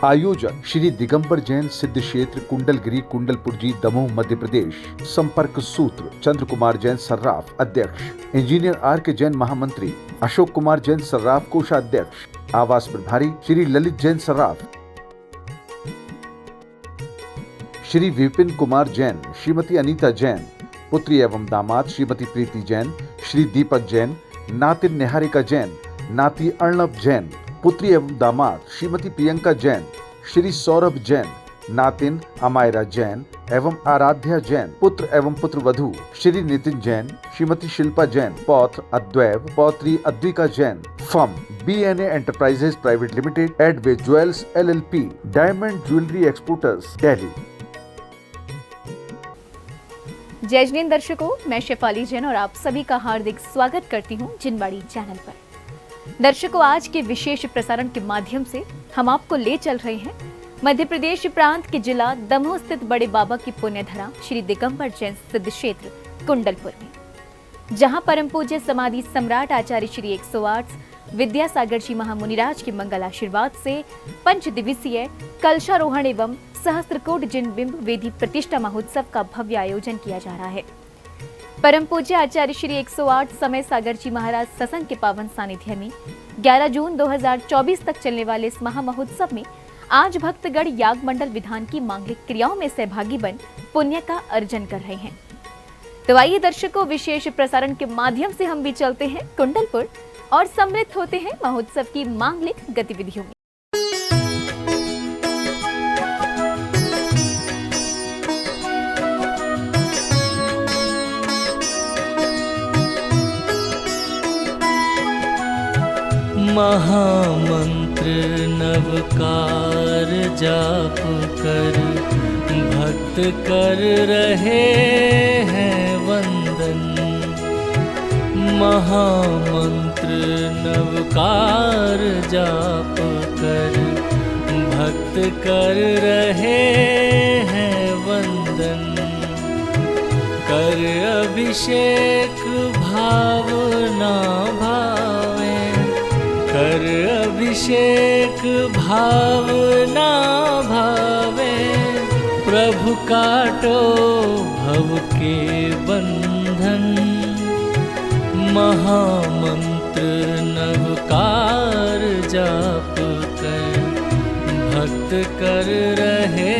आयोजक श्री दिगंबर जैन सिद्ध क्षेत्र कुंडलगिरी कुंडलपुर जी दमोह मध्य प्रदेश। संपर्क सूत्र चंद्र कुमार जैन सर्राफ अध्यक्ष, इंजीनियर आर के जैन महामंत्री, अशोक कुमार जैन सर्राफ कोषाध्यक्ष, आवास प्रभारी श्री ललित जैन सर्राफ, श्री विपिन कुमार जैन, श्रीमती अनीता जैन, पुत्री एवं दामाद श्रीमती प्रीति जैन, श्री दीपक जैन, नातिन निहारिका जैन, नाती अर्णब जैन, पुत्री एवं दामाद श्रीमती प्रियंका जैन, श्री सौरभ जैन, नातिन अमायरा जैन एवं आराध्या जैन, पुत्र एवं पुत्रवधू श्री नितिन जैन, श्रीमती शिल्पा जैन, पौत्र अद्वैव, पौत्री Advika Jain. Firm BNA enterprises private limited, Adve jewels LLP, diamond jewellery exporters, Delhi. जय जिनेंद्र दर्शकों, मैं शेफाली जैन और आप सभी का हार्दिक स्वागत करती हूं जिनवाड़ी चैनल पर। दर्शकों, आज के विशेष प्रसारण के माध्यम से हम आपको ले चल रहे हैं मध्य प्रदेश प्रांत के जिला दमोह स्थित बड़े बाबा की पुण्यधरा श्री दिगंबर जैन सिद्ध क्षेत्र कुंडलपुर में, जहां परम पूज्य समाधि सम्राट आचार्य श्री 108 विद्यासागर जी महामुनिराज के मंगल आशीर्वाद से पंच दिवसीय कलशारोहण एवं सहस्त्रकोट जिन बिंब वेदी प्रतिष्ठा महोत्सव का भव्य आयोजन किया जा रहा है। परम पूज्य आचार्य श्री 108 समय सागर जी महाराज सत्संग के पावन सानिध्य में 11 जून 2024 तक चलने वाले इस महामहोत्सव में आज भक्तगण याग मंडल विधान की मांगलिक क्रियाओं में सहभागी बन पुण्य का अर्जन कर रहे हैं। तो आइए दर्शकों, विशेष प्रसारण के माध्यम से हम भी चलते हैं कुंडलपुर और सम्मिलित होते हैं महोत्सव की मांगलिक गतिविधियों में। महामंत्र नवकार जाप कर भक्त कर रहे हैं वंदन। महामंत्र नवकार जाप कर भक्त कर रहे हैं वंदन। कर अभिषेक भावना भावे, कर अभिषेक भावना भावे। प्रभु काटो भव के बंधन। महामंत्र नवकार जाप कर भक्त कर रहे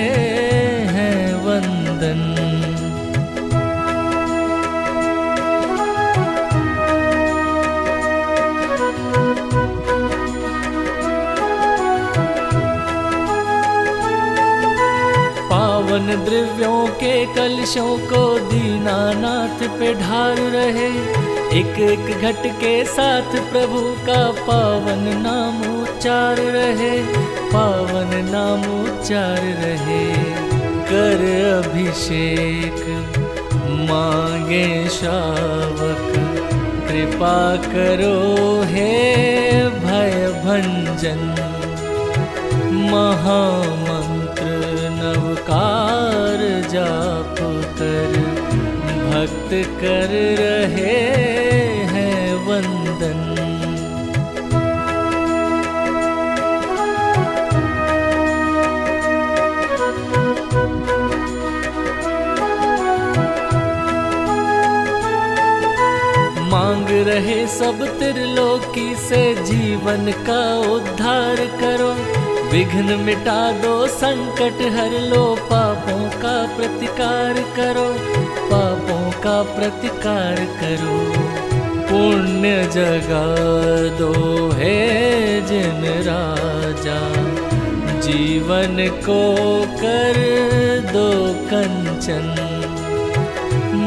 हैं वंदन। पावन द्रव्यों के कलशों को दीनानाथ पे ढार रहे। एक एक घट के साथ प्रभु का पावन नाम उच्चार रहे, पावन नाम उच्चार रहे। कर अभिषेक मांगे श्रावक, कृपा करो हे भय भंजन। महामंत्र नवकार जाप कर भक्त कर रहे हैं वंदन। मांग रहे सब त्रिलोकी से जीवन का उद्धार करो। विघ्न मिटा दो, संकट हर लो, पापों का प्रतिकार करो, पापों का प्रतिकार करो। पुण्य जगा दो हे जिन राजा, जीवन को कर दो कंचन।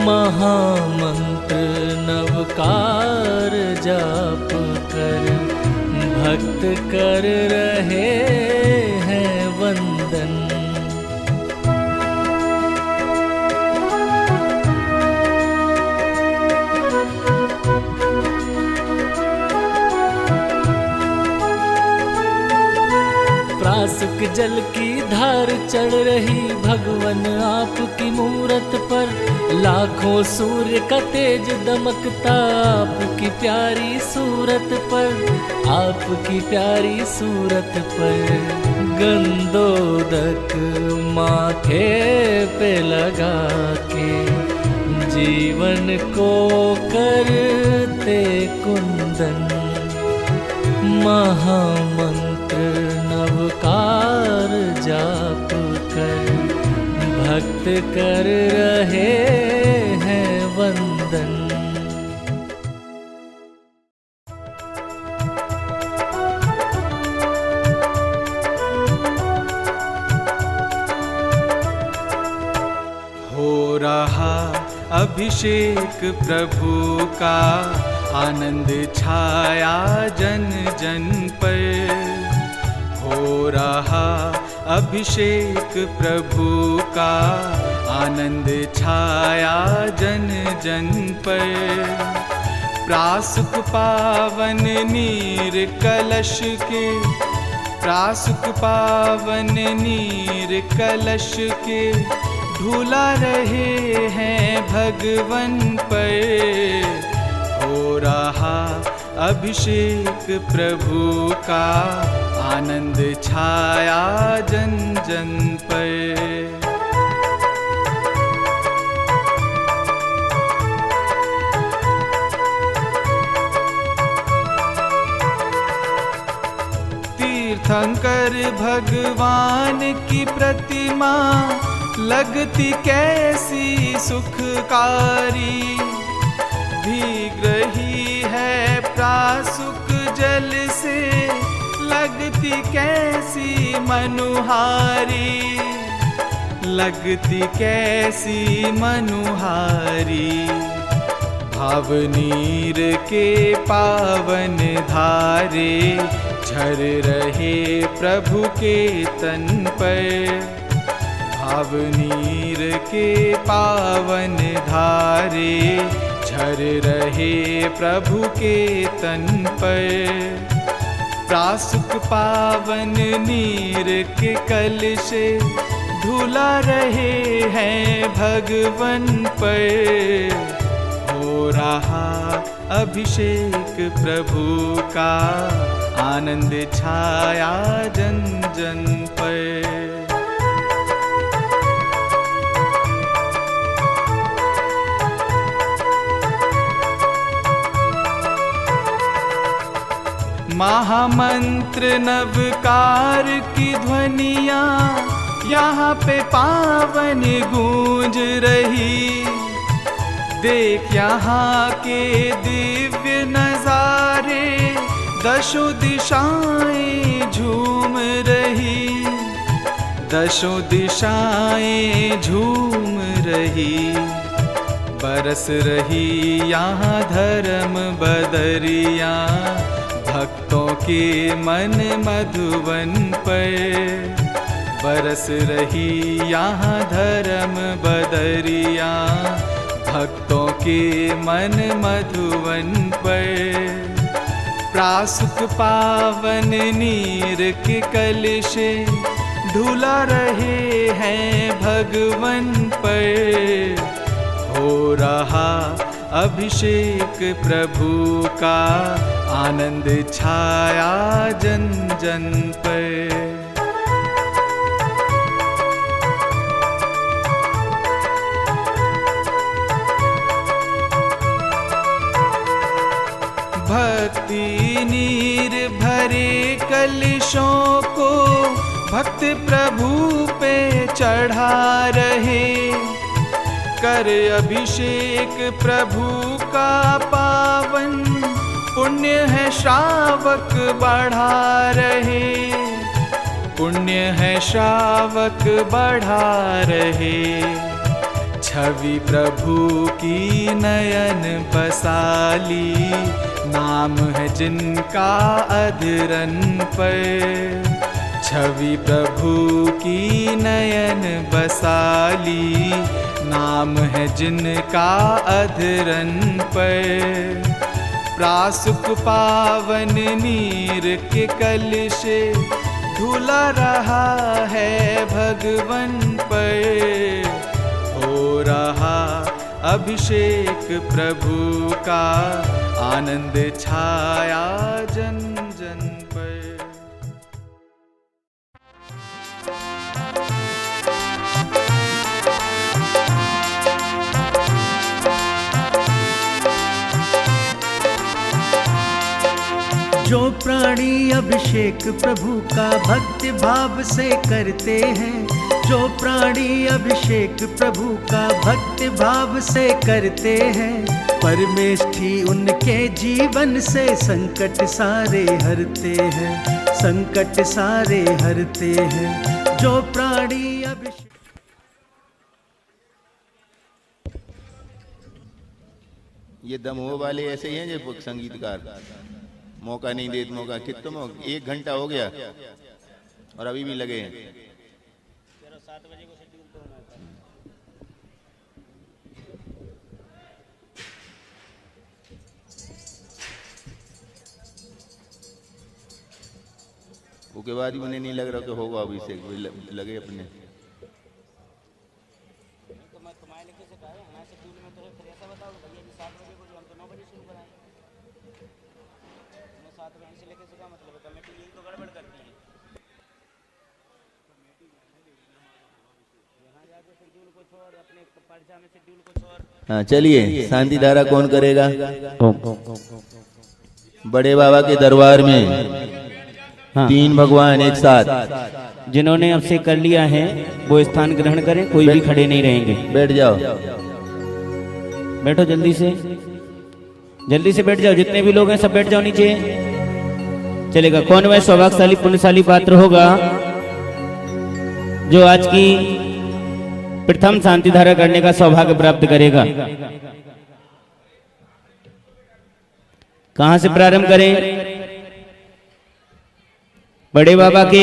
महामंत्र नवकार जाप कर भक्त कर रहे हैं वंदन। त्रासक जल की धार चढ़ रही भगवन आपकी मूरत पर। लाखों सूर्य का तेज दमकता आपकी प्यारी सूरत पर, आपकी प्यारी सूरत पर। गंदोदक माथे पे लगा के जीवन को करते कुंदन, महामंत्र नवकार जाप कर भक्त कर रहे हैं वंदन। हो रहा अभिषेक प्रभु का, आनंद छाया जन जन पर। हो रहा अभिषेक प्रभु का, आनंद छाया जन जन पर। प्रासुक पावन नीर कलश के, प्रासुक पावन नीर कलश के, ढूला रहे हैं भगवन पर। हो रहा अभिषेक प्रभु का, आनंद छाया जन जन पर। तीर्थंकर भगवान की प्रतिमा, लगती कैसी सुखकारी। भीग रही है प्रासुक जल से, लगती कैसी मनुहारी, लगती कैसी मनुहारी। भावनीर के पावन धारे, झर रहे प्रभु के तन पर। भावनीर के पावन धारे, झर रहे प्रभु के तन पर। प्रासुक पावन नीर के कलशे, धुला रहे हैं भगवन पर। हो रहा अभिषेक प्रभु का, आनंद छाया जन जन पर। महामंत्र नवकार की ध्वनियाँ, यहाँ पे पावन गूंज रही। देख यहाँ के दिव्य नजारे, दशों दिशाएं झूम रही, दशों दिशाएं झूम रही। बरस रही यहाँ धर्म बदरियाँ, भक्तों के मन मधुवन पर। बरस रही यहाँ धर्म बदरियाँ, भक्तों के मन मधुवन पर। प्रासुक पावन नीर के कलशे, ढूला रहे हैं भगवन पर। हो रहा अभिषेक प्रभु का, आनंद छाया जन जन पर। भक्ति नीर भरे कलशों को, भक्त प्रभु पे चढ़ा रहे। कर अभिषेक प्रभु का पावन, पुण्य है श्रावक बढ़ा रहे। पुण्य है श्रावक बढ़ा रहे। छवि प्रभु की नयन बसाली, नाम है जिनका अधरन पर। छवि प्रभु की नयन बसाली, नाम है जिनका अधरन पर। प्रासुक पावन नीर के कलशे, धुला रहा है भगवन पर। हो रहा अभिषेक प्रभु का, आनंद छाया जन जन पर। जो प्राणी अभिषेक प्रभु का भक्ति भाव से करते हैं, जो प्राणी अभिषेक प्रभु का भक्ति भाव से करते हैं, परमेष्ठी उनके जीवन से संकट सारे हरते हैं, संकट सारे हरते हैं। जो प्राणी अभिषेक ये दमोह वाले ऐसे ही हैं जो संगीतकार मौका नहीं देते। मौका कितना 1 घंटा हो गया और अभी भी लगे हैं। उसके बाद ही उन्हें नहीं लग रहा कि होगा अभिषेक, लगे अपने। हाँ चलिए, शांति धारा कौन करेगा? बड़े बाबा के दरबार में हाँ। 3 भगवान एक साथ। जिन्होंने आपसे कर लिया है वो स्थान ग्रहण करें, कोई भी खड़े नहीं रहेंगे। बैठ जाओ, बैठो जल्दी से बैठ जाओ। जितने भी लोग हैं सब बैठ जाओ नीचे। चलेगा। कौन वह सौभाग्यशाली पुण्यशाली पात्र होगा जो आज की प्रथम शांति धारा करने का सौभाग्य प्राप्त करेगा? कहां से प्रारंभ करें? बड़े बाबा के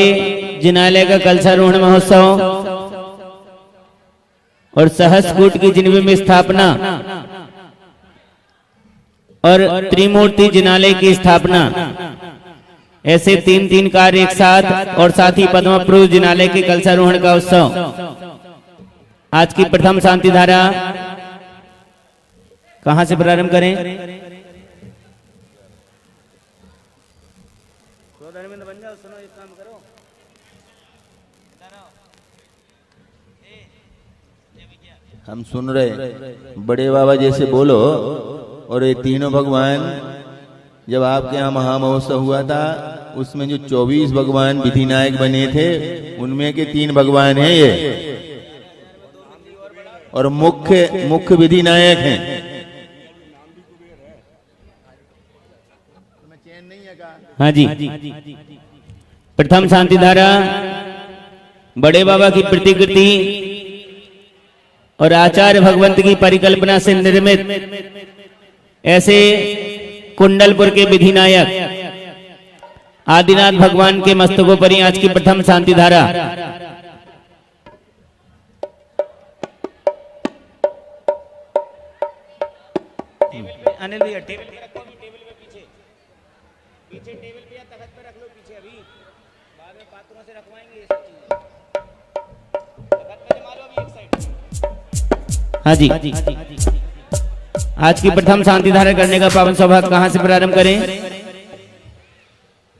जिनालय का कलशारोहण महोत्सव और सहस्रकूट की जिनवे में स्थापना और त्रिमूर्ति जिनालय की स्थापना, ऐसे 3 कार्य एक साथ, और साथ ही पद्मा पुरुष जिनालय के कलशारोहण का उत्सव। आज की प्रथम शांति धारा कहां से प्रारंभ करें? हम सुन रहे। बड़े बाबा जैसे बोलो। और ये तीनों भगवान जब आपके यहाँ महामहोत्सव हुआ था उसमें जो 24 भगवान विधिनायक बने थे उनमें के 3 भगवान हैं ये, और मुख्य विधिनायक हैं। हाँ जी। प्रथम शांति धारा बड़े बाबा की प्रतिकृति और आचार्य भगवंत की परिकल्पना से निर्मित ऐसे कुंडलपुर के विधिनायक आदिनाथ भगवान के मस्तकों पर ही आज की प्रथम शांति धारा। अनिल भैया टेबल पे रखो, अभी टेबल पे पीछे टेबल पे या तख्त पे रख लो पीछे, अभी बाद में पात्रों से रखवाएंगे ये सब चीजें। तख्त पे जमा लो अभी एक साइड। हाँ जी। आज की प्रथम शांति धारा करने का पावन सौभाग्य कहां से प्रारंभ करें?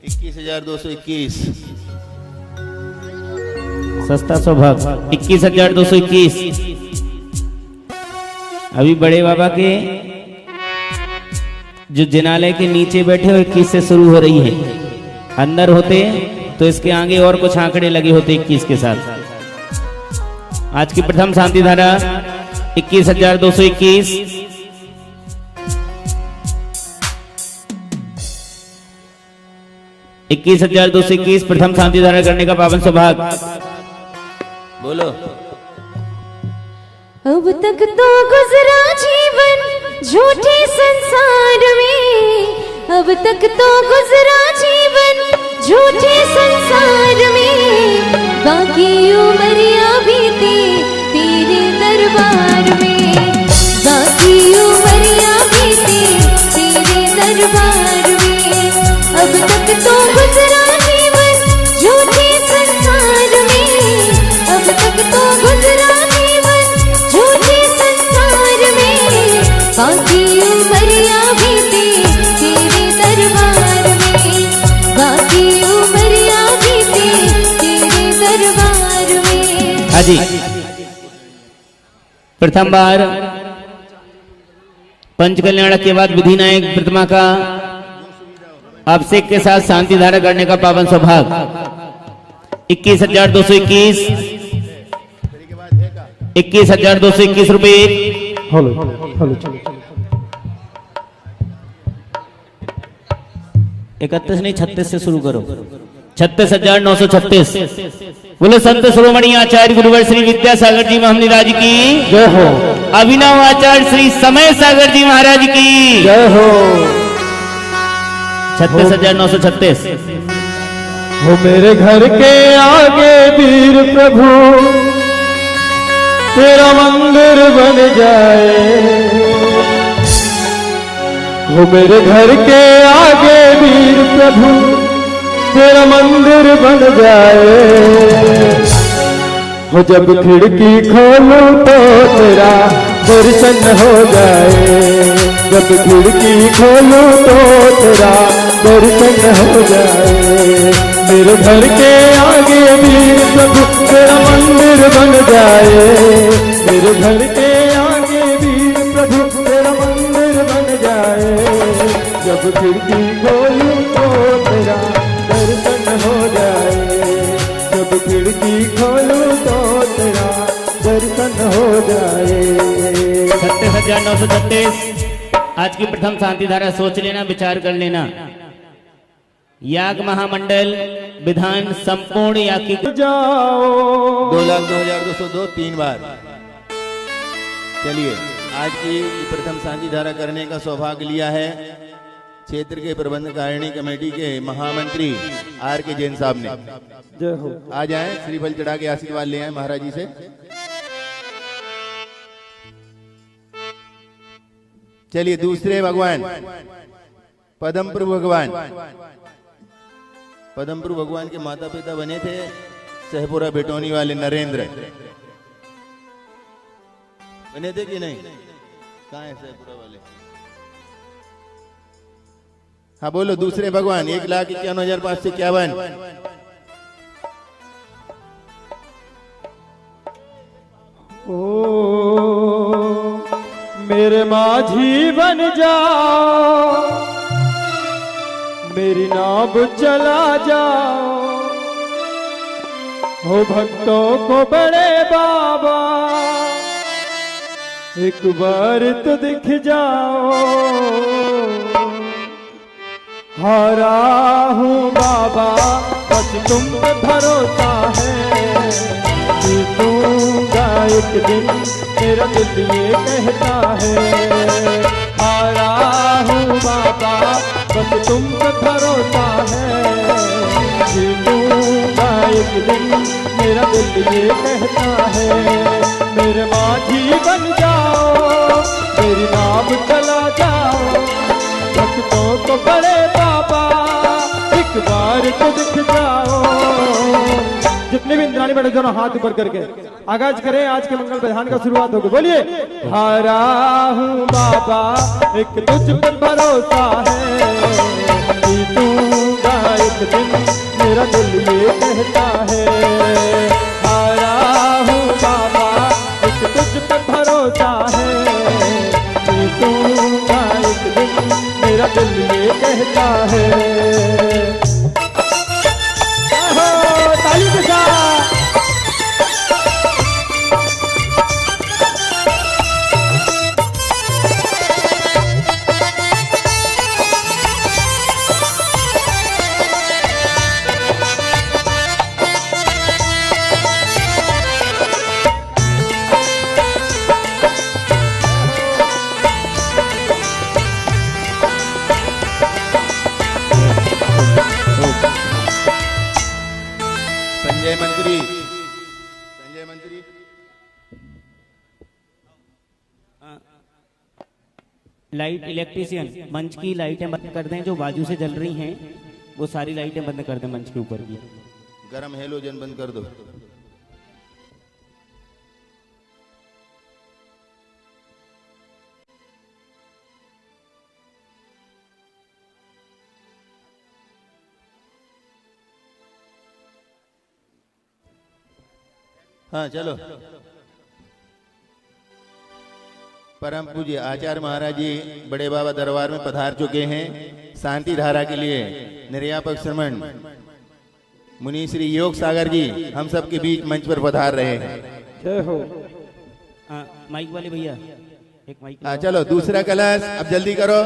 21,221 सस्ता सौभाग्य 21,221। अभी बड़े बाबा के जो जिनालय के नीचे बैठे हो 21 से शुरू हो रही है। अंदर होते तो इसके आगे और कुछ आंकड़े लगे होते 21 के साथ। आज की प्रथम शांति धारा 21,221। 21,221 प्रथम शांति धारा करने का पावन सौभाग्य। बोलो। अब तक तो गुजरा जीवन झूठे संसार में, अब तक तो गुजरा जीवन झूठे संसार में, बाकी उमरिया बीती तेरे दरबार में, बाकी उमरिया बीती तेरे दरबार में। अब तक तो गुजरा जीवन झूठे संसार में, अब तक तो गुजरा जीवन झूठे संसार में, बाकी उमरिया बीती तेरे दरबार में, बाकी उमरिया बीती तेरे दरबार में। हाँ जी। प्रथम बार पंच कल्याण के बाद विधिनायक प्रतिमा का अभिषेक के साथ शांति धारा करने का पावन सौभाग्य 21,221 21,221 रुपए। 31 नहीं 36 से शुरू करो। 36,936। बोलो संत शिरोमणि आचार्य गुरुवर श्री विद्यासागर जी महाराज की जय हो। अभिनव आचार्य श्री समय सागर जी महाराज की जय हो। 36,936। हो मेरे घर के आगे वीर प्रभु तेरा मंदिर बन जाए। हो मेरे घर के आगे वीर प्रभु तेरा मंदिर बन जाए। हो जब खिड़की खोलूं तो तेरा दर्शन हो जाए। जब खिड़की खोलूं तो तेरा दर्शन हो जाए। मेरे घर के आगे वीर प्रभु तेरा मंदिर बन जाए। मेरे घर के आगे वीर प्रभु तेरा मंदिर बन जाए। जब खिड़की खोलूं तो तेरा दर्शन हो जाए। जब खिड़की खोलूं तो तेरा दर्शन हो जाए। 36,936। आज की प्रथम शांति धारा सोच लेना, विचार कर लेना। याग महामंडल विधान संपूर्ण याग की 2,02,202 3 बार। चलिए आज की प्रथम शांति धारा करने का सौभाग्य लिया है क्षेत्र के प्रबंध कारिणी कमेटी के महामंत्री आर के जैन साहब ने। जय हो। आ जाएं, श्रीफल चढ़ा के आशीर्वाद ले आए महाराज जी से। चलिए दूसरे भगवान पदम प्रभु भगवान। पदम प्रभु भगवान के माता पिता बने थे सहपुरा बेटोनी वाले नरेंद्र। बने थे कि नहीं? कहाँ है सहपुरा वाले? हाँ बोलो दूसरे भगवान। 1,51,551। ओ मेरे माझी बन जाओ, मेरी नाव चला जाओ। हो भक्तों को बड़े बाबा एक बार तो दिख जाओ। हारा हूँ बाबा बस तुम पे भरोसा है। जीतूंगा एक दिन मेरा दिल ये कहता है। हारा हूँ बाबा बस तुम पे भरोसा है। जीतूंगा एक दिन मेरा दिल ये कहता है। मेरे माझी बन जाओ, मेरी नाव चला जाओ। भक्तों को बड़े बाबा एक बार तो दिख जाओ। जितने भी इंद्राणी बैठे दोनों हाथ ऊपर करके आगाज करें। आज के मंगल विधान का शुरुआत होगी। बोलिए हारा हूँ बाबा एक तुझ पे भरोसा है। जीतूंगा एक दिन मेरा दिल ये कहता है। हारा हूँ बाबा एक तुझ पे भरोसा है। जीतूंगा एक दिन मेरा दिल ये कहता है। ताली के साथ संजय मंत्री लाइट इलेक्ट्रीशियन मंच की लाइटें बंद कर दें जो बाजू से जल रही हैं। वो सारी लाइटें बंद कर दें मंच के ऊपर की। गरम हेलोजन बंद कर दो। हाँ चलो परम पूज्य आचार्य महाराज जी बड़े बाबा दरबार में पधार चुके हैं। शांति धारा के लिए निर्यापक श्रमण मुनि श्री योग सागर जी हम सबके बीच मंच पर पधार रहे हैं। जय हो। माइक वाले भैया एक माइक। चलो दूसरा कलश अब जल्दी करो।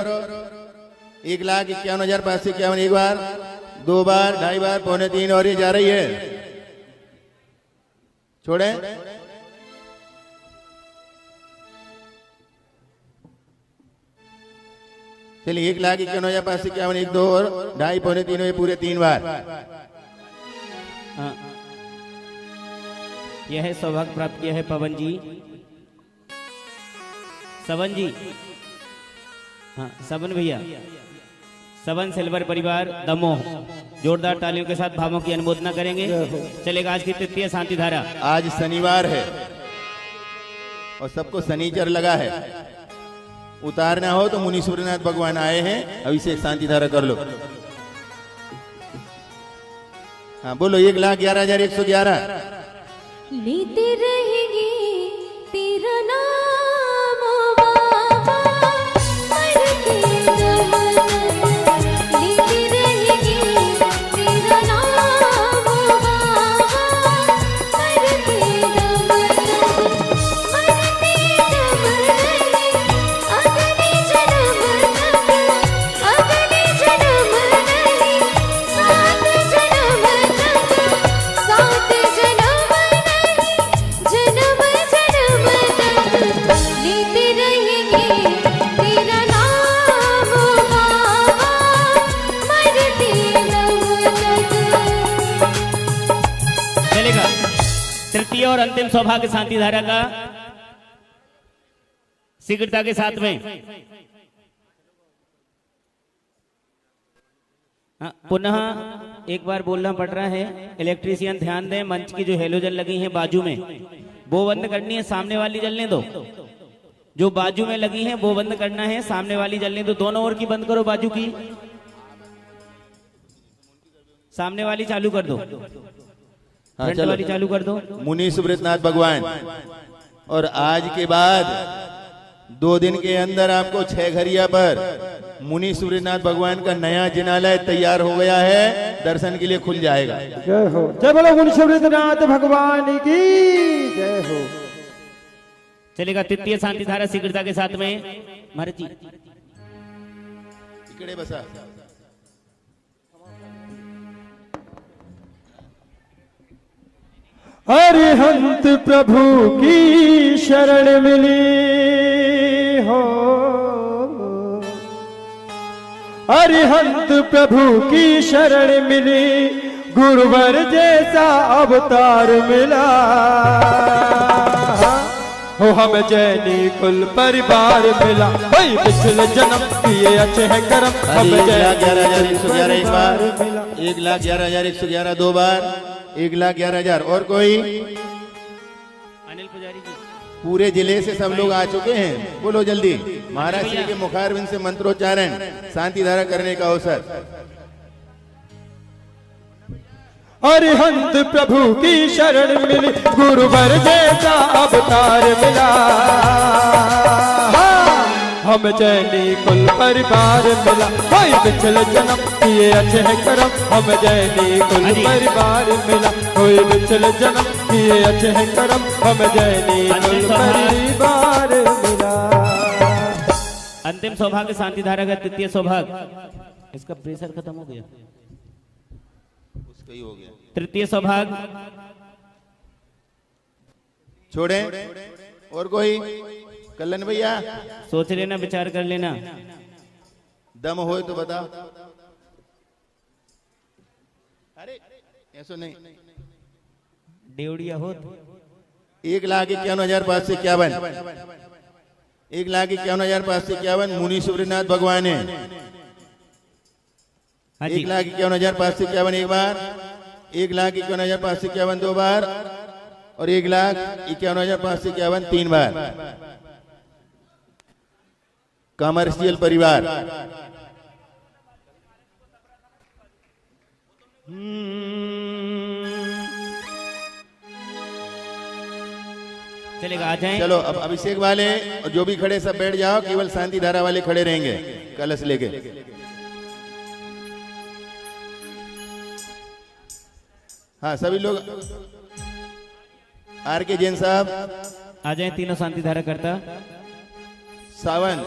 1,51,551 एक बार, 2 बार, 2.5 बार, 2.25 और ये जा रही है। छोड़े चलिए 1,51,551 1, 2 और 2.5, 2.25 पूरे 3 बार। यह है सौभाग्य प्राप्त किया है पवन जी, सवन जी। हाँ सवन भैया, सवन सिल्वर परिवार दमोह जोरदार तालियों के साथ भावों की अनुमोदना करेंगे। चलेगा आज की तृतीय शांति धारा। आज शनिवार है और सबको शनिचर लगा है। उतारना हो तो मुनि सूर्यनाथ भगवान आए हैं। अभी से शांति धारा कर लो। हाँ बोलो 1,11,111। लेते रहेंगे तेरा नाम बाबा, मरते दम तक लेते रहेंगे तेरा नाम बाबा, मरते दम तक, मरते दम नहीं, अगले जन्म तक, अगले जन्म नहीं, 7 जन्म तक, 7 जन्म जन्म जन्म तक लेते रहेंगे तेरा नाम बाबा, मरते दम तक। चलेगा तृतीय और अंतिम सौभाग्य शांति धारा का शीघ्रता के साथ में। पुनः एक बार बोलना पड़ रहा है, इलेक्ट्रीशियन ध्यान दें, मंच की जो हेलोजन लगी है बाजू में वो बंद करनी है, सामने वाली जलने दो। जो बाजू में लगी है वो बंद करना है, सामने वाली जलने दो। दोनों ओर की बंद करो, बाजू की सामने वाली चालू कर दो, फ्रंट वाली चालू कर दो। मुनि सुब्रतनाथ भगवान और आज के बाद 2 दिन के अंदर आपको 6 घरिया पर मुनि सूर्यनाथ भगवान का नया जिनालय तैयार हो गया है, दर्शन के लिए खुल जाएगा। जय हो। जय बोलो मुनि सूर्यनाथ भगवान की जय हो। चलेगा तृतीय शांति धारा शीघ्रता के साथ में। महाराज जी इकड़े बसा। अरिहंत प्रभु की शरण मिली हो, अरिहंत प्रभु की शरण मिली, गुरुवर जैसा अवतार मिला हो, हम जैनी कुल परिवार मिला, भाई पिछले जन्म किए अच्छे हैं कर्म, हम 1,11,111 एक बार, 1,11,111 2 बार, 1,11,000 और कोई। अनिल पुजारी जी पूरे जिले से सब लोग आ चुके हैं, बोलो जल्दी। महाराज श्री के मुखारविंद से मंत्रोच्चारण शांति धारा करने का अवसर। अरिहंत प्रभु की शरण मिली, गुरुवर जैसा अवतार मिला, हम जैनी कुल परिवार मिला, भाई पिछले जन्म किए अच्छे हैं कर्म, हम जैनी कुल परिवार मिला, कोई पिछले जन्म किए अच्छे हैं कर्म, हम जैनी कुल परिवार मिला। अंतिम सौभाग्य शांति धारा का तृतीय सौभाग्य। इसका प्रेशर खत्म हो गया, उसका ही हो गया। तृतीय सौभाग्य छोड़े और कोई। कल्याण भैया सोच लेना, विचार कर लेना। दम हो तो बता। अरे ऐसा नहीं। डेवड़िया हो 1,51,551 1,51,551 मुनि सूर्यनाथ भगवान है। 1,51,551 एक बार, 1,51,551 2 बार और 1,51,551 3 बार। कमर्शियल परिवार चलेगा, आ जाएं। चलो अब अभिषेक वाले और जो भी खड़े सब बैठ जाओ, केवल शांति धारा वाले खड़े रहेंगे कलश लेके। हाँ सभी लोग, आर के जैन साहब आ जाएं, तीनों शांति धारा करता। सावन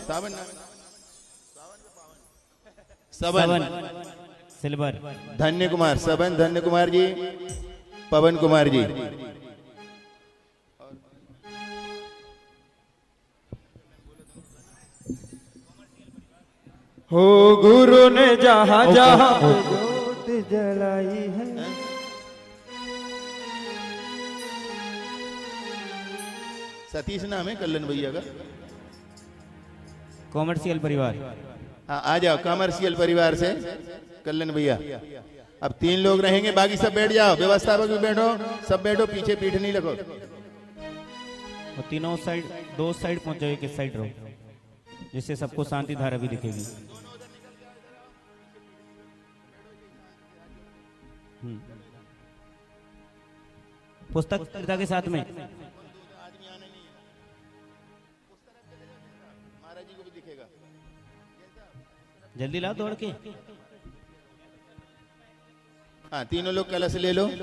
सावन सबन सिल्वर, धन्य कुमार, सबन धन्य कुमार जी, पवन कुमार जी। हो गुरु ने जहाँ जहाँ ज्योत जलाई है। सतीश नाम है कल्याण भैया का। कॉमर्शियल परिवार। हाँ आ जाओ कमर्शियल परिवार से कल्याण भैया। अब 3 लोग रहेंगे, बाकी सब बैठ जाओ, व्यवस्थापक भी बैठो, सब बैठो, पीछे पीठ नहीं रखो। और तीनों साइड, 2 साइड पहुंच जाओ, एक साइड रहो, जिससे सबको शांति धारा भी दिखेगी। पुस्तक के साथ में महाराज जी को भी दिखेगा। जल्दी लाओ दौड़ के। हाँ तीनों लोग कलश ले लो। हाँ,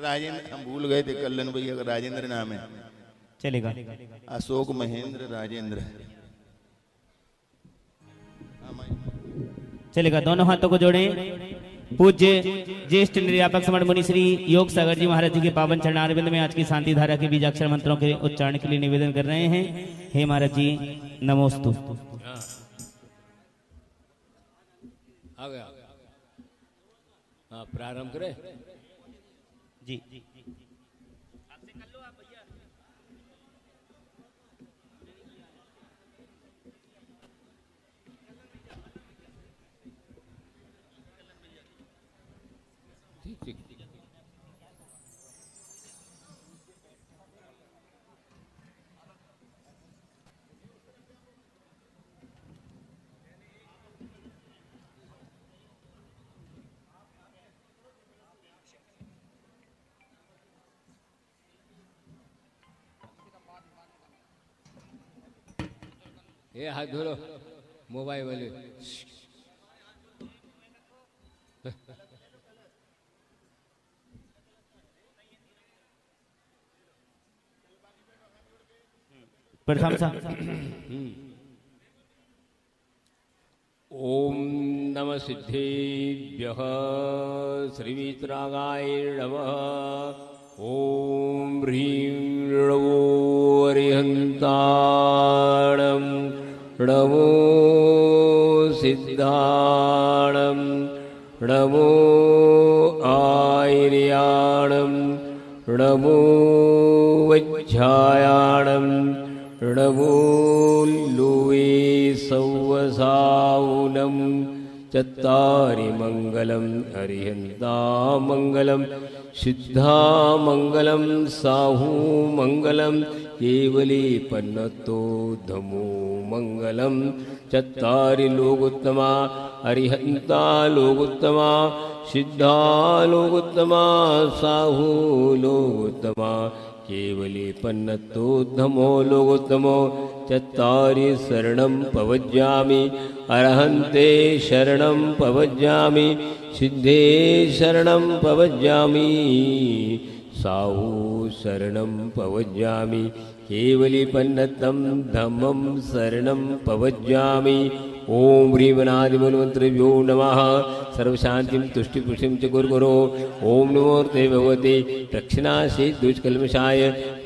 राजेंद्र, हम भूल गए थे कल्याण भैया का राजेंद्र नाम है। चलेगा। अशोक महेंद्र राजेंद्र। चलेगा, दोनों हाथों को जोड़ें। पूज्य ज्येष्ठ निर्यापक समण मुनि श्री योग सागर जी महाराज जी के पावन चरणारविंद में आज की शांति धारा के बीजाक्षर मंत्रों के उच्चारण के लिए निवेदन कर रहे हैं। हे महाराज जी नमोस्तु। आ गया। हाँ प्रारंभ करें जी। ठीक। ये हाथ धो लो मोबाइल वाले। प्रथम सा ओम नमः सिद्धेभ्यः श्रीवीतरागाय नमः। ओम ह्रीं नमो अरिहन्ताणं नमो सिद्धाणं नमो आयर्याणं नमो वज्झायाणं नमो लुवे सौवसाउनं चत्तारि मङ्गलम् अरिहन्ता मङ्गलं सिद्धा मङ्गलं साहू मङ्गलं केवली पन्नतो धमो मङ्गलं चत्तारि लोकोत्तमा अरिहन्ता लोकोत्तमा सिद्धा लोकोत्तमा साहू लोकोत्तमा केवली पन्नतो धमो लोकोत्तमो चत्तारि शरणं पवज्यामि अरहन्ते शरणं पवज्यामि सिद्धे शरणं पवज्यामि साहू शरणं पवज्यामि केवली पन्नतं धम्मं शरणं पवज्यामि। ओम ह्रीमनादिमन्वन्त्रेभ्यो नमः। सर्वशान्तिं तुष्टिपुष्टिं च गुरुगुरो। ओम नमोऽर्थे भगवते दक्षिणाशे दुष्कल्मषाय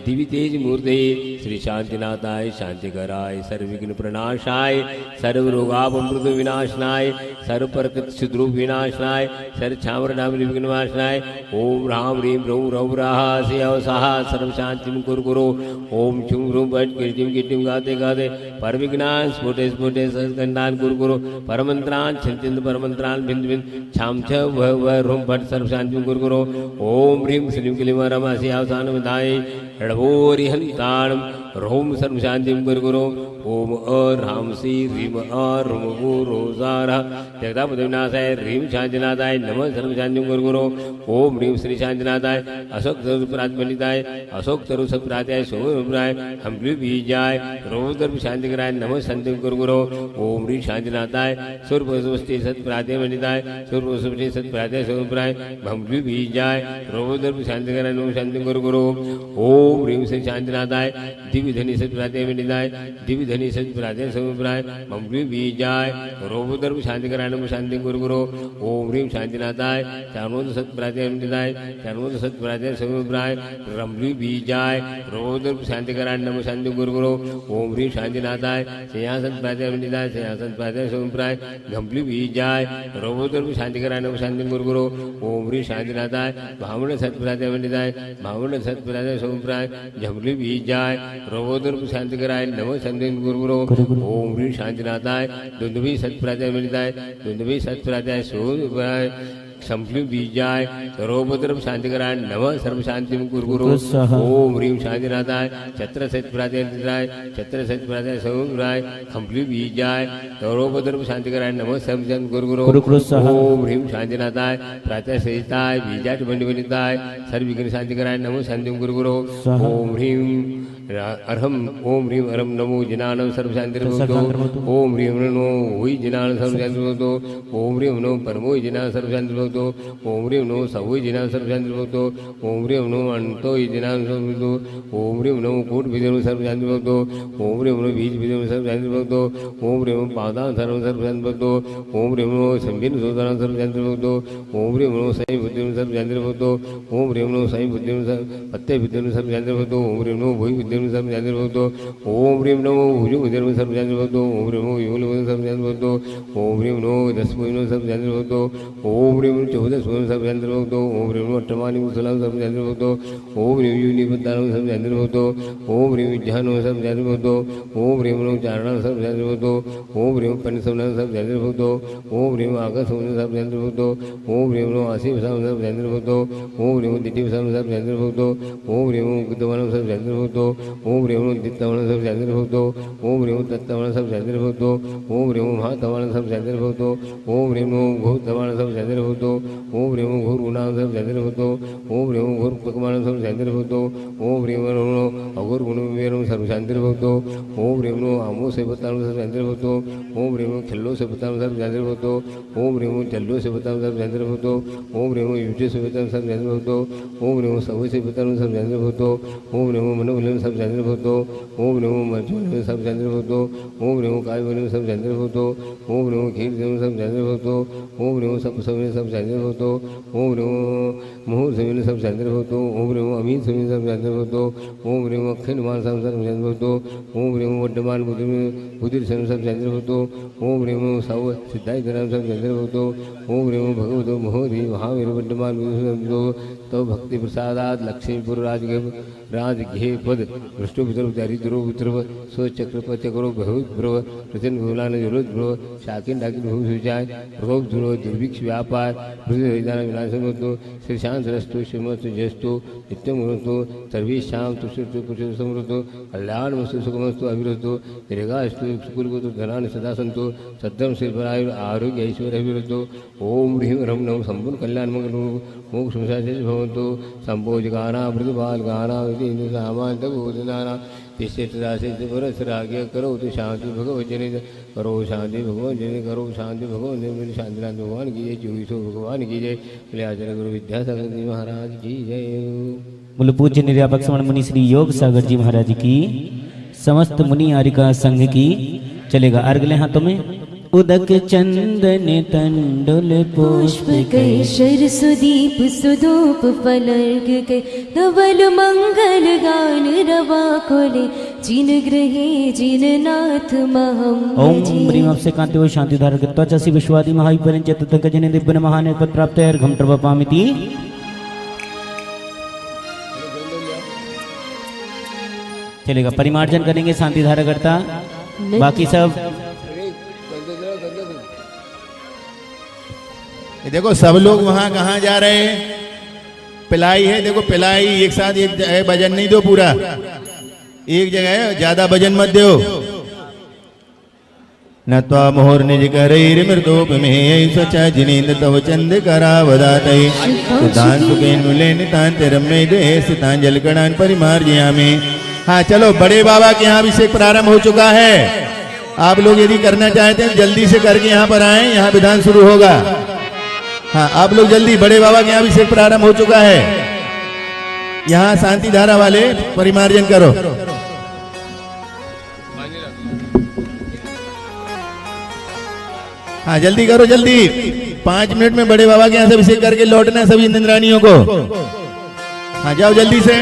दिवि तेजमूर्ते श्री शांतिनाथाय शांतिकराय सर्वविघ्न प्रणाशाय सर्वरोगापमृत विनाशनाय सर्वप्रकृतिशत्रुप विनाशनाय सर्वक्षामरणामि विघ्ननाशनाय। ओम राम ह्रीं रौं रौं राः सेवसाः सर्वशान्तिं कुरु। ओम छुं ह्रूं फट् कीर्तिं कीर्तिं गाते गाते परविघ्नान् स्फुटे स्फुटे सहस्कन्धान् कुरु। परमन्त्रान् छिन्तिन्त परमन्त्रान् भिन्द भिन्द छां छ व ह्रूं फट् सर्वशान्तिं कुरु। ओम ह्रीं श्रीं क्लीं रमासि अवसानविधाय रणभोरिहन्ताणं रोम सर्व शांतिम गुरु ओम ह्राम श्री ह्रीम रुम रोजार जगदापतिनाथाय ह्रीम शांतिनाथाय नमः सर्व शांतिम गुरु ओम ह्रीम श्री शांतिनाथाय अशोक तरु प्रातमनिताय अशोक तरु सप्रात्याय सोमराय हम बीजाय रोदर शांति कराय नमः शांतिम गुरु ओम ह्रीम शांतिनाथाय सूर्य स्वस्ति सत प्रातमनिताय सूर्य स्वस्ति सत प्रातः सोमराय हम बीजाय रोदर शांति कराय नमः शांतिम गुरु ओम ह्रीम श्री शांतिनाथाय दिव्य धनी सत प्रातमनिताय दिव्य धनी सत प्रातः सोमराय हम बीजाय रोदर शांति कराय नमः शांतिम गुरु ओम ह्रीम शांतिनाथाय चारोद सत प्रातमनिताय चारोद सत प्रातः सोमराय रमली बीजाय रोदर शांति कराय नमः शांतिम गुरु ओम ह्रीम शांतिनाथाय सिंहासन प्रातमनिताय सिंहासन प्रातः सोमराय गंभली बीजाय रोदर शांति कराय नमः शांतिम गुरु ओम ह्रीम शांतिनाथाय भावण सत प्रातमनिताय भावण सत प्रातः सोमराय झमली बीजाय रोदर शांति कराय नमः शांतिम गुरु ओम ह्रीम शांतिनाथाय दुंदुभी सत प्रातमनिताय दुंदुभी सत प्रातः सोमराय संप्लु बीजाय सर्वोपद्रव शांति कराय नमः सर्व शांति गुरु ओम ह्रीम शांतिनाथाय छत्र सत प्रातः छत्र सत प्रातः सोमराय कंप्लु बीजाय सर्वोपद्रव शांति कराय नमः सर्व शांति गुरु ओम ह्रीम शांतिनाथाय प्रातः सहिताय बीजाट बंडिवनिताय सर्व विघ्न शांति कराय नमः शांति गुरु ओम ह्रीम अरहम ओम ह्रीम अरहम नमो जिनानम सर्व शांति ओम ह्रीम नमो हुई जिनान सर्व शांति ओम ह्रीम नमो परमो जिनान सर्व शांति ओम ह्रीम नमो सवै जिनान सर्व शांति ओम ह्रीम नमो अंतो जिनान सर्व ओम ह्रीम नमो कोट विजय सर्व शांति ओम ह्रीम नमो बीज विजय सर्व शांति ओम ह्रीम पादान सर्व शांति ओम ह्रीम नमो संबिन सोदान सर्व शांति ओम ह्रीम नमो सही बुद्धि सर्व शांति ओम ह्रीम नमो सही बुद्धि पत्ते विद्युन सर्व शांति ओम ह्रीम नमो भूई विद्युन सर्व शांति ओम ह्रीम नमो भुजु विद्युन सर्व शांति ओम ह्रीम नमो युगल सर्व शांति ओम ह्रीम नमो दस सर्व शांति ओम ह्रीम चौदह सर्व शांति ओम ह्रीम अट्टमानि मुसलाम सर्व शांति ओम ह्रीम युनि पद्दान सर्व शांति ओम ह्रीम विज्ञान सर्व शांति ओम ह्रीम नमो चारण सर्व शांति ओम ह्रीम पंचसवन सर्व शांति ओम ह्रीम आकाश सर्व शांति ओम ह्रीम नमो आशी सर्व शांति ओम ह्रीम दिति सर्व शांति ओम ह्रीम गुदवन सर्व शांति ओम ह्रीम दित्तवन सर्व शांति ओम ह्रीम तत्तवन सर्व शांति ओम ह्रीम महातवन सर्व शांति ओम ह्रीम घोतवन सर्व शांति ओम ह्रीम घोर गुणान सर्व शांति ओम ह्रीम घोर पकमान सर्व शांति ओम ह्रीम अघोर गुण सर्व शांति ओम ह्रीम आमो से बतान सर्व शांति ओम ह्रीम खिल्लो से बतान सर्व शांति ओम ह्रीम चल्लो से बतान सर्व शांति ओम ह्रीम युजे से बतान सर्व शांति ओम ह्रीम सवय से बतान सर्व शांति ओम ह्रीम मनोबल सर्व शांति ओम ह्रीम मर्जुन सर्व शांति ओम ह्रीम काय बन सर्व शांति ओम ह्रीम खीर सर्व शांति ओम ह्रीम सब समय सब शांति ओम ह्रीम मुहूर सेवन सब शांति ओम ह्रीम अमीन सेवन सब शांति ओम ह्रीम अखिल मान सब शांति ओम ह्रीम वर्धमान बुद्धि सब शांति ओम ह्रीम सव सिद्धाय धर्म सब शांति ओम ह्रीम भगवतो महोदय महावीर वर्धमान तो भक्ति प्रसादात लक्ष्मीपुर राजघे पद भ्रष्टो पितरो दारिद्रो पितरो स्वचक्रपत चक्रो भगवत भ्रव प्रचन भूलान विरोध भ्रव शाकिन डाकिन भूषाय भगव ध्रुव दुर्भिक्ष व्यापार हृदय विनाशन होतो श्री शांत रस्तो श्रीमस्त ज्येष्ठो नित्यम होतो सर्वेशाम तुष्टो पुरुष समृद्धो कल्याण वस्तु सुखमस्तु अविरतो दीर्घास्तु सुकुलगतो धनान सदा संतो सद्धम शिल्पराय आरोग्य ऐश्वर्य अविरतो ओम ह्रीम रम नम संपूर्ण कल्याण मंगल मोक्ष भवतो संभोजगाना मृदुबालगाना सामान्यभोजनाना तिष्ठराशि करो तो शांति भगवत जनित करो शांति भगवान जनित करो शांति भगवान जनित शांतिनाथ भगवान की जय चौबीसों भगवान की जय आचार्य गुरु विद्यासागर जी महाराज की जय। बोलो पूज्य निर्यापक श्रवण मुनि श्री योग सागर जी महाराज की, समस्त मुनि आरिका संघ की। चलेगा अर्घ ले हाथों में। उदक चंदन तंडुल पुष्प कैशर सुदीप सुधूप फलर्घ कै धवल मंगल गान रवा कोले जिन ग्रहे जिन नाथ महम ओम ह्रीम से कांति व शांति धारक त्वचसी विश्वादि महाविपरिंचत तकजने दिव्य महाने पद प्राप्त अर्घम प्रवपामिति। चलेगा परिमार्जन करेंगे शांति धारा करता, बाकी सब देखो सब लोग वहां कहाँ जा रहे हैं। पिलाई है, देखो पिलाई एक साथ एक भजन नहीं दो पूरा एक जगह ज्यादा भजन मत दो। न त्वा मोहर निज करैर मृदोप में स्वचा जिनेन्द्र तव चंद करावदातै सुधान सुखेन मुलेन तांत रम्य देश तांजल कणान परिमार्जयामि। हाँ चलो, बड़े बाबा के यहाँ अभिषेक प्रारंभ हो चुका है। आप लोग यदि करना चाहते हैं जल्दी से करके यहाँ पर आए, यहाँ विधान शुरू होगा। हाँ आप लोग जल्दी, बड़े बाबा के यहाँ अभिषेक प्रारंभ हो चुका है। यहाँ शांति धारा वाले परिमार्जन करो। हाँ जल्दी करो, जल्दी 5 मिनट में बड़े बाबा के यहाँ से अभिषेक करके लौटना है सभी इंद्राणियों को। हाँ जाओ जल्दी से।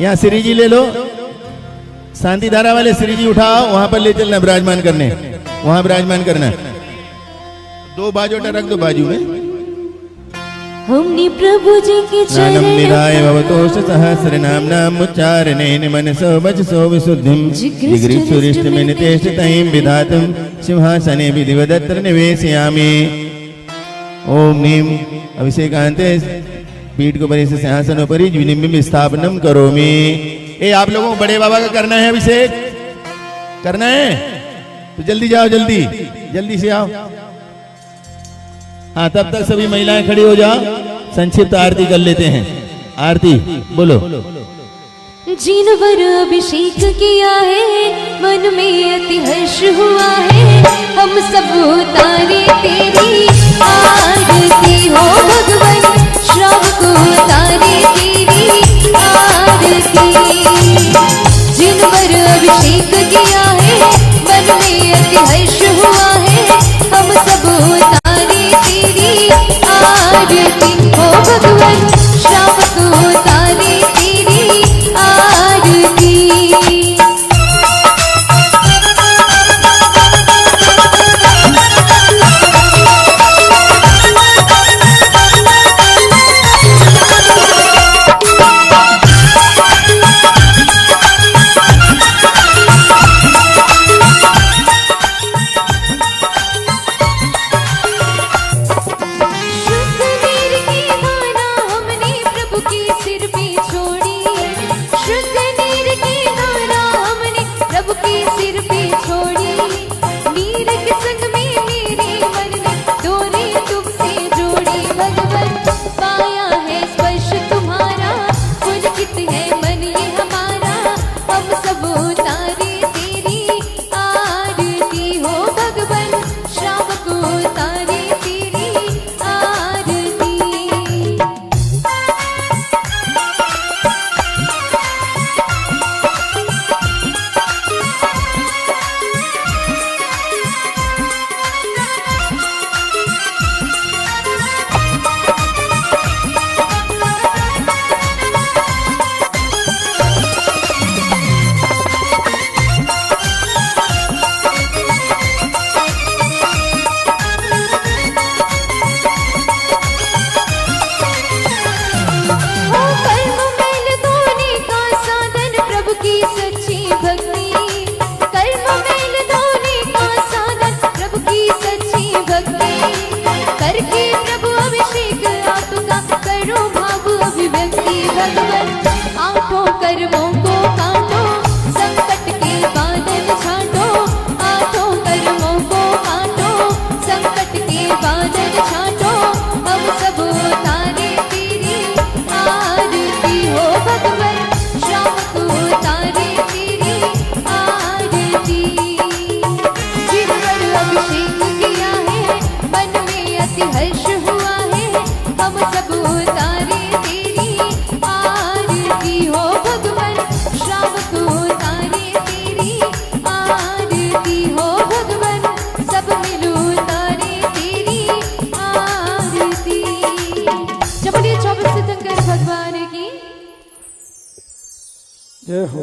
यहाँ श्री जी ले लो, शांति धारा वाले श्री जी उठाओ, वहां पर ले चलना विराजमान करने, वहां विराजमान करना। 2 बाजोटा रख दो बाजू में। हमने प्रभु जी के नानम चरण निधाय भवतोष सहस्र नाम नाम उच्चारणेन मनसो वचसो विशुद्धिं जिगृ सुरिष्ट मिनितेष्ट तैं विधातुं सिंहासने विधिवदत्र निवेशयामि। ओम नीम अभिषेकान्ते पीठ को परि सिंहासन उपरि द्विनिम्बिं स्थापनम करोमि। ए आप लोगों को बड़े बाबा का करना है अभिषेक, करना है तो जल्दी जाओ, जल्दी जल्दी से आओ। हाँ तब तक सभी महिलाएं खड़ी हो जाओ, संक्षिप्त आरती कर लेते हैं। आरती बोलो। जिन पर अभिषेक किया है मन में अति हर्ष हुआ है, हम सब उतारे तेरी आरती हो भगवान, श्रावक उतारे तेरी आरती। जिन पर अभिषेक किया है मन में अति हर्ष हुआ है, हम सब उतारे तेरी आरती हो भगवान, श्रावक उतारे तेरी आरती। जय हो।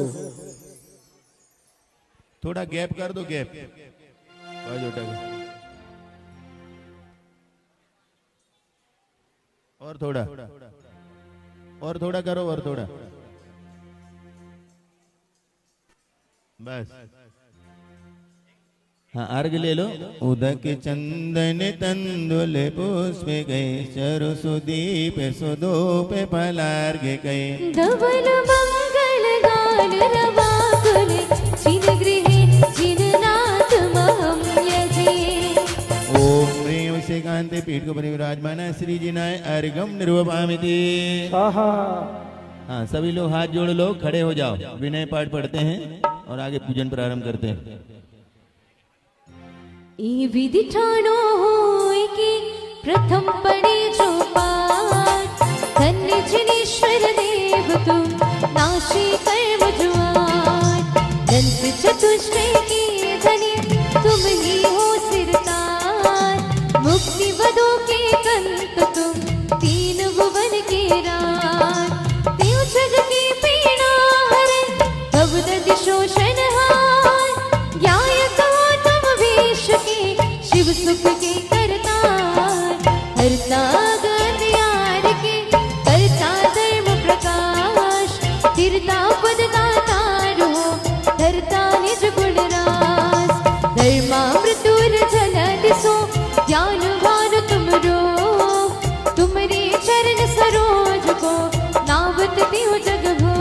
थोड़ा गैप कर दो, गैप और थोड़ा करो, और थोड़ा बस। हाँ अर्घ ले लो। उदक चंदन तंदुल पुष्प गए चरु सुदीप सुदोप फलार्घ गए। धवल मंगल गान रवाकुल जिन गृहे जिन नाथ महम यजे। ओम ह्रीं से कांते पीठ को परिविराजमान श्री जिनाय अर्घम निर्वपामिति। हाँ सभी लोग हाथ जोड़ लो, खड़े हो जाओ, विनय पाठ पढ़ते हैं और आगे पूजन प्रारंभ करते हैं। ई विधि ठानो होय कि प्रथम पढ़े जो पाठ, धन्य जिनेश्वर देव तुम नाशी कर्म जुआर। दंत चतुष्टय की धनी तुम ही हो सिरतार, मुक्ति वदो के कंत तुम तीन भुवन के राज। देव जग की पीड़ा हरे भव दर्द शोषण हार, ज्ञायक हो तुम वेश के शिव सुख के करतार। हरता गद्यार के करता धर्म प्रकाश, तिरता पद का तार हो धरता निज गुण रास। धर्मामृतुर जल दिसो ज्ञानवान तुम रो, तुम्हारे चरण सरोज को नावत देव जग भो।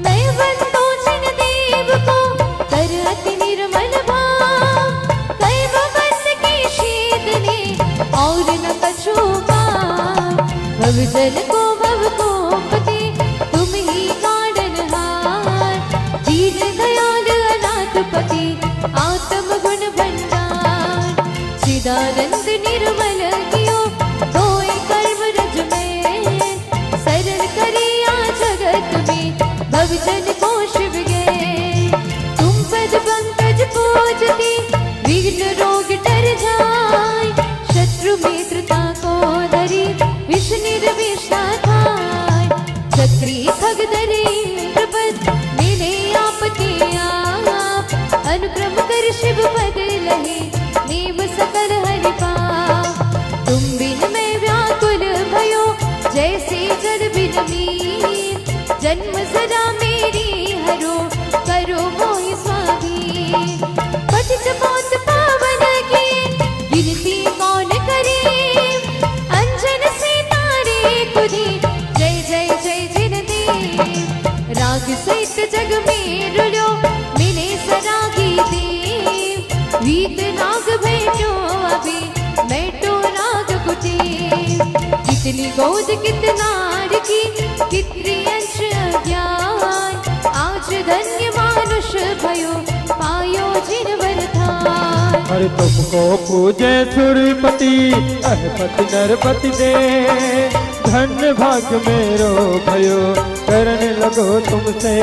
मैं बंदो जिन देव को कर अति निर्मल भाव, कैव बस की शीतने और न कछु पाव। भव जल को भव को पते तुम ही कारणहार, दीन दयाल अनाथ पति आत्म गुण भंडार। चिदानंद निर्मल कियो धोए कर्म रज में, सरल करिया जगत में भवजन को शिव गए। तुम पद पंकज पूजती विघ्न रोग डर जाय, शत्रु मित्रता को धरी विष निर्विषता खाय। छत्री खग धरे इंद्रपद मिले आपति आप, अनुक्रम कर शिव पद लहे नेम सकल हरि पाप। तुम बिन मैं व्याकुल भयो जैसे जल बिन नीर, जन्म सदा मेरी हरो करो मोहि स्वाधीन। पतित बहुत पावन की गिनती कौन करे, अंजन से तारे कुदी जय जय जय जिन देव। राग सहित जग में रुलो मिले सरागी देव, वीत नाग बैठो अभी बैठो नाग कुटीर। कितनी गोद कितनार की कितनी अंश अज्ञान, आज धन्य मानुष भयो पायो जिन वरदान। अरे तुमको पूजे सूर्यपति अरपति नरपति दे, धन्य भाग्य मेरो भयो करने लगो तुमसे।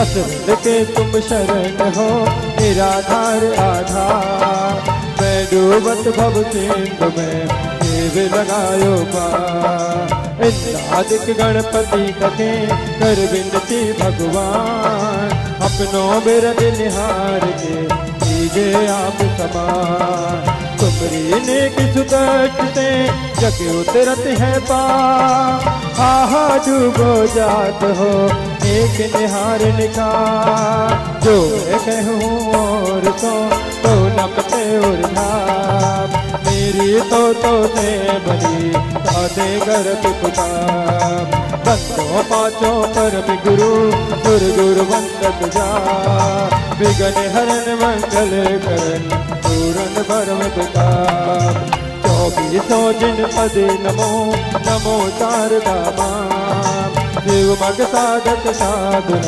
असुर के तुम शरण हो निराधार आधार, मैं डूबत भव सिंधु में देव लगायो पार। इंद्रादिक गणपति कहे कर विनती भगवान, अपनों बिरद निहार के दीजे आप समान। तुमरी नेक सुकटते जग उतरत है पार, आहा डूबो जात हो एक निहार निकार। जो मैं कहूँ और तो नपते उर्धाम, मेरी तो ने बनी सादे गर्भ पुकार। बंदो पाँचों परम गुरु गुर गुरु वंदत जा, विघ्न हरण मंगल करण पूरन भरम पुकार। 24 जिन पद नमो नमो शारदा मां, शिव मग साधक साधन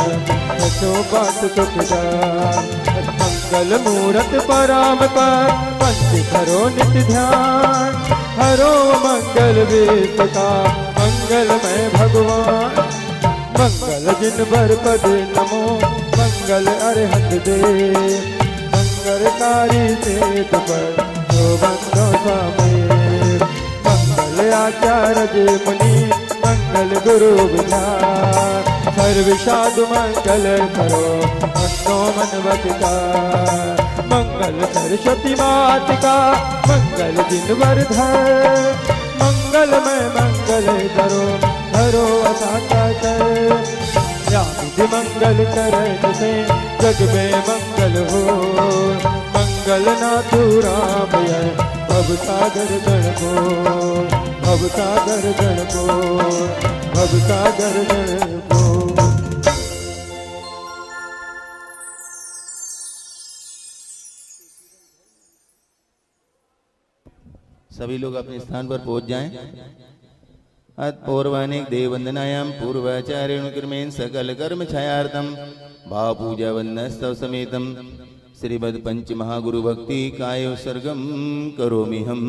सचो बात सुखदान। मंगल मूरत पराम पर पंच करो नित ध्यान, हरो मंगल वेद का मंगल में भगवान। मंगल जिन बर पद नमो मंगल अरहत दे, मंगलकारी सेत पर जो बंदो स्वामी। मंगल आचार्य मुनि मंगल गुरु विचार, सर्व साधु मंगल करो मनो मन वचिकार। मंगल सरस्वती मातिका मंगल जिन वर्धर, मंगल में मंगल करो धरो असाता कर। या विधि मंगल करे से जग में मंगल हो, जगलनाथ राम है भव सागर गणगोर भव सागर गणगोर भव सागर गणगोर। सभी लोग अपने स्थान पर पहुंच जाएं। अत पौर्वाणिक देववंदनायाम पूर्वाचार्य क्रमेण सकल कर्म छायार्थम भाव पूजा वंदनस्तव समेतम श्रीमद पंच महागुरु भक्ति काय उत्सर्गम करोमि हम।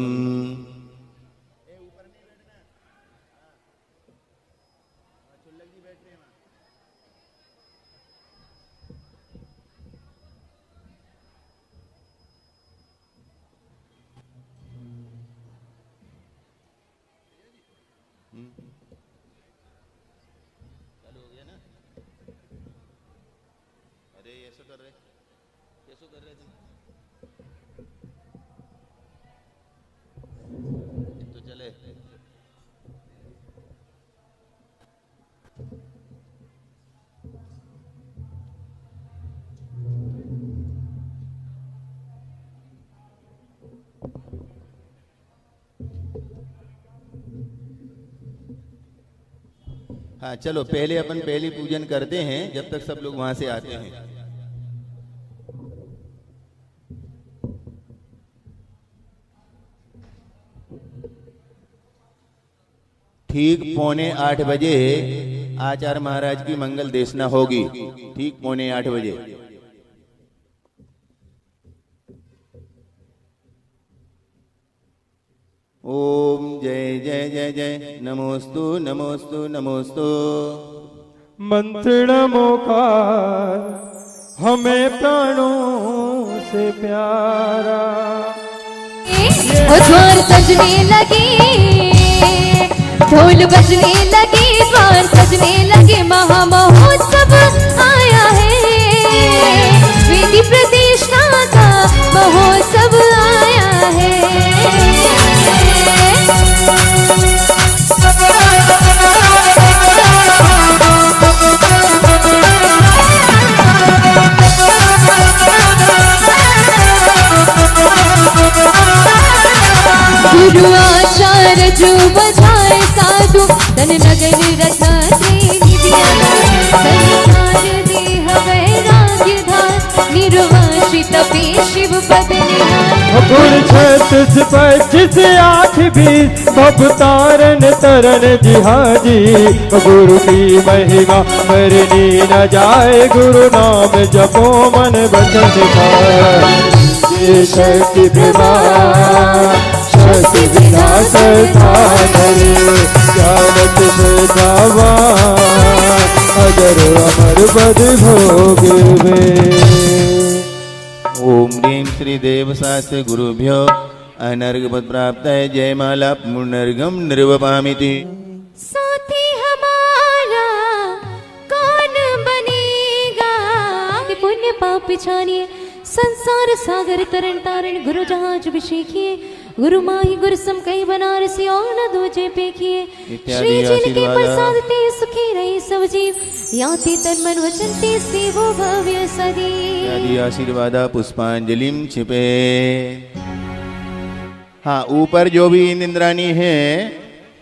हाँ चलो पहले अपन पहली पूजन करते हैं जब तक सब लोग वहां से आते हैं। ठीक 7:45 बजे आचार्य महाराज की मंगल देशना होगी। ठीक 7:45 बजे। ओम जय जय जय जय नमोस्तु नमोस्तु नमोस्तु। मंत्र नमोकार हमें प्राणों से प्यारा। द्वार सजने लगे ढोल बजने लगे द्वार सजने लगे महामहोत्सव आया है। वेदी प्रतिष्ठा का महोत्सव आया है। गुरु आचार्य जो बजाए साधु तन नगन रथा दिया संसार देह वैराग्य धार निर्वासित पे शिव पद गुरु छत्तीस 25 8 20 भवतारण तरन जिहाजी। गुरु की महिमा मरनी न जाए गुरु नाम जपो मन वचन खाए। शक्ति विवाह शक्ति विनाश करे जानत दावा अजर अमर बद भोग वे। ओम ह्रीं श्री देव शास्त्र गुरुभ्यो अनर्घ पद प्राप्त है। जयमाला पुनर्गम निर्वपामिति। साथी हमारा कौन बनेगा। पुण्य पाप छानिए संसार सागर तरण तारण गुरु जहाज अभिषेकिए। गुरु माही गुरु सम कई बनारसी और न दूजे पेखिए। श्री जिनके प्रसाद ते सुखी रही सब जीव याति तन मन वचन ते सेवो भव्य सदी। आदि आशीर्वादा पुष्पांजलिम छिपे। हाँ ऊपर जो भी इंद्राणी है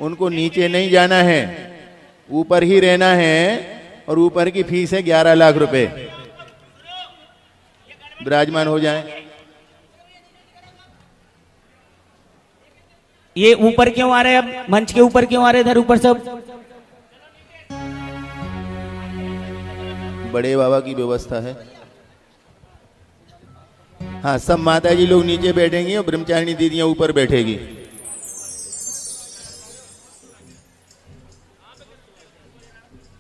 उनको नीचे नहीं जाना है, ऊपर ही रहना है। और ऊपर की फीस है 11 लाख रुपए। विराजमान हो जाए। ये ऊपर क्यों आ रहे हैं? अब मंच के ऊपर क्यों आ रहे हैं? इधर ऊपर सब बड़े बाबा की व्यवस्था है। हाँ सब माता जी लोग नीचे बैठेंगी और ब्रह्मचारिणी दीदियां ऊपर बैठेगी।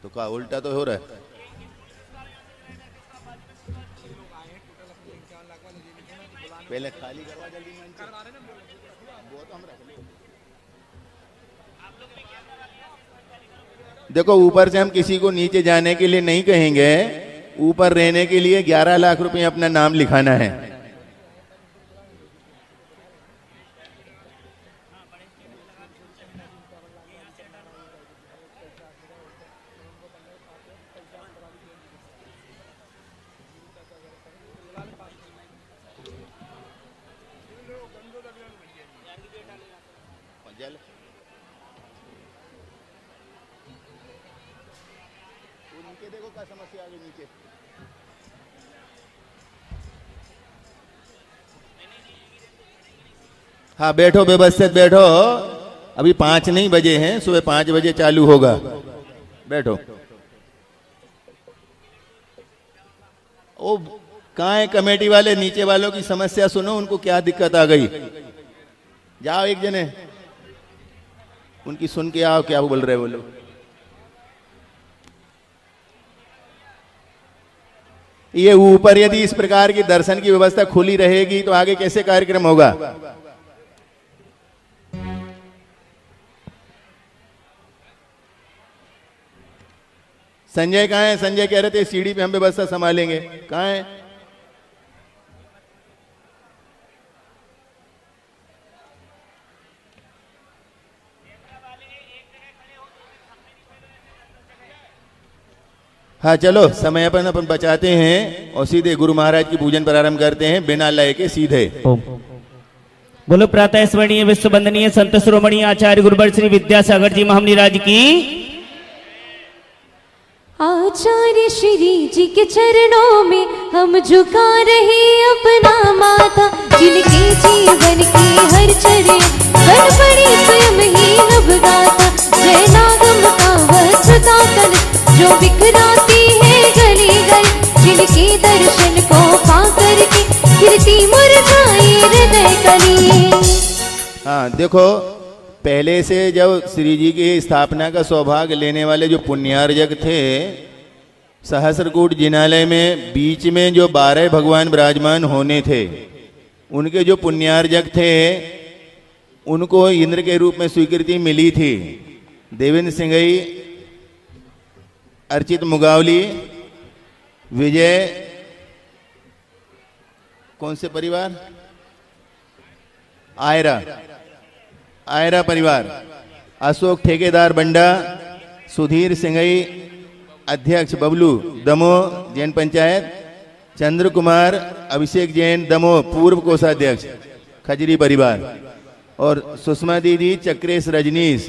तो क्या उल्टा तो हो रहा है। पहले खाली करवा जल्दी मंच। वो तो हम रख लेंगे। देखो ऊपर से हम किसी को नीचे जाने के लिए नहीं कहेंगे। ऊपर रहने के लिए 11 लाख रुपए अपना नाम लिखाना है। हाँ बैठो, व्यवस्थित बैठो। अभी 5 नहीं बजे हैं, सुबह 5 बजे चालू होगा। बैठो। ओ कहाँ है कमेटी वाले? नीचे वालों की समस्या सुनो, उनको क्या दिक्कत आ गई। जाओ एक जने उनकी सुन के आओ, क्या बोल रहे वो लोग। ये ऊपर यदि इस प्रकार की दर्शन की व्यवस्था खुली रहेगी तो आगे कैसे कार्यक्रम होगा। संजय कहाँ है? संजय कह रहे थे सीढ़ी पे हम व्यवस्था संभालेंगे, कहाँ है? हाँ चलो, समय अपन बचाते हैं और सीधे गुरु महाराज की पूजन प्रारंभ करते हैं बिना लय के सीधे। बोलो प्रातः स्मरणीय विश्व वंदनीय संत शिरोमणि आचार्य गुरुवर श्री विद्यासागर जी महामनिराज की। आचार्य श्री जी के चरणों में हम झुका रहे अपना माथा, जिनके जीवन के हर चरण बन पड़ी स्वयं ही नभ गाथा। जय नागम का वस्त्रता तन जो बिखराती है गली गली, जिनके दर्शन को पाकर के कीर्ति मुरझाई हृदय कली। हाँ देखो, पहले से जब श्री जी की स्थापना का सौभाग्य लेने वाले जो पुण्यार्जक थे, सहस्रकूट जिनालय में बीच में जो 12 भगवान विराजमान होने थे, उनके जो पुण्यार्जक थे उनको इंद्र के रूप में स्वीकृति मिली थी। देवेंद्र सिंघई, अर्चित मुगावली, विजय, कौन से परिवार? आयरा परिवार, अशोक ठेकेदार बंडा, सुधीर सिंघई अध्यक्ष बबलू दमोह जैन पंचायत, चंद्र कुमार अभिषेक जैन दमोह पूर्व कोषाध्यक्ष खजरी परिवार, और सुषमा दीदी चक्रेश रजनीश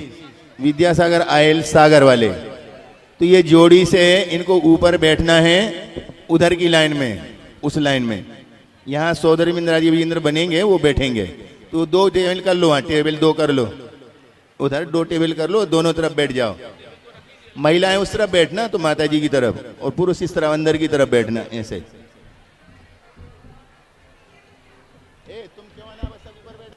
विद्यासागर आयल सागर वाले। तो ये जोड़ी से इनको ऊपर बैठना है उधर की लाइन में, उस लाइन में। यहाँ सौदरी इंद्र बनेंगे, वो बैठेंगे। तो 2 टेबल कर लो, हाँ टेबल 2 कर लो, उधर 2 टेबल कर लो, दोनों तरफ बैठ जाओ। महिलाएं उस तरफ बैठना तो माता जी की तरफ, और पुरुष इस तरफ अंदर की तरफ बैठना, ऐसे। तुम क्यों अनावश्यक ऊपर बैठ?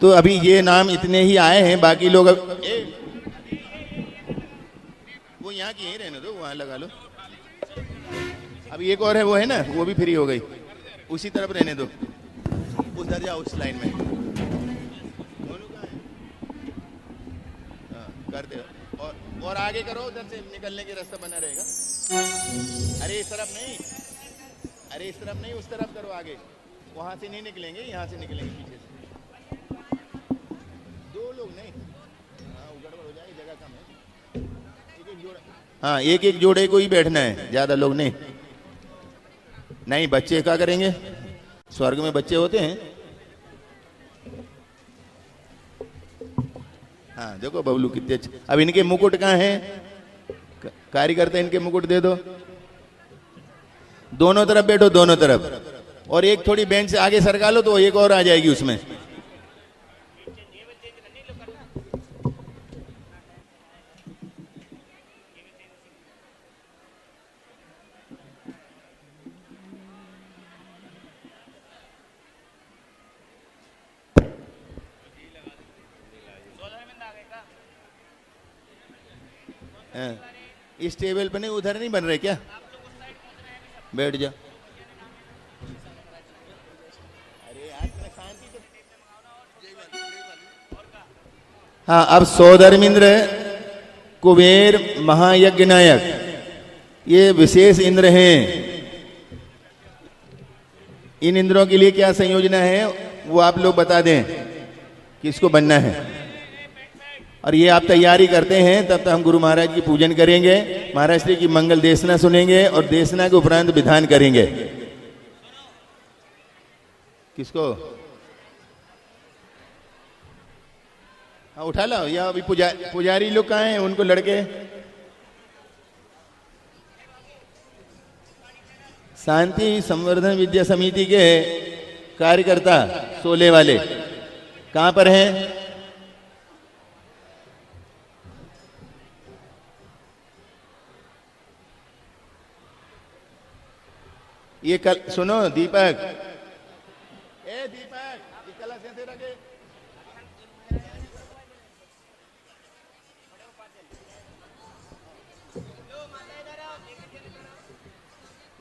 तो अभी ये नाम इतने ही आए हैं, बाकी लोग वो यहाँ की ही रहने दो, वहां लगा लो। अभी एक और है, वो है ना, वो भी फ्री हो गई, उसी तरफ रहने दो, उधर जाओ उस लाइन में। कर दे, और आगे करो, उधर से निकलने की रास्ता बना रहेगा। अरे इस तरफ नहीं, अरे इस तरफ नहीं, उस तरफ करो आगे। वहां से नहीं निकलेंगे, यहाँ से निकलेंगे पीछे से। 2 लोग नहीं, हाँ गड़बड़ हो जाएगी, जगह कम है। एक जोड़ा, हाँ एक जोड़े को ही बैठना है, ज्यादा लोग नहीं। नहीं बच्चे क्या करेंगे, स्वर्ग में बच्चे होते हैं। हाँ देखो बबलू कितने अच्छे। अब इनके मुकुट कहाँ हैं? कार्यकर्ता इनके मुकुट दे दो। दोनों तरफ बैठो, दोनों तरफ। और एक थोड़ी बेंच से आगे सरका लो तो एक और आ जाएगी उसमें। इस टेबल पे नहीं, उधर नहीं बन रहे क्या? बैठ जा। हाँ अब सौधर्मिंद्र, कुबेर, महायज्ञ नायक, ये विशेष इंद्र हैं। इन इंद्रों के लिए क्या संयोजना है वो आप लोग बता दें, किसको बनना है। और ये आप तैयारी करते हैं तब तक हम गुरु महाराज की पूजन करेंगे, महाराज श्री की मंगल देशना सुनेंगे और देशना के उपरांत विधान करेंगे। किसको? हाँ उठा लो, या अभी पुजारी लोग कहाँ हैं? उनको लड़के शांति संवर्धन विद्या समिति के कार्यकर्ता सोले वाले कहाँ पर हैं? ये कल सुनो दीपक, ए दीपक, ये कला से रखे।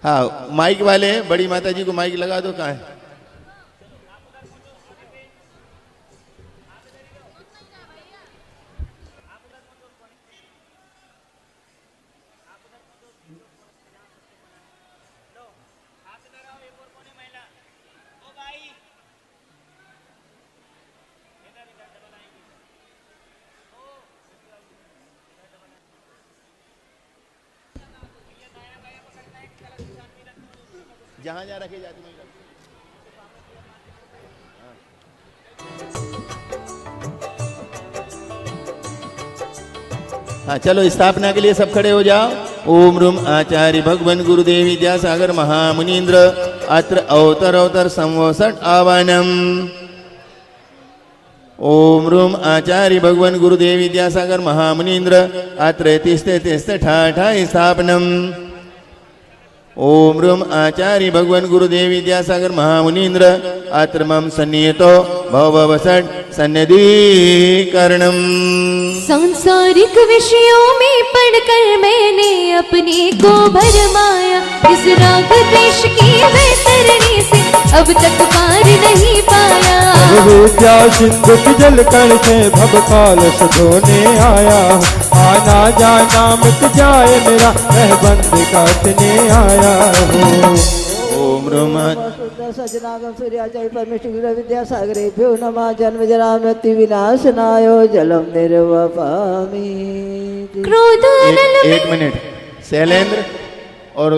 हाँ माइक वाले बड़ी माता जी को माइक लगा दो। कहाँ है? जहां जहां रखे जाती हैं। हाँ चलो स्थापना के लिए सब खड़े हो जाओ। ओम रूम आचार्य भगवान गुरुदेव विद्यासागर महामुनीन्द्र अत्र अवतर अवतर संवसट आवानम। ओम रूम आचार्य भगवान गुरुदेव विद्यासागर महामुनीन्द्र अत्र तिस्ते तिस्ते ठाठा स्थापनम। ओम रूम आचार्य भगवान गुरुदेव विद्यासागर महामुनीन्द्र अत्र मम सन्निहितो भववसट सन्निधिकरणम। सांसारिक विषयों में पढ़कर मैंने अपने को भरमाया, इस राग देश की वैतरणी से अब तक पार नहीं पाया। विद्या सिंधु की जल कण से भवकाल से धोने आया, आना जाना मिट जाए मेरा वह बंद काटने आया हूँ। ओम रूम सजनागम सूर्याचार्य परमेश्वर गुरु विद्यासागरेभ्यो नमः। जन्म जरा मृत्यु विनाशनायो जलम निर्वपामि। क्रोध एक मिनट, शैलेंद्र और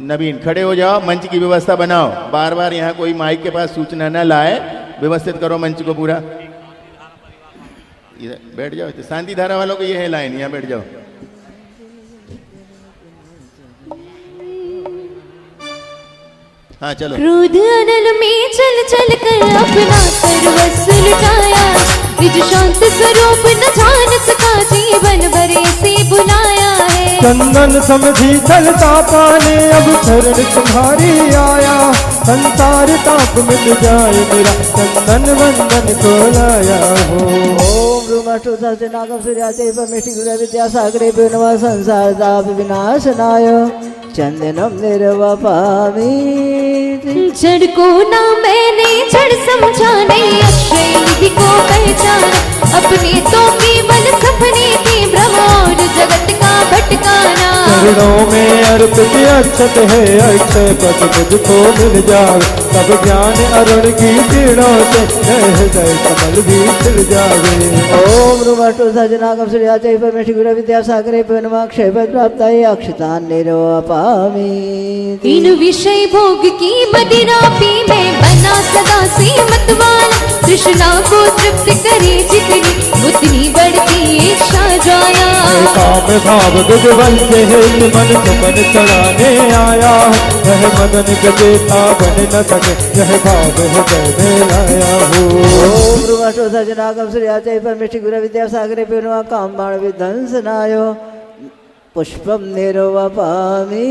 नवीन खड़े हो जाओ, मंच की व्यवस्था बनाओ। बार बार यहाँ कोई माइक के पास सूचना न लाए, व्यवस्थित करो मंच को पूरा। बैठ जाओ, शांति धारा वालों को ये है लाइन, यहाँ बैठ जाओ। हाँ चलो। क्रोध अनल में चल चल कर अपना सर्वस्व लुटाया, निज शांत स्वरूप न जान सका जीवन भरे से बुलाया है। चंदन समझी चलता पाने अब शरण तुम्हारी आया, संसार ताप मिट जाए मेरा चंदन वंदन को लाया हो। ओम रूमष्टु सजनागम सूर्याचार्य परमेश्वर गुरु विद्यासागरेभ्यो नमः। संसार ताप विनाशनाय चंदनम निर्वपामि। जड़ को ना मैंने जड़ समझा, नहीं अक्षय निधि को पहचाना, अपने तो केवल सपने थे भ्रम और जगत का भटकाना। चरणों में अर्पित अक्षत है, अक्षय पद मुझको मिल जाए, तब ज्ञान अरुण की किरणों से हृदय कमल भी खिल जावे। ओम रूमष्टु सजनागम सूर्याचार्य परमेश्वर गुरु विद्यासागरेभ्यो नमः। क्षयपद प्राप्ताय अक्षतान् निर्वपामि। इन विषय भोग की मदिरा पी मैं बना सदा से मतवाला, तृष्णा को तृप्त करे जितनी उतनी बढ़ती इच्छा ज्वाला। काम भाव विध्वंस है मन सुमन चढ़ाने आया, वह मदन गजेता बन न सके यह भाव हृदय में लाया हो। ओम रूमष्टु सजनागम सूर्याचार्य परमेश्वर गुरु विद्यासागरेभ्यो नमः। काम बाण विध्वंसनाय पुष्पम निर्वपामि।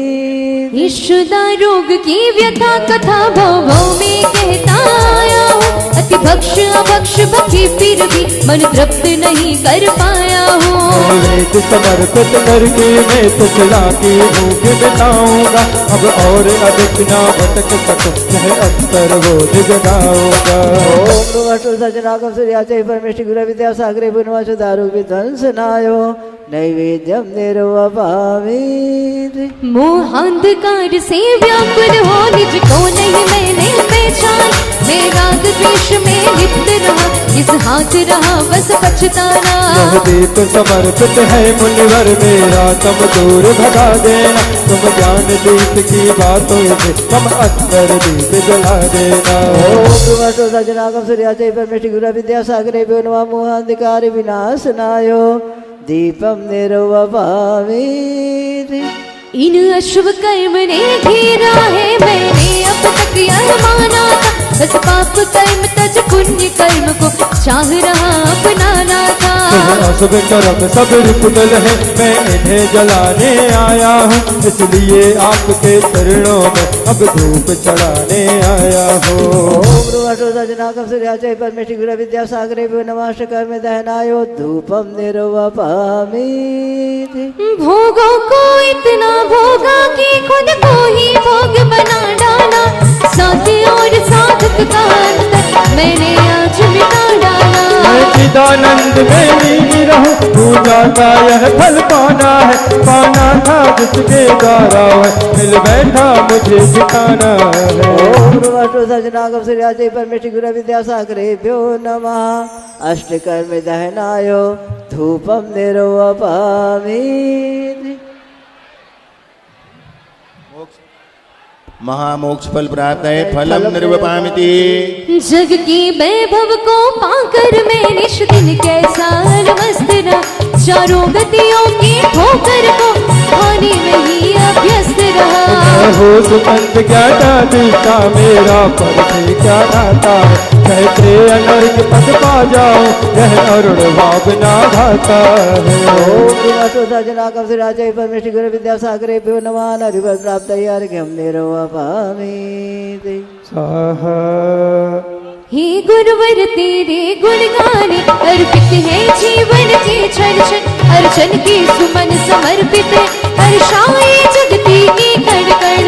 ईशुदा रोग की व्यथा कथा भव भव में कहता आया हूँ, अति भक्ष अभक्ष भखे फिर भी मन तृप्त नहीं कर पाया हूँ। समर्पित करके मैं तुझला की भूख मिटाऊंगा, अब और अधिक ना भटक सकूं यह अंतर बोध जगाऊंगा। ओम रूमष्टु सजनागम सूर्याचार्य परमेश्वर गुरु विद्यासागरेभ्यो नमः। सुदारु विध्वंसनाय नैवेद्यम निर्वपामि। मोहांधकार से व्याकुल हो निज को नहीं मैंने पहचान, मैं राग द्वेष में लिप्त रहा, इस हाथ रहा बस पछताना। यह दीप समर्पित है मुनिवर मेरा, तुम दूर भगा देना। तुम ज्ञान दीप की बातों से तुम अंतर दीप जला देना। ओम सजनागम सूर्याचय परमेष्टि गुरु विद्या सागरे भ्यो नमः मोहांधकार विनाशनायो दीपम निर्वपामि। इन अशुभ कर्म ने घेरा है, मैंने अब तक यह माना था, बस पाप कर्म तज पुण्य कर्म को चाह रहा अपनाना था। अशुभ कर्म सब रिपुदल है, मैं इन्हें जलाने आया हूँ, इसलिए आपके चरणों में अब धूप चढ़ाने आया हूँ। ओम सजनागम सूर्याचय परमेष्टि गुरु विद्या सागरे भ्यो नमः कर्म दहनायो धूपम निर्वपामि। भोगों को इतना भोगा कि खुद को ही भोग बना डाला, साथ और साधक का अंतर मैंने आज मिटा डाला। मैं चिदानंद में लीन रहूं, पूजा का यह फल पाना है, पाना था जिसके द्वारा है, मिल बैठा मुझे सिखाना है। ओम सजनागम सूर्याचय परमेष्टि गुरु विद्या सागरे भ्यो नमः अष्टकर्म दहनायो धूपम निर्वपामि। महामोक्ष फल प्राप्त है, फलम निर्वपामिति। जग की वैभव को पाकर मैं निश दिन कैसा मस्त रहा, चारों गतियों की ठोकर को खाने में ही अभ्यस्त रहा। हो सुगंध क्या दिशा मेरा पर से क्या नाता है, कहते अनर्घ पद पा जाओ यह अरुण भावना घाता है। ओम सजनागम सूर्याचय परमेष्टि गुरु विद्या सागरे भ्यो नमः नरिवर प्राप्त अर्घ्यम निर्वपामि। स्वाहा। हे गुरुवर तेरे गुण गाने अर्पित है जीवन के क्षण क्षण, अर्चन के सुमन समर्पित है हर्षाए जगती की कण कण।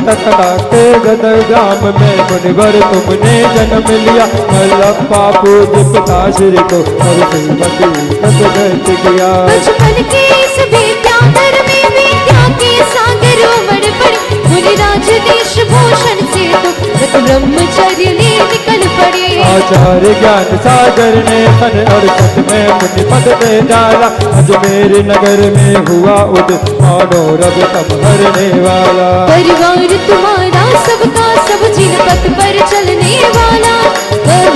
टकराते गदर ग्राम में मुनिवर तुमने जन्म लिया, मल्लप्पा पूज्य पिताश्री को और श्रीमती सदगत किया। बचपन के इस विद्याधर में विद्या के सागर उमड़ पड़े, मुनिराज देश भूषण से तो ब्रह्मचर्य ने निकल पड़े। आचार्य ज्ञान सागर ने फन और सत में मुनि पद दे डाला, अजमेर नगर में हुआ उदित मानो रब तम हरने वाला। परिवार तुम्हारा सबका सब जिन पथ पर चलने वाला,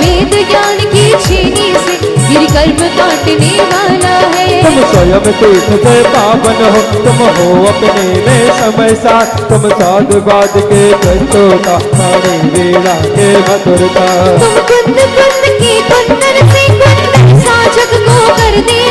वेद ज्ञान की छेनी से गिर कर्म काटने वाला है। तुम स्वयं तीर्थ से पावन हो, तुम हो अपने में समय साथ, तुम साधुवाद के ग्रंथों का पानी वीणा के मधुरता। तुम कुंद कुंद की कुंदन से कुंदन सा जग को कर दे,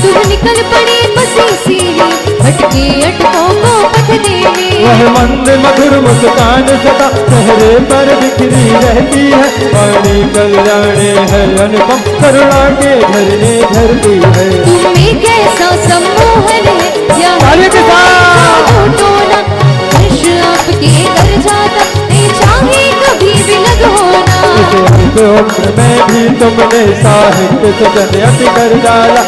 तुम निकल पड़े बस इसीलिए अटके अटकों को पथ देने। वह मंद मधुर मुस्कान सदा चेहरे पर बिखरी रहती है, वाणी कल्याणी है अनुपम करुणा के झरने झरती है। तुम्हें कैसा सम्मोहन है या टोना, हर्ष आपके घर जाता नहीं चाहे कभी भी लग होना। इस उम्र में भी तुमने साहित्य सजन अति कर डाला,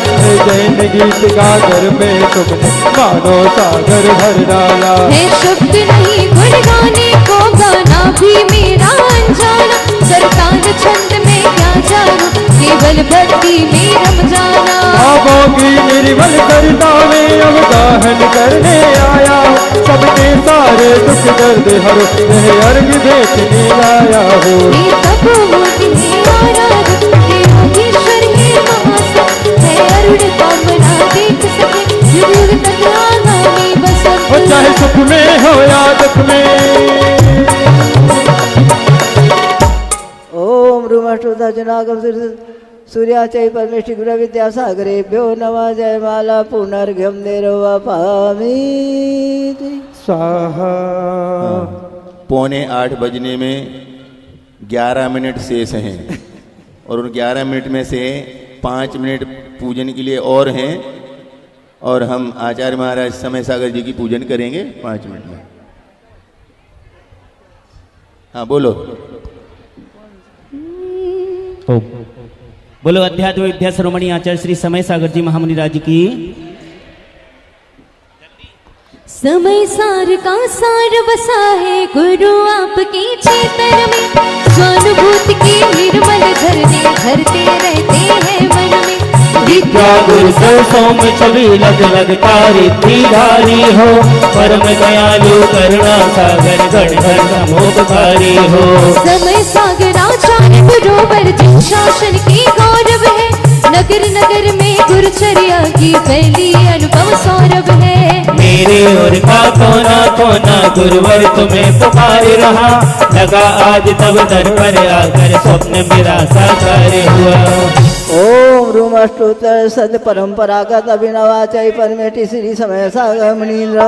जैन गीत गागर में तुमने मानो सागर भर डाला। है शब्द नहीं गुण गाने को गाना भी मेरा अनजाना, सरतान छंद में क्या जानू केवल भक्ति में रम जाना। भावों की निर्मल कविता में अवगाहन करने आया, सबके सारे दुख दर्द हरो यह अर्घ देखने आया हो। चाहे सुख में हो या दुख में। ओम रूमष्टुता जनागम सूर्याचय परमेष्टि गुरु विद्या सागरे भ्यो नमः जयमाला पुनर्घ्यम निर्वपामि। स्वाहा। 7:45 बजने में 11 मिनट शेष हैं, और उन 11 मिनट में से 5 मिनट पूजन के लिए और हैं, और हम आचार्य महाराज समय सागर जी की पूजन करेंगे 5 मिनट में। हाँ बोलो। बोलो अध्यात्म विद्या शिरोमणि आचार्य श्री समय सागर जी महामुनि राज की। समय सार का सार बसा है गुरु आपके चेतन में, स्वानुभूति विद्या गुरु सोम छवि लग लगता रिद्धि धारी हो परम दयालु करुणा सागर गण घर समोपकारी हो समय सागर आचार्य गुरुवर जिन शासन की गौरव है नगर नगर में गुरुचर्या की फैली अनुभव सौरभ है मेरे और का कोना कोना गुरुवर तुम्हें पुकार रहा लगा आज तब दर पर आकर स्वप्न मेरा साकार हुआ ओम रूमष्टोत्तर सद परंपरागत अभिनवाचार्य परमेष्टि श्री समय सागर मुनीन्द्र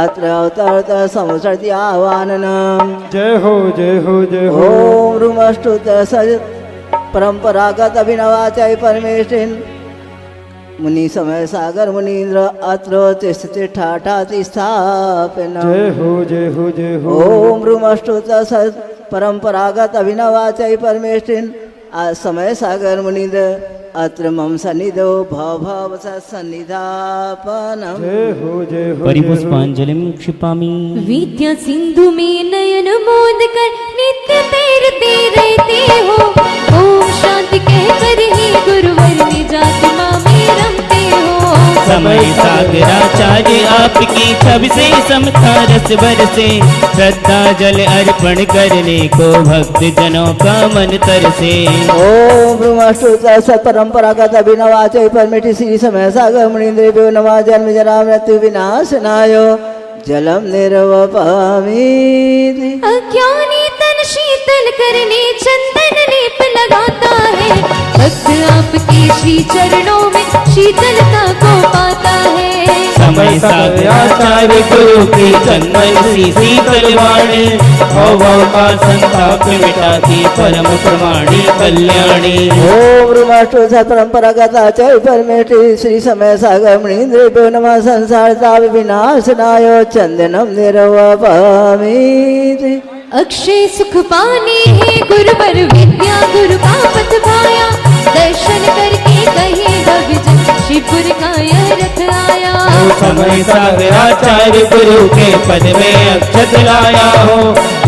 अत्र अवतार संवत्सरति आह्वाननम जय हो जय हो जय हो ओम रूमष्टोत्तर सद परंपरागत अभिनवाचार्य परमेष्टि मुनि समय सागर मुनीन्द्र अत्र तिष्ठति स्थापनम जय हो जय हो जय हो ओम रूमष्टोत्तर सद परंपरागत अभिनवाचार्य परमेष्टि समय सागर मुनीन्द्र अत्र मम सन्निधो भव सन्निधापनम जय हो परिपुष्पांजलिं क्षिपामि विद्या सिंधु में नयन मोद कर नित्य तैरते रहते हो ओम शांति कहकर ही गुरुवर निजात में रमते हो समय सागराचार्य आपकी छवि से समता रस बरसे श्रद्धा जल अर्पण करने को भक्त जनों का मन तरसे ओम ब्रह्मस्तुता सत्परंपरागत अभिनवाचार्य परमेष्टि श्री समय सागर मुनीन्द्रेभ्यो नमः जन्म जरा मृत्यु विनाशनाय जलम निर्वपामि अज्ञानी तन शीतल करने चंदन लेप लगाता है भक्त आपके श्री चरणों में शीतलता को पाता है समय सागराचार्य गुरु की चंदन सी शीतल वाणी भव का संताप मिटाती परम प्रमाणी कल्याणी ओम ब्रह्मस्तुता परंपरागत आचार्य परमेष्टि श्री समय सागर मुनीन्द्रेभ्यो नमः संसार ताप विनाशनाय चंदनम निर्वपामि अक्षय सुख पाने है गुरुवर विद्या गुरु का पथ पाया दर्शन करके कहेगा विजय शिवपुर का यह रथ आया समय सागराचार्य गुरु के पद में अक्षत लाया हो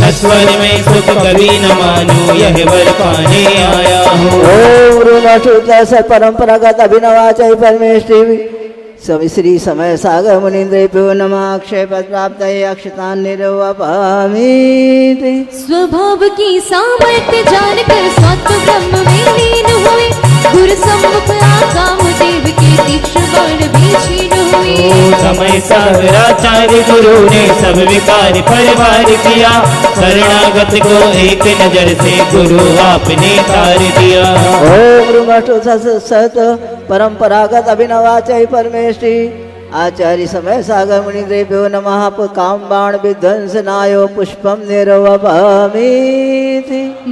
नश्वर में सुख कभी न मानो यह वर पाने आया हो ओम ब्रह्मस्तुता परंपरागत अभिनवाचार्य परमेष्टि सभी श्री समय सागर मुनीन्द्रेभ्यो नमः अक्षय पद प्राप्त अक्षतान निर्वपामि स्वभाव की सामर्थ्य जानकर सत्व ब्रह्म में लीन हुए गुरु सम्मुख आकाम देव के तीक्ष्ण बाण भी छीन हुए समय सागराचार्य गुरु ने सब विकार परिवार किया शरणागत को एक नजर से गुरु आपने तार दिया ओम ब्रह्मस्तुता सत परंपरागत अभिनवाचार्य परमेष्टि आचार्य समय सागर मुनीन्द्रेभ्यो नमः काम बाण विध्वंसनाय पुष्पम निर्वपामि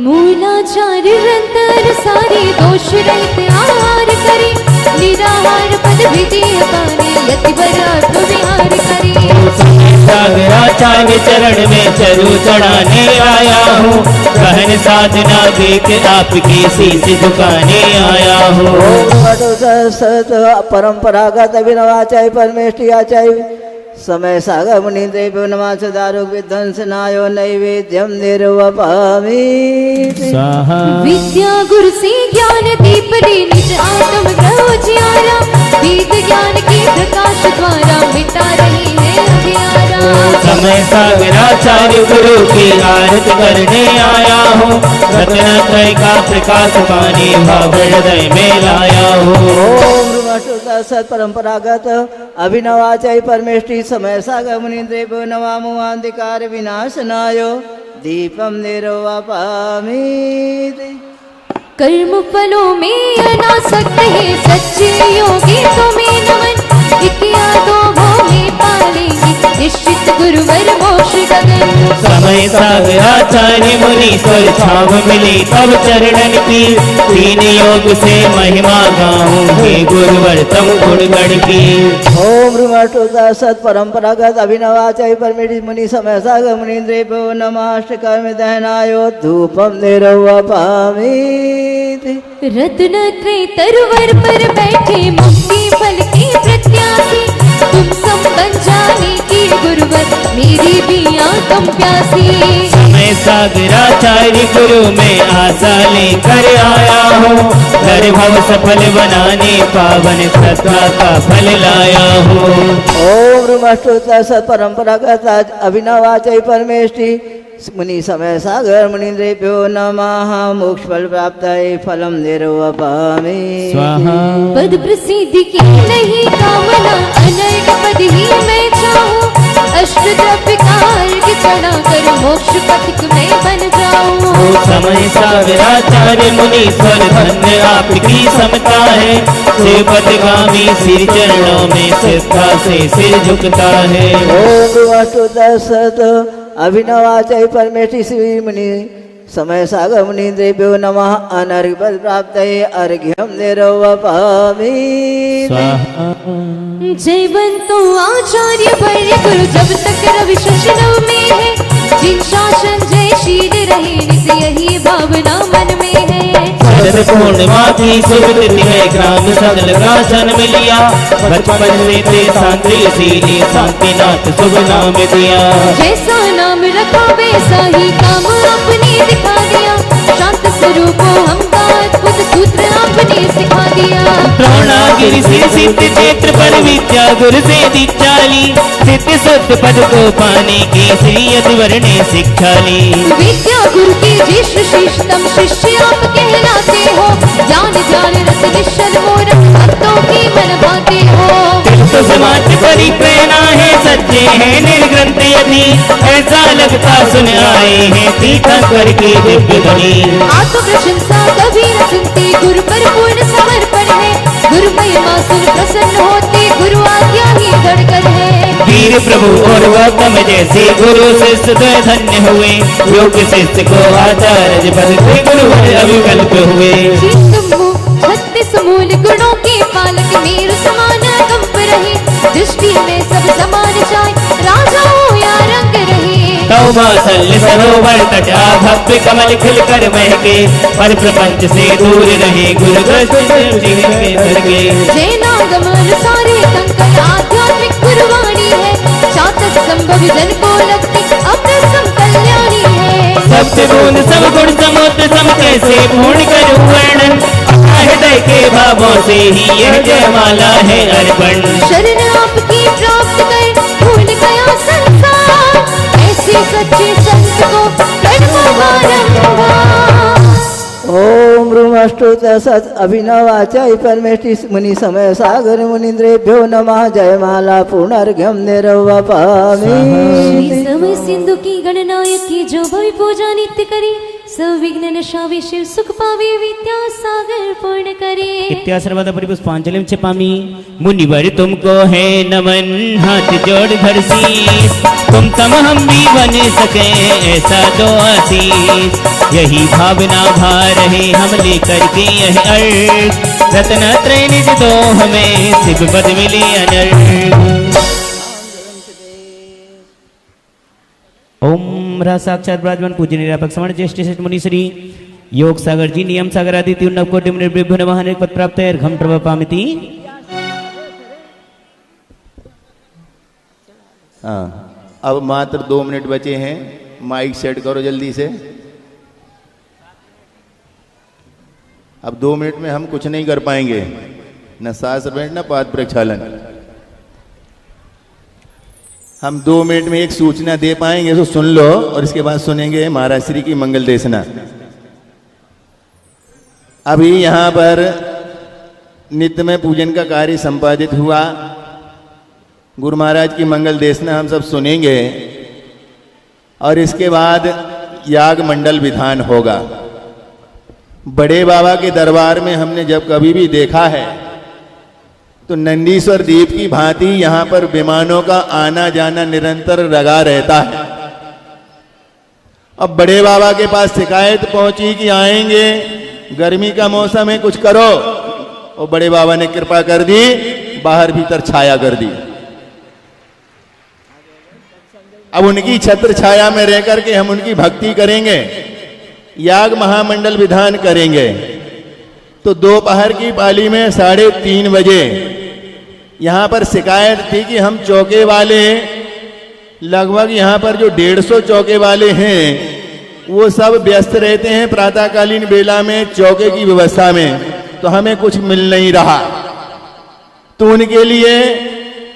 मूलाचार्य रंतर सारे दोष रहित आहार करे निराहार पद विदेह पाने यति बरात विहार करे सागराचार्य चरण में चरू चढ़ाने आया हूँ गहन साधना देख आपकी शीश झुकाने आया हूँ सत परंपरागत अभिनवाचार्य परमेष्टि आचार्य समय सागर मुनीन्द्रेभ्यो नमः सुदारुक विध्वंसनाय नैवेद्यम निर्वपामि विद्या गुरु से ज्ञान दीप दे निज आत्म ग्रह उजियारा वेद ज्ञान के प्रकाश द्वारा मिटा रही है अंधियारा समय सागराचार्य गुरु की आरती करने आया हूँ रत्नत्रय का प्रकाश पाने भाव हृदय में लाया हूँ ओम ब्रह्मस्तुता सत परंपरागत अभिनवाचार्य परमेष्टि समय सागर मुनीन्द्रेभ्यो नमः मोहांधिकार विनाशनाय दीपम निर्वपामि कर्म फलों में अनासक्त है सच्चे योगी तुम्हें नमन इतिया दो भोगे पालेंगे निश्चित गुरुवर मोक्ष गगन समय सागराचार्य मुनि स्वर छाव मिली तब चरणन की तीन योग से महिमा गाऊं हे गुरुवर तम गुणगण की ओम ब्रह्मस्तुता सत परंपरागत अभिनवाचार्य परमेष्टि मुनि समय सागर मुनीन्द्रेभ्यो नमः अष्टकर्म दहनाय धूपम निर्वपामि रत्न त्रय तरुवर पर बैठे मुक्ति फल के प्रत्याशी तुम सब बन जाने की गुरुवर मेरी भी आत्म प्यासी समय सागराचार्य गुरु में आशा लेकर आया हूँ। हर भव सफल बनाने पावन श्रद्धा का फल लाया हूँ। ओम ब्रह्मस्तोत्र सत्परंपरागत अभिनवाचय परमेष्टि मुनि समय सागर मुनीन्द्रेभ्यो नमः। मोक्ष फल प्राप्ताय फलम निर्वपामि स्वाहा। पद प्रसिद्धि की नहीं कामना, अनर्क पद ही मैं चाहूं। अष्टद्रव्य कार्य चढ़ा कर मोक्ष पथिक में बन जाऊं। वो समय सागराचार्य मुनीश्वर धन्य आपकी समता है। शिवपदगामी सिर चरणों में श्रद्धा से सिर झुकता है। ओम ब्रह्मस्तोत्र सत अभिनवाचय परमेष्टि श्री मुनि समय सागर मुनीन्द्रेभ्यो नमः। अनर्घ पद प्राप्तये अर्घ्यम निर्वपामि स्वाहा। जय बंतो आचार्य वर्य गुरु, जब तक रवि शशनव में है। जिन शासन जय शील रहे नित यही भावना मन में है। शरद पूर्णिमा की शुभ तिथि में ग्राम सदल का जन्म लिया। बचपन से थे शांतिशीली शांतिनाथ शुभ नाम दिया। जैसा नाम रखा वैसा ही काम अपने दिखा दिया। शांत स्वरूप हमका अद्भुत सूत्र आपने सिखा दिया। द्रोणागिरि से सिद्ध क्षेत्र पर विद्या गुरु से दीक्षा ली। सिद्ध शुद्ध पद को पाने की श्री अतिवर ने शिक्षा ली। विद्या गुरु के ज्येष्ठ श्रेष्ठतम शिष्य आप कहलाते हो। ज्ञान ध्यान रस निश्चल मोर भक्तों की मन भाते हो। तो समाज परिप्रेरणा है, सच्चे हैं निर्ग्रंथ यदि। ऐसा लगता सुन आए हैं तीर्थंकर की दिव्य ध्वनि। आत्म प्रशंसा कभी न सुनते, गुरु पर पूर्ण समर्पण है। गुरु महिमा सुन प्रसन्न होते, गुरु आज्ञा ही धड़कन है। वीर प्रभु और गौतम जैसे गुरु शिष्य धन्य हुए। योग्य शिष्य को आचार्य पद से गुरु अभिकल्प हुए। 36 मूल गुणों के पालक मेरु समान कंप रहे। दृष्टि में सब समान चाहे, राजा हो या रंग रहे। तौबासल्य सरोवर तटा भव्य कमल खिलकर महके। पर प्रपंच से दूर रहे गुरु दृष्टि के। जय नागम अनुसारे कंकण आध्यात्मिक गुरुवाणी है। चातक संभव जन को लगती अप्रसम कल्याणी है। सत्य गुण सब गुण समुद्र सम कैसे पूर्ण करूं वर्णन। हृदय के भावों से ही यह जयमाला है अर्पण। शरण आपकी प्राप्त कर भूल गया संसार। ऐसे सच्चे संत को प्रणव बारंबार। ओम ब्रह्मस्तोत्र सत अभिनवाचय परमेष्टि मुनि समय सागर मुनीन्द्रेभ्यो नमः। जयमाला पुनर्घ्यम निर्वपामि श्री समय सिंधु की गणनायक की जो भवि पूजा नित्य करे। सविघ्न नशावे शिव सुख पावे, विद्या सागर पूर्ण करे। इत्या सर्वदा परिपुष्पांजलिं क्षिपामि। मुनिवर तुमको है नमन, हाथ जोड़ धर शीस। तुम तम हम भी बन सके ऐसा दो आशीष। यही भावना भा रहे हम लेकर के यह अर्घ। रत्न त्रय निज दो हमें शिव पद मिले अनर्घ। ओम रहा साक्षात विराजमान पूज्य निरापक समण ज्येष्ठ श्रेष्ठ मुनि श्री योग सागर जी नियम सागर आदि नव कोटि निर्भ्य नमः पद प्राप्त है अर्घम प्रवपामिति। हाँ, अब मात्र 2 मिनट बचे हैं। माइक सेट करो जल्दी से। अब 2 मिनट में हम कुछ नहीं कर पाएंगे, न शास्त्र भेंट न पाद प्रक्षालन। हम 2 मिनट में एक सूचना दे पाएंगे तो सुन लो, और इसके बाद सुनेंगे महाराज श्री की मंगल देशना। अभी यहाँ पर नित्य में पूजन का कार्य संपादित हुआ। गुरु महाराज की मंगल देशना हम सब सुनेंगे, और इसके बाद याग मंडल विधान होगा। बड़े बाबा के दरबार में हमने जब कभी भी देखा है तो नंदीश्वर द्वीप की भांति यहाँ पर विमानों का आना जाना निरंतर लगा रहता है। अब बड़े बाबा के पास शिकायत पहुंची कि आएंगे, गर्मी का मौसम है, कुछ करो। और बड़े बाबा ने कृपा कर दी, बाहर भीतर छाया कर दी। अब उनकी छत्र छाया में रह करके हम उनकी भक्ति करेंगे, याग महामंडल विधान करेंगे। तो दोपहर की पाली में 3:30 बजे यहाँ पर शिकायत थी कि हम चौके वाले, लगभग यहाँ पर जो 150 चौके वाले हैं, वो सब व्यस्त रहते हैं प्रातःकालीन बेला में चौके की व्यवस्था में, तो हमें कुछ मिल नहीं रहा। तो उनके लिए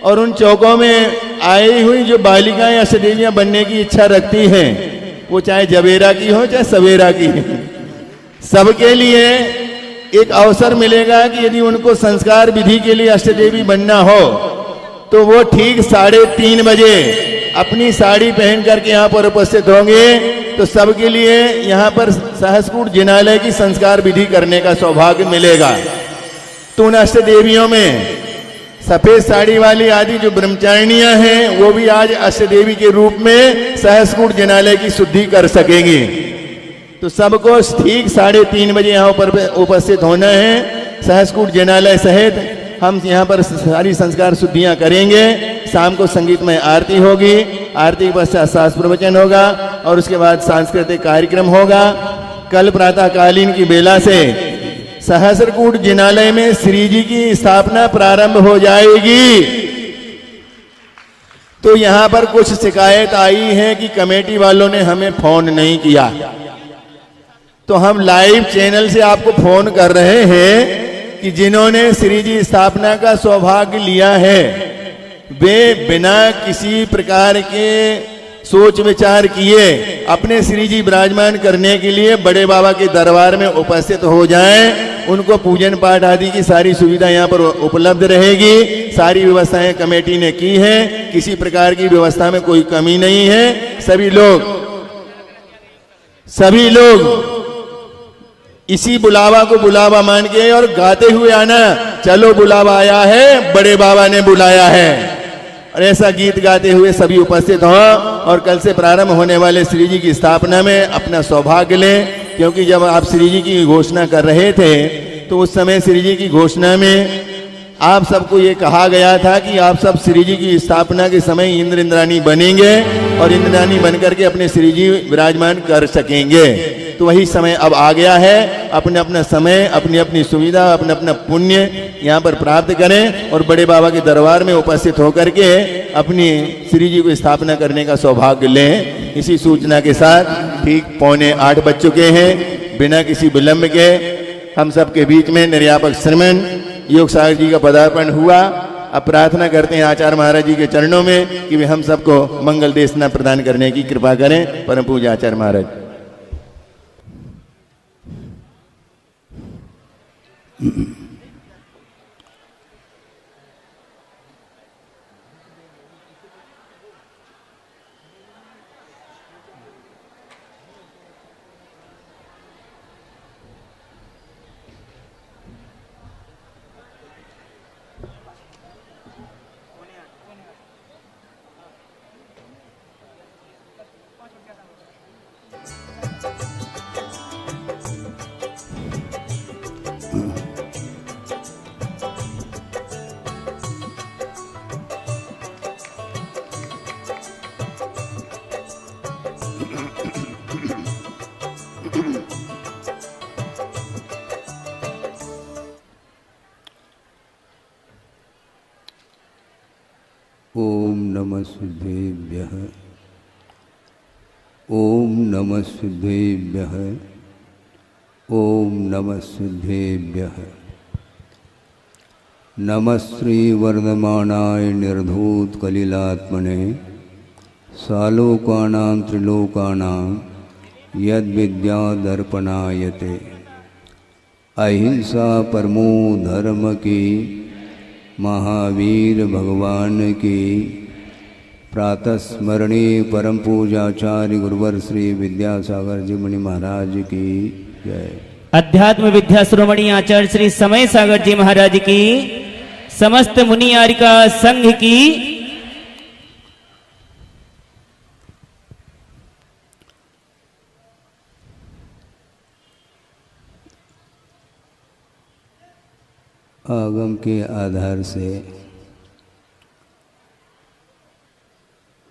और उन चौकों में आई हुई जो बालिकाएं अष्टदेवियां बनने की इच्छा रखती हैं, वो चाहे जबेरा की हो चाहे सवेरा की, सबके लिए एक अवसर मिलेगा कि यदि उनको संस्कार विधि के लिए अष्टदेवी बनना हो तो वो ठीक 3:30 बजे अपनी साड़ी पहन करके यहाँ पर उपस्थित होंगे। तो सबके लिए यहाँ पर सहस्कूट जिनालय की संस्कार विधि करने का सौभाग्य मिलेगा। तो उन अष्टदेवियों में सफेद साड़ी वाली आदि जो ब्रह्मचारिणियां हैं वो भी आज अष्टदेवी के रूप में सहस्कूट जिनालय की शुद्धि कर सकेंगी। तो सबको ठीक 3:30 बजे यहाँ पर उपस्थित होना है। सहस्कूट जिनालय सहित हम यहाँ पर सारी संस्कार शुद्धियाँ करेंगे। शाम को संगीतमय आरती होगी, आरती के पश्चात शास्त्र प्रवचन होगा और उसके बाद सांस्कृतिक कार्यक्रम होगा। कल प्रातःकालीन की बेला से सहस्रकूट जिनालय में श्री जी की स्थापना प्रारंभ हो जाएगी। तो यहाँ पर कुछ शिकायत आई है कि कमेटी वालों ने हमें फोन नहीं किया, तो हम लाइव चैनल से आपको फोन कर रहे हैं कि जिन्होंने श्री जी स्थापना का सौभाग्य लिया है वे बिना किसी प्रकार के सोच विचार किए अपने श्री जी विराजमान करने के लिए बड़े बाबा के दरबार में उपस्थित हो जाएं। उनको पूजन पाठ आदि की सारी सुविधा यहाँ पर उपलब्ध रहेगी। सारी व्यवस्थाएं कमेटी ने की हैं, किसी प्रकार की व्यवस्था में कोई कमी नहीं है। सभी लोग इसी बुलावा को बुलावा मान के और गाते हुए आना, चलो बुलावा आया है, बड़े बाबा ने बुलाया है, और ऐसा गीत गाते हुए सभी उपस्थित हों और कल से प्रारंभ होने वाले श्री जी की स्थापना में अपना सौभाग्य लें। क्योंकि जब आप श्री जी की घोषणा कर रहे थे तो उस समय श्री जी की घोषणा में आप सबको ये कहा गया था कि आप सब श्री जी की स्थापना के समय इंद्र इंद्राणी बनेंगे और इंद्राणी बनकर के अपने श्री जी विराजमान कर सकेंगे। तो वही समय अब आ गया है। अपने अपना समय, अपनी अपनी सुविधा, अपना अपना पुण्य यहाँ पर प्राप्त करें और बड़े बाबा के दरबार में उपस्थित होकर के अपनी श्री जी को स्थापना करने का सौभाग्य लें। इसी सूचना के साथ ठीक 7:45 बज चुके हैं। बिना किसी विलंब के हम सबके बीच में निर्यापक श्रमण योग सागर जी का पदार्पण हुआ। अब प्रार्थना करते हैं आचार्य महाराज जी के चरणों में कि वे हम सबको मंगल देशना प्रदान करने की कृपा करें। परम पूज्य आचार्य महाराज। ओम नमः सिद्धेभ्यः, ओम नमः सिद्धेभ्यः, ओम नमः सिद्धेभ्यः। नमः श्री वर्धमानाय निर्धूत कलिलात्मने सालोकानां त्रिलोकानां यद्विद्या दर्पणायते। अहिंसा परमो धर्म की महावीर भगवान की प्रातः स्मरणीय परम पूजाचार्य गुरुवर श्री विद्यासागर जी मुनि महाराज की जय। अध्यात्म विद्या शिरोमणि आचार्य श्री समय सागर जी महाराज की, समस्त मुनि आरिका संघ की। आगम के आधार से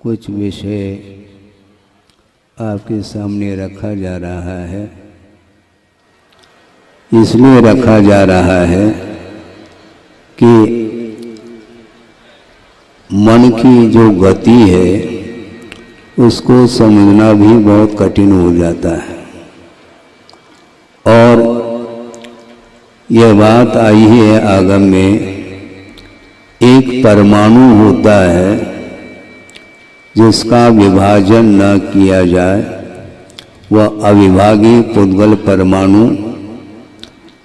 कुछ विषय आपके सामने रखा जा रहा है। इसलिए रखा जा रहा है कि मन की जो गति है उसको समझना भी बहुत कठिन हो जाता है। और यह बात आई है आगम में, एक परमाणु होता है जिसका विभाजन न किया जाए, वह अविभागी पुद्गल परमाणु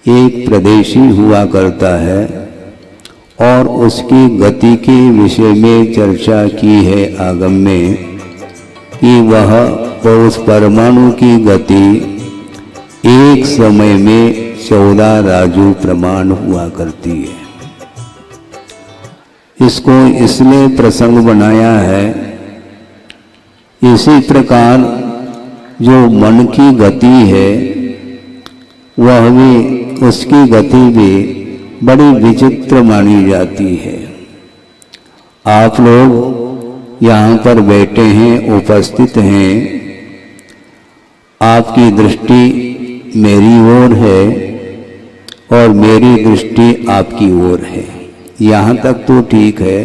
एक प्रदेशी हुआ करता है। और उसकी गति के विषय में चर्चा की है आगम में कि वह तो उस परमाणु की गति एक समय में 14 राजू प्रमाण हुआ करती है। इसको इसलिए प्रसंग बनाया है, इसी प्रकार जो मन की गति है वह भी, उसकी गति भी बड़ी विचित्र मानी जाती है। आप लोग यहाँ पर बैठे हैं, उपस्थित हैं, आपकी दृष्टि मेरी ओर है और मेरी दृष्टि आपकी ओर है, यहाँ तक तो ठीक है।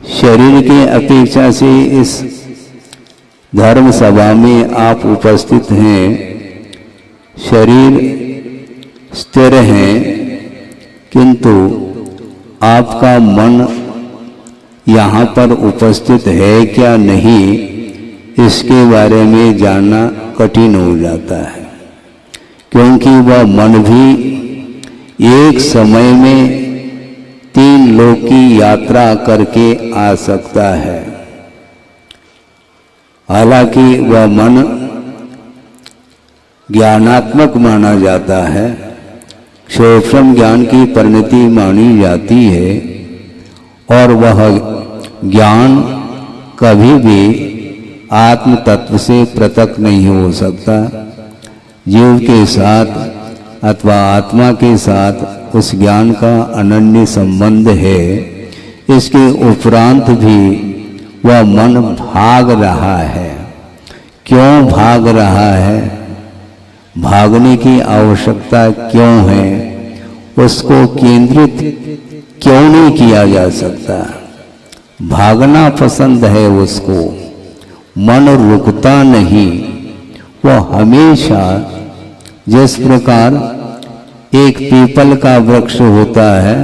शरीर के अपेक्षा से इस धर्म सभा में आप उपस्थित हैं, शरीर स्थिर है, किंतु आपका मन यहाँ पर उपस्थित है क्या नहीं, इसके बारे में जानना कठिन हो जाता है। क्योंकि वह मन भी एक समय में 3 लोक की यात्रा करके आ सकता है। हालांकि वह मन ज्ञानात्मक माना जाता है, क्षोभम ज्ञान की परिणति मानी जाती है, और वह ज्ञान कभी भी आत्म तत्व से पृथक नहीं हो सकता। जीव के साथ अथवा आत्मा के साथ उस ज्ञान का अनन्य संबंध है। इसके उपरांत भी वह मन भाग रहा है। क्यों भाग रहा है, भागने की आवश्यकता क्यों है, उसको केंद्रित क्यों नहीं किया जा सकता। भागना पसंद है उसको, मन रुकता नहीं। वह हमेशा, जिस प्रकार एक पीपल का वृक्ष होता है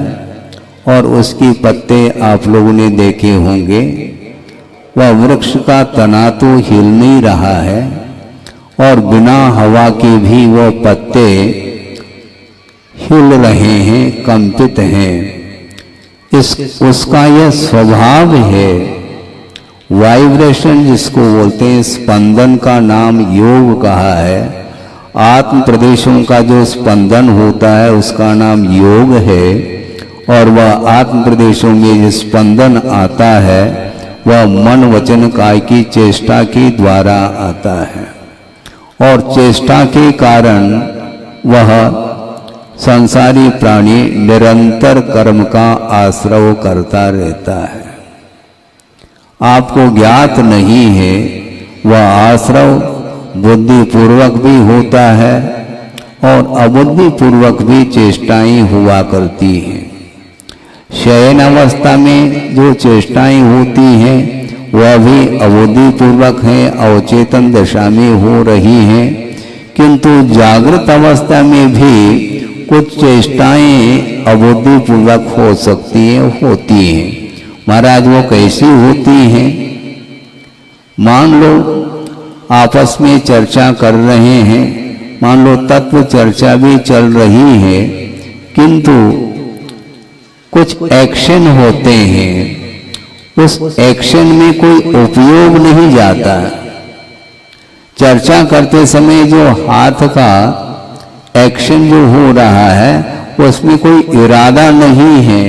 और उसके पत्ते आप लोगों ने देखे होंगे, वह वृक्ष का तना तो हिल नहीं रहा है और बिना हवा के भी वह पत्ते हिल रहे हैं, कंपित हैं। उसका यह स्वभाव है। वाइब्रेशन जिसको बोलते हैं, स्पंदन का नाम योग कहा है। आत्म प्रदेशों का जो स्पंदन होता है उसका नाम योग है, और वह आत्म प्रदेशों में जो स्पंदन आता है वह मन वचन काय की चेष्टा के द्वारा आता है, और चेष्टा के कारण वह संसारी प्राणी निरंतर कर्म का आश्रय करता रहता है। आपको ज्ञात नहीं है, वह आश्रय बुद्धिपूर्वक भी होता है और अबुद्धिपूर्वक भी चेष्टाएं हुआ करती हैं। शयन अवस्था में जो चेष्टाएं होती हैं वह भी अबुद्धिपूर्वक हैं, अवचेतन दशा में हो रही हैं, किंतु जागृत अवस्था में भी कुछ चेष्टाएं अबुद्धिपूर्वक हो सकती हैं, होती हैं। महाराज वो कैसी होती हैं? मान लो आपस में चर्चा कर रहे हैं, मान लो तत्व चर्चा भी चल रही है, किंतु कुछ एक्शन होते हैं, उस एक्शन में कोई उपयोग नहीं जाता। चर्चा करते समय जो हाथ का एक्शन जो हो रहा है उसमें कोई इरादा नहीं है,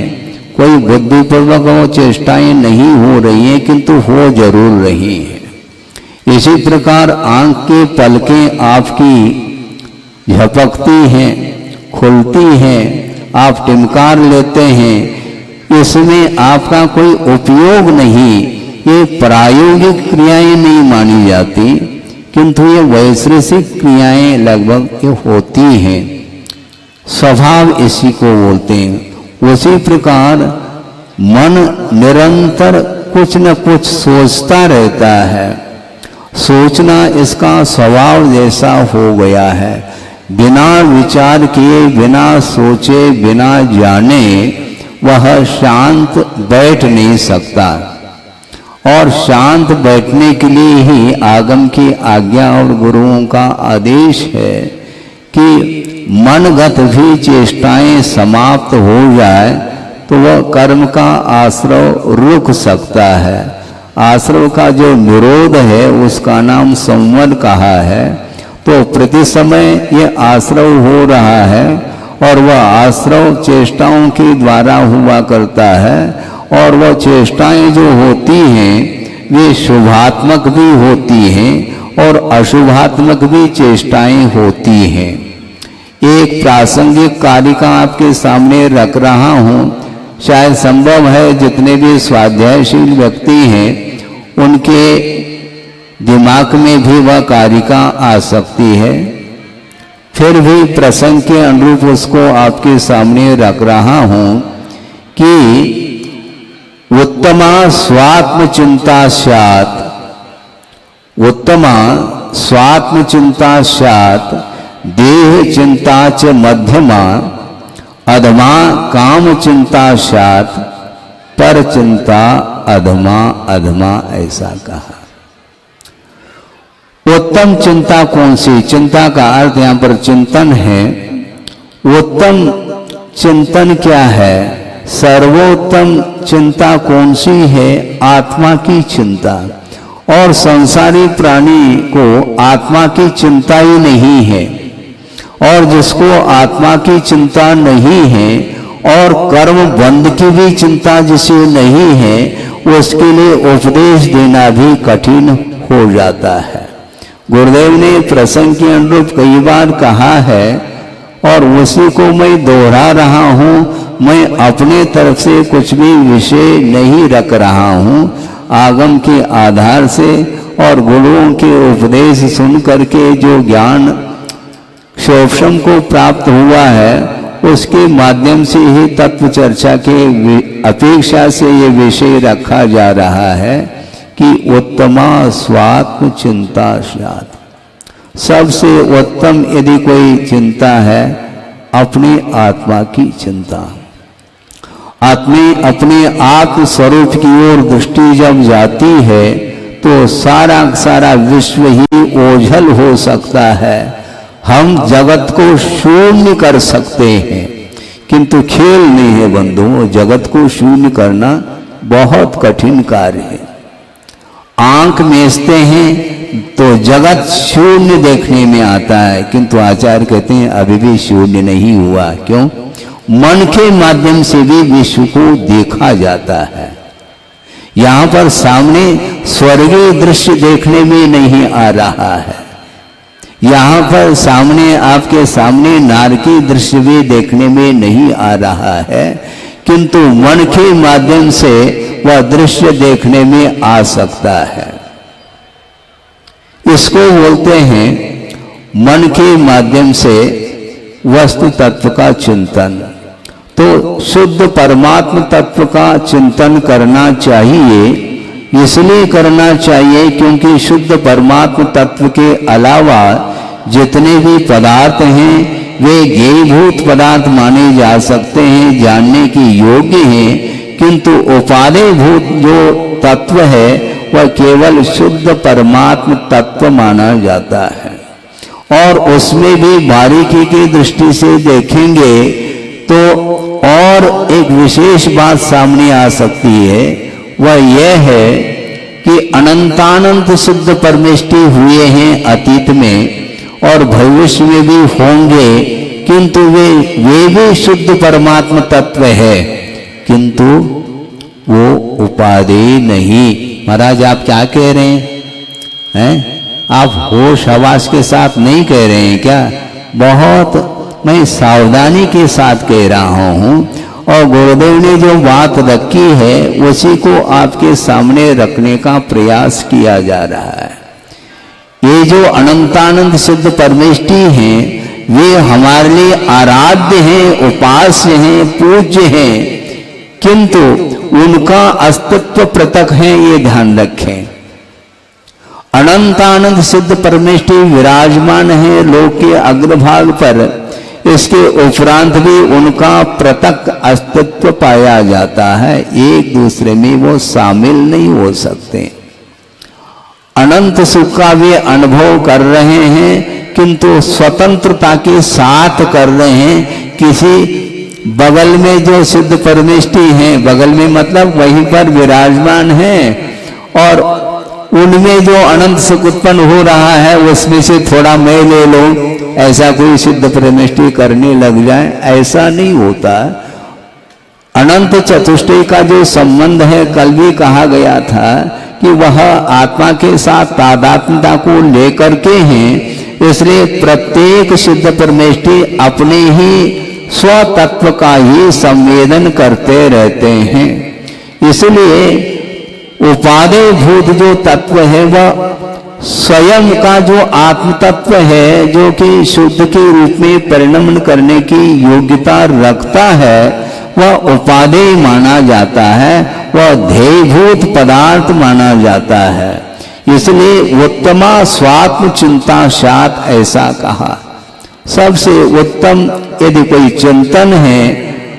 कोई बुद्धिपूर्वक वो चेष्टाएं नहीं हो रही हैं, किंतु हो जरूर रही है। इसी प्रकार आंख के पलकें आपकी झपकती हैं, खुलती हैं, आप टिमकार लेते हैं, इसमें आपका कोई उपयोग नहीं, ये प्रायोगिक क्रियाएं नहीं मानी जाती, किंतु ये वैश्रेषिक क्रियाएं लगभग ये होती हैं। स्वभाव इसी को बोलते हैं। उसी प्रकार मन निरंतर कुछ न कुछ सोचता रहता है। सोचना इसका स्वभाव जैसा हो गया है। बिना विचार किए, बिना सोचे, बिना जाने वह शांत बैठ नहीं सकता। और शांत बैठने के लिए ही आगम की आज्ञा और गुरुओं का आदेश है कि मनगत भी चेष्टाएं समाप्त हो जाए तो वह कर्म का आश्रव रुक सकता है। आश्रव का जो निरोध है उसका नाम संवर कहा है। तो प्रति समय ये आश्रव हो रहा है और वह आश्रव चेष्टाओं के द्वारा हुआ करता है। और वह चेष्टाएं जो होती हैं वे शुभात्मक भी होती हैं और अशुभात्मक भी चेष्टाएं होती हैं। एक प्रासंगिक कारिका आपके सामने रख रहा हूँ। शायद संभव है जितने भी स्वाध्यायशील व्यक्ति हैं उनके दिमाग में भी वह कारिका आ सकती है। फिर भी प्रसंग के अनुरूप उसको आपके सामने रख रहा हूँ कि उत्तमा स्वात्म चिंता स्यात्, उत्तमा स्वात्म चिंता स्यात्, देह चिंता च मध्यमा, अधमा काम चिंता स्यात्, पर चिंता अधमा अधमा, ऐसा कहा। उत्तम चिंता कौन सी? चिंता का अर्थ यहां पर चिंतन है। उत्तम चिंतन क्या है? सर्वोत्तम चिंता कौन सी है? आत्मा की चिंता। और संसारी प्राणी को आत्मा की चिंता ही नहीं है। और जिसको आत्मा की चिंता नहीं है और कर्म बंध की भी चिंता जिसे नहीं है, उसके लिए उपदेश देना भी कठिन हो जाता है। गुरुदेव ने प्रसंग के अनुरूप कई बार कहा है और उसी को मैं दोहरा रहा हूँ। मैं अपने तरफ से कुछ भी विषय नहीं रख रहा हूँ। आगम के आधार से और गुरुओं के उपदेश सुन करके जो ज्ञान शोभम को प्राप्त हुआ है उसके माध्यम से ही तत्व चर्चा के अपेक्षा से ये विषय रखा जा रहा है कि उत्तमा स्वात्म चिंता स्यात्। सबसे उत्तम यदि कोई चिंता है अपनी आत्मा की चिंता। अपने आत्म स्वरूप की ओर दृष्टि जब जाती है तो सारा सारा विश्व ही ओझल हो सकता है। हम जगत को शून्य कर सकते हैं, किंतु खेल नहीं है बंधुओं। जगत को शून्य करना बहुत कठिन कार्य है। आंख मेजते हैं तो जगत शून्य देखने में आता है, किंतु आचार्य कहते हैं अभी भी शून्य नहीं हुआ। क्यों? मन के माध्यम से भी विश्व को देखा जाता है। यहाँ पर सामने स्वर्गीय दृश्य देखने में नहीं आ रहा है। यहाँ पर सामने आपके सामने नारकीय दृश्य भी देखने में नहीं आ रहा है, किंतु मन के माध्यम से वह दृश्य देखने में आ सकता है। इसको बोलते हैं मन के माध्यम से वस्तु तत्व का चिंतन। तो शुद्ध परमात्म तत्व का चिंतन करना चाहिए। इसलिए करना चाहिए क्योंकि शुद्ध परमात्म तत्व के अलावा जितने भी पदार्थ हैं वे ज्ञेयभूत पदार्थ माने जा सकते हैं, जानने की योग्य हैं, किंतु उपादेयभूत जो तत्व है वह केवल शुद्ध परमात्म तत्व माना जाता है। और उसमें भी बारीकी की दृष्टि से देखेंगे तो और एक विशेष बात सामने आ सकती है। वह यह है कि अनंतानंत शुद्ध परमेष्टि हुए हैं अतीत में और भविष्य में भी होंगे, किंतु वे भी शुद्ध परमात्म तत्व है, किंतु वो उपादेय नहीं। महाराज आप क्या कह रहे हैं? आप होश हवास के साथ नहीं कह रहे हैं क्या? बहुत मैं सावधानी के साथ कह रहा हूँ और गुरुदेव ने जो बात रखी है उसी को आपके सामने रखने का प्रयास किया जा रहा है। ये जो अनंतानंद सिद्ध परमेष्टि हैं वे हमारे लिए आराध्य हैं, उपास्य हैं, पूज्य हैं, किंतु उनका अस्तित्व पृथक है, ये ध्यान रखें। अनंतानंद सिद्ध परमेष्ठी विराजमान है लोक के अग्रभाग पर, इसके उपरांत भी उनका पृथक अस्तित्व पाया जाता है, एक दूसरे में वो शामिल नहीं हो सकते। अनंत सुख का वे अनुभव कर रहे हैं, किंतु स्वतंत्रता के साथ कर रहे हैं। किसी बगल में जो सिद्ध परमेष्ठी हैं, बगल में मतलब वहीं पर विराजमान हैं, और उनमें जो अनंत सुख उत्पन्न हो रहा है उसमें से थोड़ा मैं ले लो, ऐसा कोई सिद्ध परमेष्ठी करने लग जाए, ऐसा नहीं होता। अनंत चतुष्टय का जो संबंध है, कल भी कहा गया था कि वह आत्मा के साथ तादात्म्यता को लेकर के हैं, इसलिए प्रत्येक सिद्ध परमेष्ठी अपने ही स्वतत्व का ही संवेदन करते रहते हैं। इसलिए उपादेय भूत जो तत्व है वह स्वयं का जो आत्म तत्व है, जो कि शुद्ध के रूप में परिणमन करने की योग्यता रखता है, वह उपादेय माना जाता है, वह ध्येयभूत पदार्थ माना जाता है। इसलिए उत्तमा स्वात्म चिंता सात ऐसा कहा। सबसे उत्तम यदि कोई चिंतन है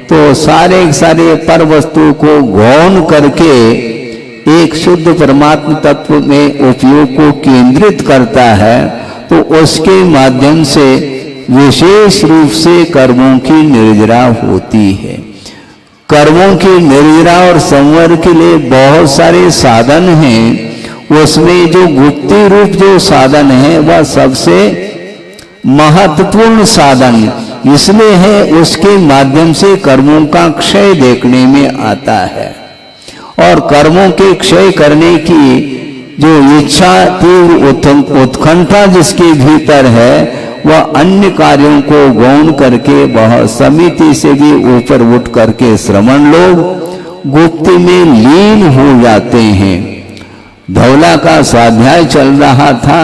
तो सारे सारे पर वस्तु को गौण करके एक शुद्ध परमात्मा तत्व में उपयोग को केंद्रित करता है, तो उसके माध्यम से विशेष रूप से कर्मों की निर्जरा होती है। कर्मों की निर्जरा और संवर के लिए बहुत सारे साधन हैं, उसमें जो गुप्ती रूप जो साधन है वह सबसे महत्वपूर्ण साधन इसलिए है, उसके माध्यम से कर्मों का क्षय देखने में आता है। और कर्मों के क्षय करने की जो इच्छा तीव्र उत्कंठा जिसके भीतर है, वह अन्य कार्यों को गौण करके वह समिति से भी ऊपर उठ करके श्रमण लोग गुप्ती में लीन हो जाते हैं। धौला का स्वाध्याय चल रहा था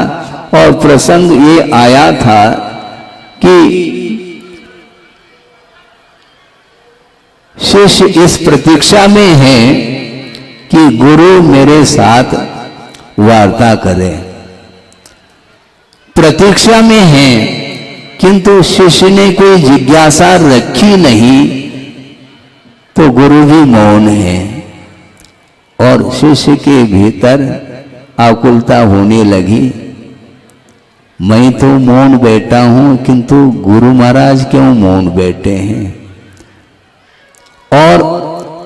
और प्रसंग ये आया था कि शिष्य इस प्रतीक्षा में है कि गुरु मेरे साथ वार्ता करे, प्रतीक्षा में है, किंतु शिष्य ने कोई जिज्ञासा रखी नहीं, तो गुरु भी मौन है और शिष्य के भीतर आकुलता होने लगी। मैं तो मौन बैठा हूं, किंतु गुरु महाराज क्यों मौन बैठे हैं? और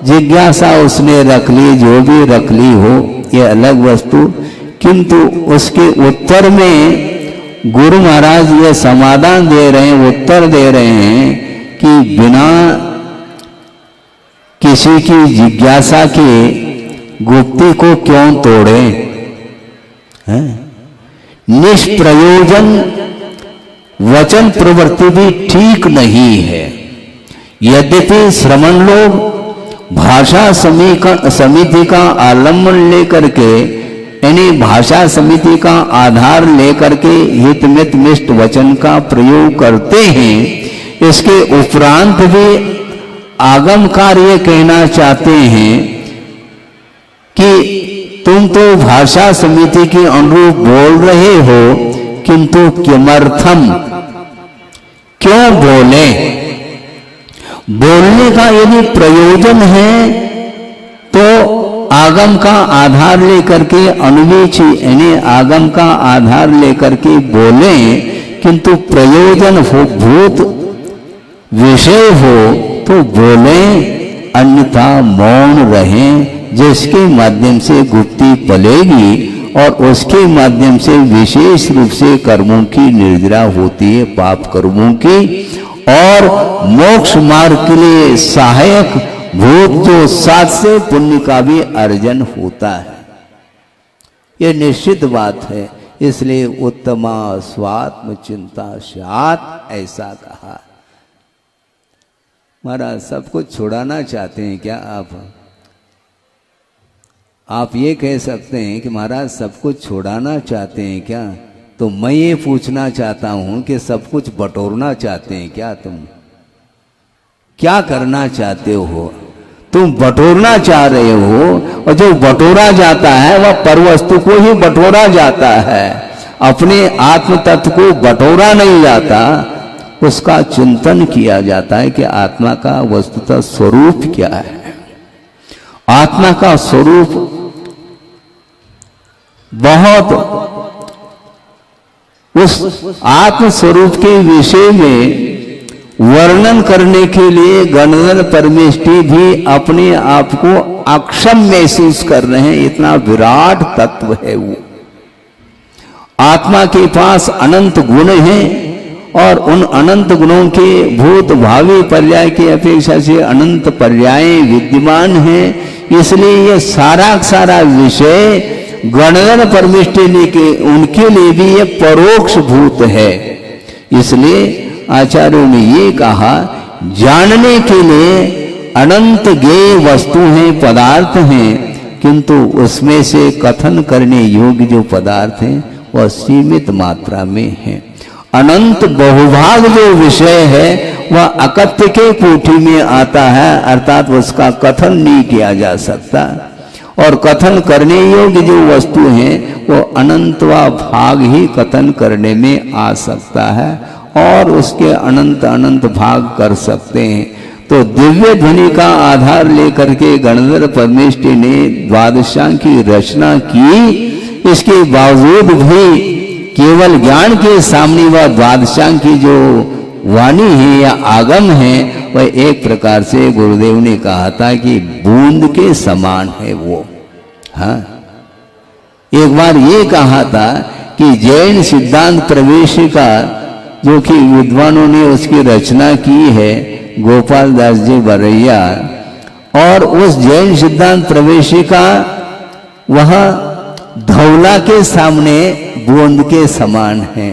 जिज्ञासा उसने रख ली, जो भी रख ली हो, ये अलग वस्तु, किंतु उसके उत्तर में गुरु महाराज ये समाधान दे रहे हैं, उत्तर दे रहे हैं कि बिना किसी की जिज्ञासा के गुप्ती को क्यों तोड़े, निष्प्रयोजन वचन प्रवृत्ति भी ठीक नहीं है। यद्यपि श्रमण लोग भाषा समिति का आलम्बन लेकर के, यानी भाषा समिति का आधार लेकर के हितमित मिष्ट वचन का प्रयोग करते हैं, इसके उपरांत भी आगमकार ये कहना चाहते हैं कि तुम तो भाषा समिति के अनुरूप बोल रहे हो, किंतु किमर्थम, क्यों बोले? बोलने का यदि प्रयोजन है तो आगम का आधार लेकर के अनुवीची यानी आगम का आधार लेकर के बोले, किंतु प्रयोजन हो भूत विषय हो तो बोले, अन्यथा मौन रहें, जिसके माध्यम से गुप्ती पलेगी और उसके माध्यम से विशेष रूप से कर्मों की निर्जरा होती है, पाप कर्मों की, और मोक्ष मार्ग के लिए सहायक भूत जो साथ से पुण्य का भी अर्जन होता है। यह निश्चित बात है। इसलिए उत्तमा स्वात्म चिंता स्यात् ऐसा कहा। महाराज सब कुछ छुड़ाना चाहते हैं क्या आप ये कह सकते हैं कि महाराज सब कुछ छुड़ाना चाहते हैं क्या? तो मैं ये पूछना चाहता हूं कि सब कुछ बटोरना चाहते हैं क्या? तुम क्या करना चाहते हो? तुम बटोरना चाह रहे हो, और जो बटोरा जाता है वह परवस्तु को ही बटोरा जाता है, अपने आत्म तत्व को बटोरा नहीं जाता। उसका चिंतन किया जाता है कि आत्मा का वस्तुतः स्वरूप क्या है। आत्मा का स्वरूप बहुत, उस आत्म स्वरूप के विषय में वर्णन करने के लिए गणधर परमेष्टि भी अपने आप को अक्षम महसूस कर रहे हैं। इतना विराट तत्व है वो। आत्मा के पास अनंत गुण हैं और उन अनंत गुणों के भूत भावी पर्याय की अपेक्षा से अनंत पर्याय विद्यमान हैं। इसलिए ये सारा विषय गणधर परमेष्टि के उनके लिए भी ये परोक्ष भूत है। इसलिए आचार्यों ने ये कहा, जानने के लिए अनंत ज्ञेय वस्तु हैं, पदार्थ हैं, किंतु उसमें से कथन करने योग्य जो पदार्थ हैं वह सीमित मात्रा में है। अनंत बहुभाग जो विषय है वह अकथ्य के कोटि में आता है, अर्थात उसका कथन नहीं किया जा सकता। और कथन करने योग्य जो वस्तु है वो अनंतवा भाग ही कथन करने में आ सकता है और उसके अनंत भाग कर सकते हैं। तो दिव्य ध्वनि का आधार लेकर के गणधर परमेष्टि ने द्वादशांग की रचना की। इसके बावजूद भी केवल ज्ञान के सामने वह द्वादशांग की जो वाणी है या आगम है वह एक प्रकार से गुरुदेव ने कहा था कि बूंद के समान है वो। हाँ, एक बार ये कहा था कि जैन सिद्धांत प्रवेशिका जो कि विद्वानों ने उसकी रचना की है, गोपाल दास जी बरैया, और उस जैन सिद्धांत प्रवेशिका वह धौला के सामने बूंद के समान है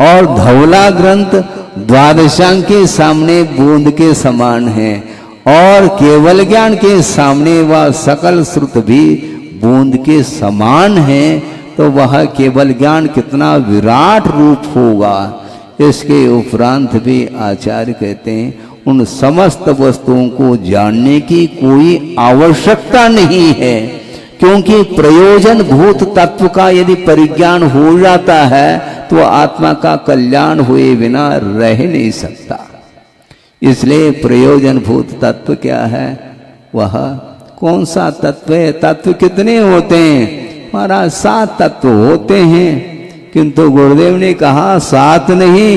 और धौला ग्रंथ द्वादशांग के सामने बूंद के समान है और केवल ज्ञान के सामने वह सकल श्रुत भी बूंद के समान है। तो वह केवल ज्ञान कितना विराट रूप होगा। इसके उपरांत भी आचार्य कहते हैं उन समस्त वस्तुओं को जानने की कोई आवश्यकता नहीं है, क्योंकि प्रयोजन भूत तत्व का यदि परिज्ञान हो जाता है तो आत्मा का कल्याण हुए बिना रह नहीं सकता। इसलिए प्रयोजन भूत तत्व क्या है, वह कौन सा तत्व है? तत्व कितने होते हैं? महाराज 7 तत्व होते हैं, किंतु गुरुदेव ने कहा 7 नहीं,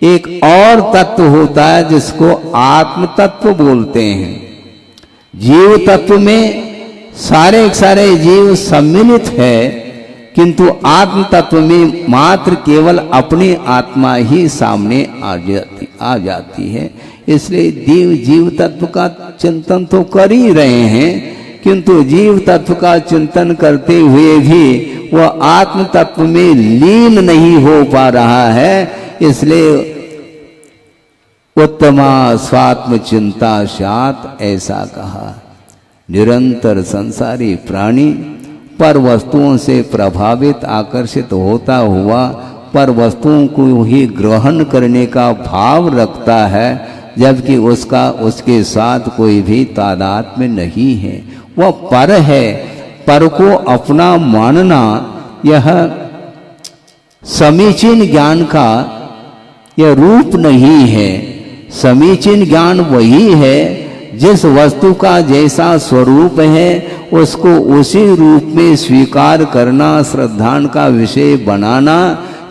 एक और तत्व होता है जिसको आत्म तत्व बोलते हैं। जीव तत्व में सारे जीव सम्मिलित है, किंतु आत्म तत्व में मात्र केवल अपनी आत्मा ही सामने आ जाती है। इसलिए जीव तत्व का चिंतन तो कर ही रहे हैं, किंतु जीव तत्व का चिंतन करते हुए भी वह आत्म तत्व में लीन नहीं हो पा रहा है। इसलिए उत्तमा स्वात्म चिंता सात ऐसा कहा। निरंतर संसारी प्राणी पर वस्तुओं से प्रभावित आकर्षित होता हुआ पर वस्तुओं को ही ग्रहण करने का भाव रखता है, जबकि उसके साथ कोई भी तादात्म्य नहीं है। वह पर है, पर को अपना मानना यह समीचीन ज्ञान का यह रूप नहीं है। समीचीन ज्ञान वही है जिस वस्तु का जैसा स्वरूप है उसको उसी रूप में स्वीकार करना, श्रद्धान का विषय बनाना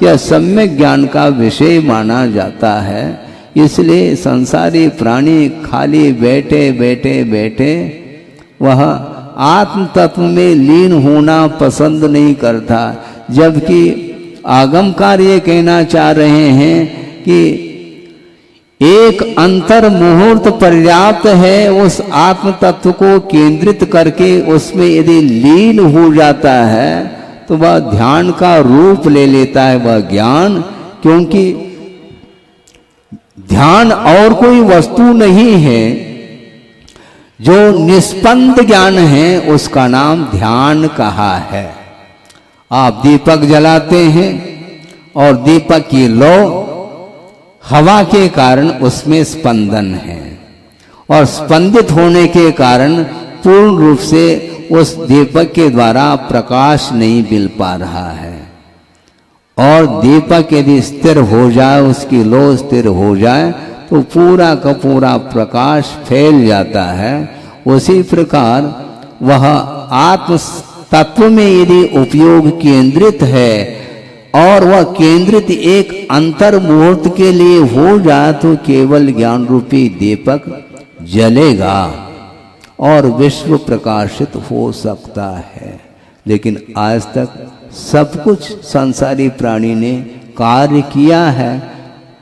या सम्यक ज्ञान का विषय माना जाता है। इसलिए संसारी प्राणी खाली बैठे वह आत्म तत्व में लीन होना पसंद नहीं करता, जबकि आगमकार ये कहना चाह रहे हैं कि एक अंतर मुहूर्त पर्याप्त है। उस आत्म तत्व को केंद्रित करके उसमें यदि लीन हो जाता है तो वह ध्यान का रूप ले लेता है, वह ज्ञान। क्योंकि ध्यान और कोई वस्तु नहीं है, जो निष्पन्द ज्ञान है उसका नाम ध्यान कहा है। आप दीपक जलाते हैं और दीपक की लौ हवा के कारण उसमें स्पंदन है, और स्पंदित होने के कारण पूर्ण रूप से उस दीपक के द्वारा प्रकाश नहीं मिल पा रहा है। और दीपक यदि स्थिर हो जाए, उसकी लौ स्थिर हो जाए, तो पूरा का पूरा प्रकाश फैल जाता है। उसी प्रकार वह आत्म तत्व में यदि उपयोग केंद्रित है और वह केंद्रित एक अंतर मुहूर्त के लिए हो जाए, तो केवल ज्ञान रूपी दीपक जलेगा और विश्व प्रकाशित हो सकता है। लेकिन आज तक सब कुछ संसारी प्राणी ने कार्य किया है,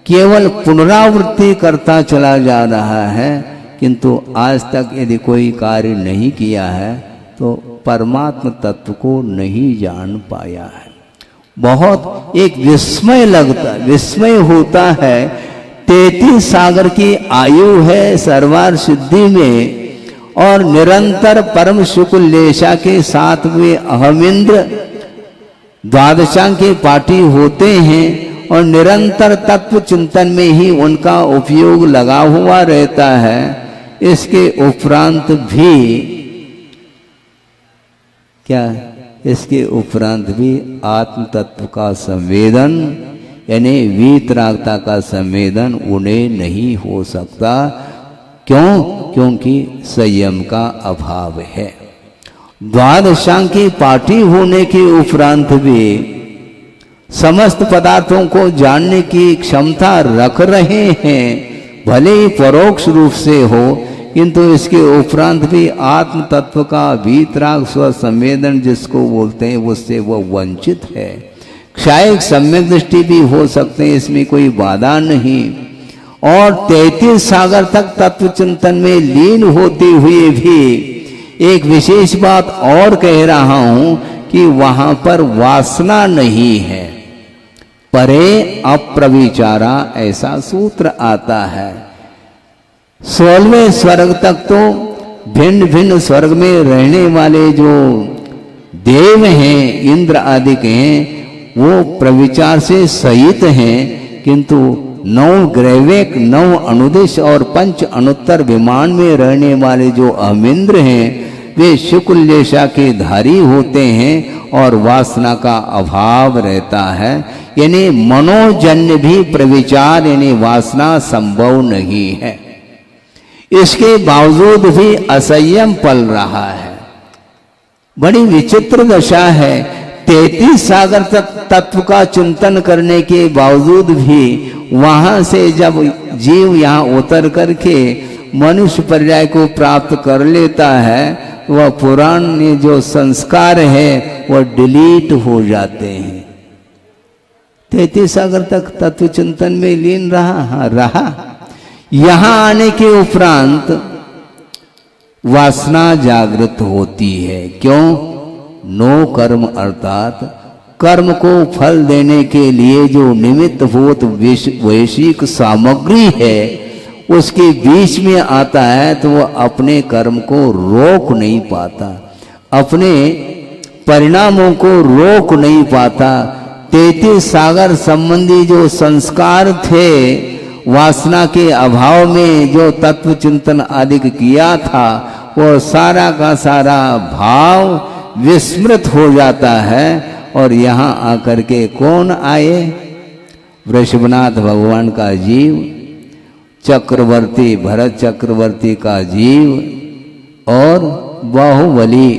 केवल पुनरावृत्ति करता चला जा रहा है, किंतु आज तक यदि कोई कार्य नहीं किया है तो परमात्म तत्व को नहीं जान पाया है। बहुत एक विस्मय होता है। 33 सागर की आयु है सर्वार सिद्धि में, और निरंतर परम शुक्ल लेशा के साथ वे अहमिंद्र द्वादशांग के पाठी होते हैं और निरंतर तत्व चिंतन में ही उनका उपयोग लगा हुआ रहता है। इसके उपरांत भी क्या, इसके उपरांत भी आत्म तत्व का संवेदन यानी वीतरागता का संवेदन उन्हें नहीं हो सकता। क्यों? क्योंकि संयम का अभाव है। द्वादशांग की पाठी होने के उपरांत भी समस्त पदार्थों को जानने की क्षमता रख रहे हैं, भले ही परोक्ष रूप से हो, किंतु इसके उपरांत भी आत्म तत्व का वीतराग स्व संवेदन जिसको बोलते हैं, उससे वह वंचित है। क्षायक सम्यक दृष्टि भी हो सकते हैं, इसमें कोई बाधा नहीं। और 33 सागर तक तत्व चिंतन में लीन होते हुए भी एक विशेष बात और कह रहा हूं कि वहां पर वासना नहीं है। परे अप्रविचारा ऐसा सूत्र आता है। 16वें स्वर्ग तक तो भिन्न भिन्न स्वर्ग में रहने वाले जो देव हैं, इंद्र आदि के हैं, वो प्रविचार से सहित हैं, किंतु 9 ग्रैवेक 9 अनुदेश और 5 अनुत्तर विमान में रहने वाले जो अहमिंद्र हैं, वे शुक्ल लेशा के धारी होते हैं और वासना का अभाव रहता है। यानी मनोजन्य भी प्रविचार यानी वासना संभव नहीं है। इसके बावजूद भी असंयम पल रहा है। बड़ी विचित्र दशा है। 33 सागर तत्व का चिंतन करने के बावजूद भी वहां से जब जीव यहाँ उतर करके मनुष्य पर्याय को प्राप्त कर लेता है, वह पुराने जो संस्कार है वह डिलीट हो जाते हैं। 33 सागर तक तत्व चिंतन में लीन रहा। यहां आने के उपरांत वासना जागृत होती है। क्यों? नो कर्म अर्थात कर्म को फल देने के लिए जो निमित्त भूत वैश्विक सामग्री है उसके बीच में आता है, तो वह अपने कर्म को रोक नहीं पाता, अपने परिणामों को रोक नहीं पाता। 33 सागर संबंधी जो संस्कार थे, वासना के अभाव में जो तत्व चिंतन आदि किया था, वो सारा का सारा भाव विस्मृत हो जाता है। और यहाँ आकर के कौन आए? वृषभनाथ भगवान का जीव, चक्रवर्ती भरत चक्रवर्ती का जीव और बाहुबली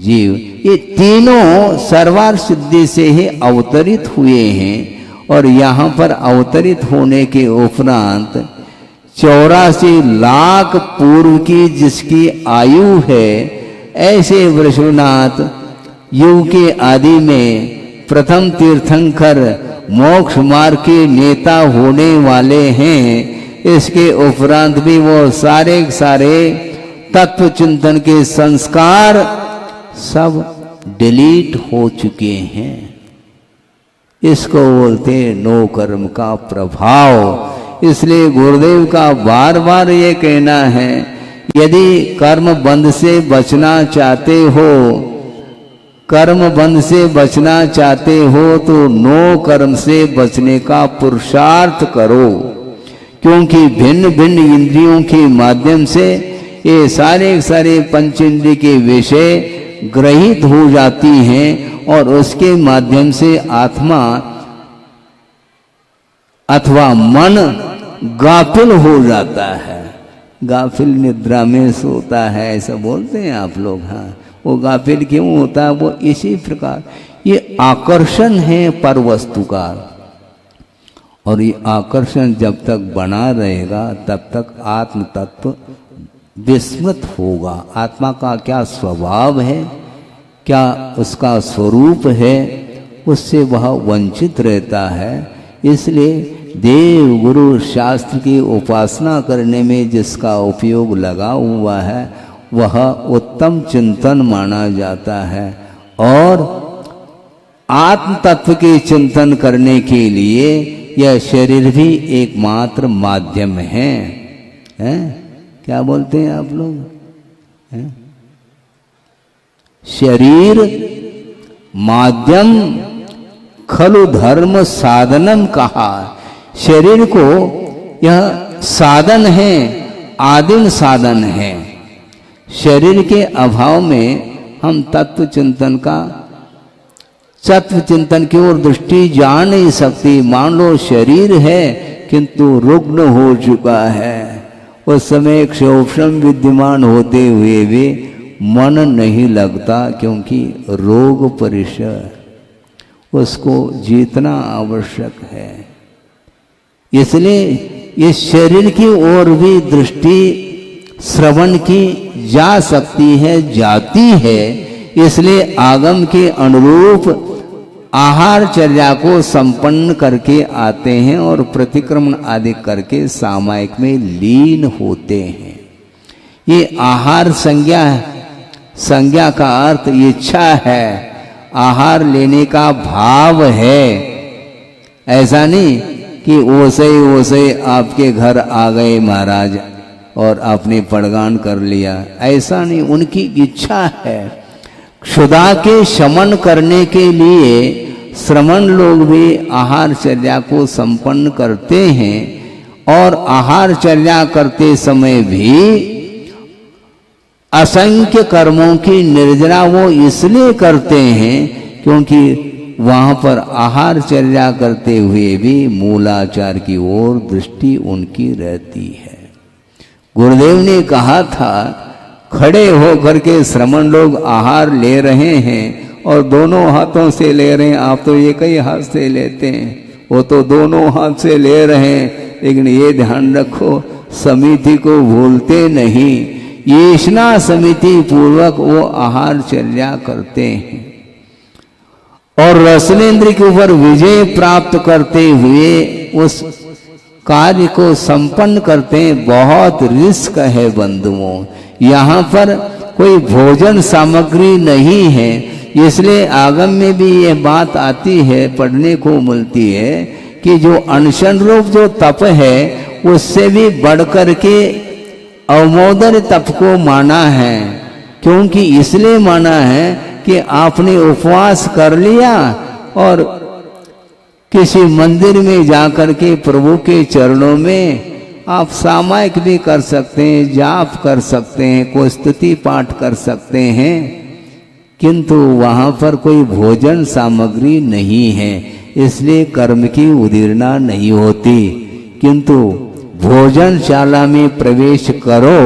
जीव, ये तीनों सर्वार सिद्धि से ही अवतरित हुए हैं। और यहाँ पर अवतरित होने के उपरांत 84 लाख पूर्व की जिसकी आयु है, ऐसे वृषभनाथ युग के आदि में प्रथम तीर्थंकर मोक्ष मार्ग के नेता होने वाले हैं। इसके उपरांत भी वो सारे तत्व चिंतन के संस्कार सब डिलीट हो चुके हैं। इसको बोलते हैं नो कर्म का प्रभाव। इसलिए गुरुदेव का बार बार ये कहना है, यदि कर्म बंध से बचना चाहते हो, कर्म बंध से बचना चाहते हो, तो नो कर्म से बचने का पुरुषार्थ करो। क्योंकि भिन्न भिन्न इंद्रियों के माध्यम से ये सारे सारे पंचेंद्रिय के विषय ग्रहित हो जाती हैं और उसके माध्यम से आत्मा अथवा मन गाफिल हो जाता है। गाफिल निद्रा में सोता है ऐसा बोलते हैं आप लोग। हाँ, वो गाफिल क्यों होता है? वो इसी प्रकार ये आकर्षण है पर वस्तु का, और ये आकर्षण जब तक बना रहेगा तब तक आत्म तत्व विस्मृत होगा। आत्मा का क्या स्वभाव है, क्या उसका स्वरूप है, उससे वह वंचित रहता है। इसलिए देव गुरु शास्त्र की उपासना करने में जिसका उपयोग लगा हुआ है वह उत्तम चिंतन माना जाता है। और आत्म तत्व के चिंतन करने के लिए यह शरीर भी एकमात्र माध्यम है। क्या बोलते हैं आप लोग? शरीर माध्यम खलु धर्म साधनम कहा। शरीर को यह साधन है, आदिम साधन है। शरीर के अभाव में हम तत्व चिंतन का तत्व चिंतन की ओर दृष्टि जा नहीं सकती। मान लो शरीर है किंतु रुग्ण हो चुका है, उस समय क्षोभम विद्यमान होते हुए भी मन नहीं लगता, क्योंकि रोग परिसर उसको जीतना आवश्यक है। इसलिए इस शरीर की ओर भी दृष्टि श्रवण की जा सकती है, जाती है। इसलिए आगम के अनुरूप आहारचर्या को संपन्न करके आते हैं और प्रतिक्रमण आदि करके सामायिक में लीन होते हैं। ये आहार संज्ञा का अर्थ इच्छा है, आहार लेने का भाव है। ऐसा नहीं कि ओसे आपके घर आ गए महाराज और आपने पड़गान कर लिया, ऐसा नहीं। उनकी इच्छा है। क्षुधा के शमन करने के लिए श्रमण लोग भी आहारचर्या को संपन्न करते हैं, और आहारचर्या करते समय भी असंख्य कर्मों की निर्जरा वो इसलिए करते हैं क्योंकि वहां पर आहारचर्या करते हुए भी मूलाचार की ओर दृष्टि उनकी रहती है। गुरुदेव ने कहा था, खड़े होकर के श्रमण लोग आहार ले रहे हैं और दोनों हाथों से ले रहे हैं, आप तो एक ही हाथ से लेते हैं, वो तो दोनों हाथ से ले रहे हैं। लेकिन ये ध्यान रखो, समिति को भूलते नहीं। येषणा समिति पूर्वक वो आहारचर्या करते हैं और रसनेन्द्र के ऊपर विजय प्राप्त करते हुए उस कार्य को संपन्न करते हैं। बहुत रिस्क है बंधुओं। यहाँ पर कोई भोजन सामग्री नहीं है, इसलिए आगम में भी यह बात आती है, पढ़ने को मिलती है कि जो अनशन रूप जो तप है उससे भी बढ़कर के अवमोदन तप को माना है। क्योंकि इसलिए माना है कि आपने उपवास कर लिया और किसी मंदिर में जाकर के प्रभु के चरणों में आप सामायिक भी कर सकते हैं, जाप कर सकते हैं, कोई स्तुति पाठ कर सकते हैं, किंतु वहां पर कोई भोजन सामग्री नहीं है, इसलिए कर्म की उदीर्णा नहीं होती। किंतु भोजनशाला में प्रवेश करो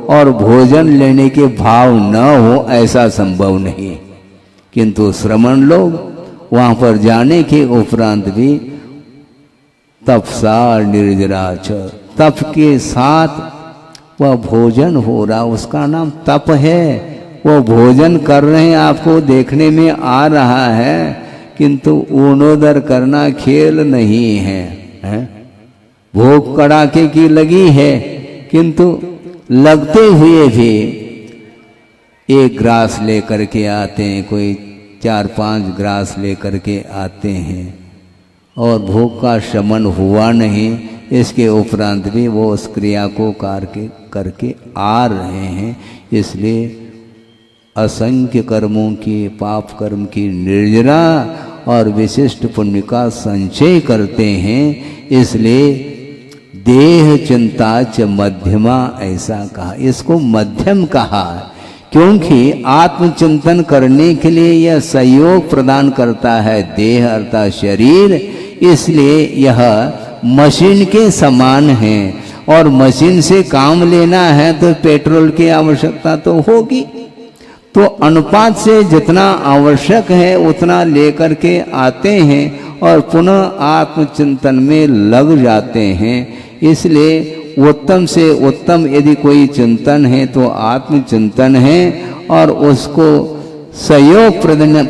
और भोजन लेने के भाव न हो, ऐसा संभव नहीं। किंतु श्रमण लोग वहां पर जाने के उपरांत भी तपसा निर्जराच, तप के साथ वह भोजन हो रहा, उसका नाम तप है। वो भोजन कर रहे हैं, आपको देखने में आ रहा है, किंतु ऊनोदर करना खेल नहीं है। भूख कड़ाके की लगी है, किंतु लगते हुए भी एक ग्रास लेकर के आते हैं, कोई 4-5 ग्रास लेकर के आते हैं और भूख का शमन हुआ नहीं। इसके उपरांत भी वो उस क्रिया को करके आ रहे हैं। इसलिए असंख्य कर्मों की, पाप कर्म की निर्जरा और विशिष्ट पुण्य का संचय करते हैं। इसलिए देह चिंता च मध्यमा ऐसा कहा। इसको मध्यम कहा क्योंकि आत्मचिंतन करने के लिए यह सहयोग प्रदान करता है देह अर्थात शरीर, इसलिए यह मशीन के समान है। और मशीन से काम लेना है तो पेट्रोल की आवश्यकता तो होगी, तो अनुपात से जितना आवश्यक है उतना लेकर के आते हैं और पुनः आत्मचिंतन में लग जाते हैं। इसलिए उत्तम से उत्तम यदि कोई चिंतन है तो आत्मचिंतन है, और उसको सहयोग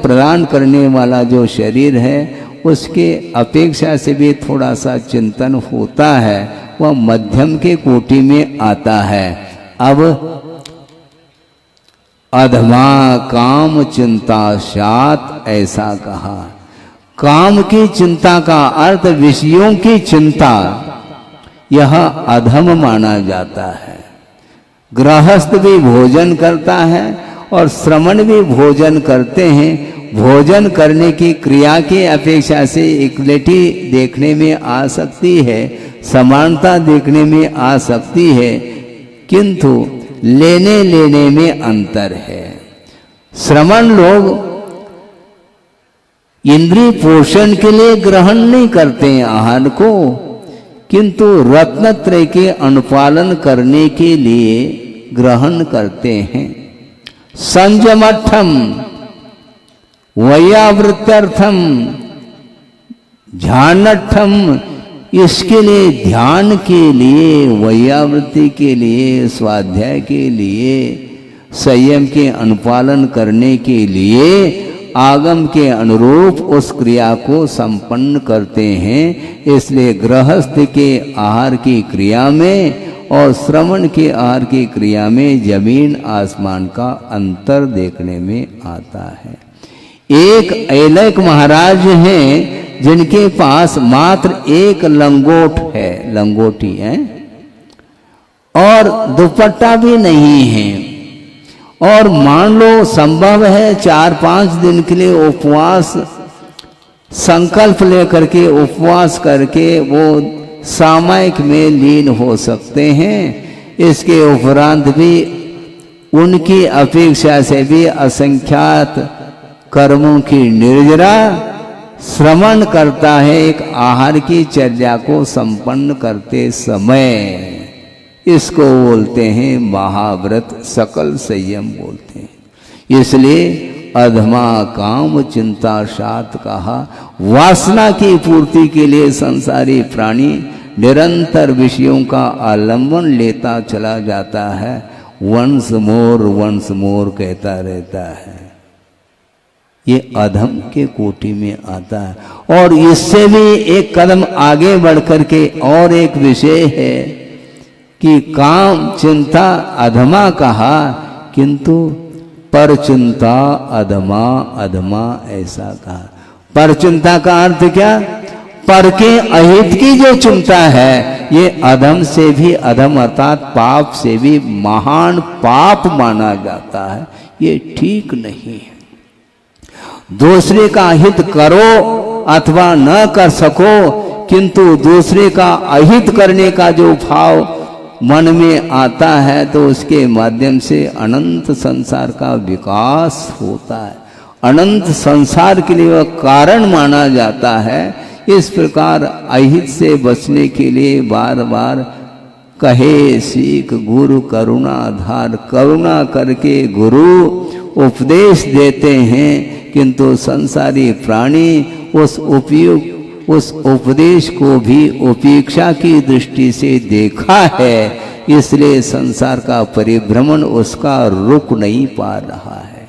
प्रदान करने वाला जो शरीर है उसके अपेक्षा से भी थोड़ा सा चिंतन होता है, वह मध्यम के कोटि में आता है। अब अधमा काम चिंता सात ऐसा कहा। काम की चिंता का अर्थ विषयों की चिंता, यह अधम माना जाता है। गृहस्थ भी भोजन करता है और श्रमण भी भोजन करते हैं। भोजन करने की क्रिया की अपेक्षा से इक्वलिटी देखने में आ सकती है, समानता देखने में आ सकती है, किंतु लेने लेने में अंतर है। श्रमण लोग इंद्रिय पोषण के लिए ग्रहण नहीं करते हैं आहार को, किंतु रत्नत्रय के अनुपालन करने के लिए ग्रहण करते हैं। संयमर्थम वैयावृत्यर्थम ध्यानर्थम, इसके लिए ध्यान के लिए, वैयावृत्ति के लिए, स्वाध्याय के लिए, संयम के अनुपालन करने के लिए आगम के अनुरूप उस क्रिया को संपन्न करते हैं। इसलिए गृहस्थ के आहार की क्रिया में और श्रवण के आहार की क्रिया में जमीन आसमान का अंतर देखने में आता है। एक ऐलक महाराज हैं जिनके पास मात्र एक लंगोट है, लंगोटी है, और दुपट्टा भी नहीं है, और मान लो संभव है 4-5 दिन के लिए उपवास संकल्प लेकर के उपवास करके वो सामयिक में लीन हो सकते हैं। इसके उपरांत भी उनकी अपेक्षा से भी असंख्यात कर्मों की निर्जरा श्रवण करता है एक आहार की चर्या को संपन्न करते समय। इसको बोलते हैं महाव्रत, सकल संयम बोलते हैं। इसलिए अधमा काम चिंता सात कहा। वासना की पूर्ति के लिए संसारी प्राणी निरंतर विषयों का आलंबन लेता चला जाता है, वंस मोर कहता रहता है। ये अधम के कोटि में आता है। और इससे भी एक कदम आगे बढ़कर के और एक विषय है कि काम चिंता अधमा कहा, किंतु पर चिंता अधमा अधमा ऐसा कहा। पर चिंता का अर्थ क्या? पर के अहित की जो चिंता है ये अधम से भी अधम अर्थात पाप से भी महान पाप माना जाता है। ये ठीक नहीं है। दूसरे का हित करो अथवा न कर सको, किंतु दूसरे का अहित करने का जो भाव मन में आता है तो उसके माध्यम से अनंत संसार का विकास होता है। अनंत संसार के लिए वह कारण माना जाता है। इस प्रकार अहित से बचने के लिए बार बार कहे सीख गुरु करुणा आधार, करुणा करके गुरु उपदेश देते हैं, किंतु संसारी प्राणी उस उपदेश को भी उपेक्षा की दृष्टि से देखा है। इसलिए संसार का परिभ्रमण उसका रुक नहीं पा रहा है।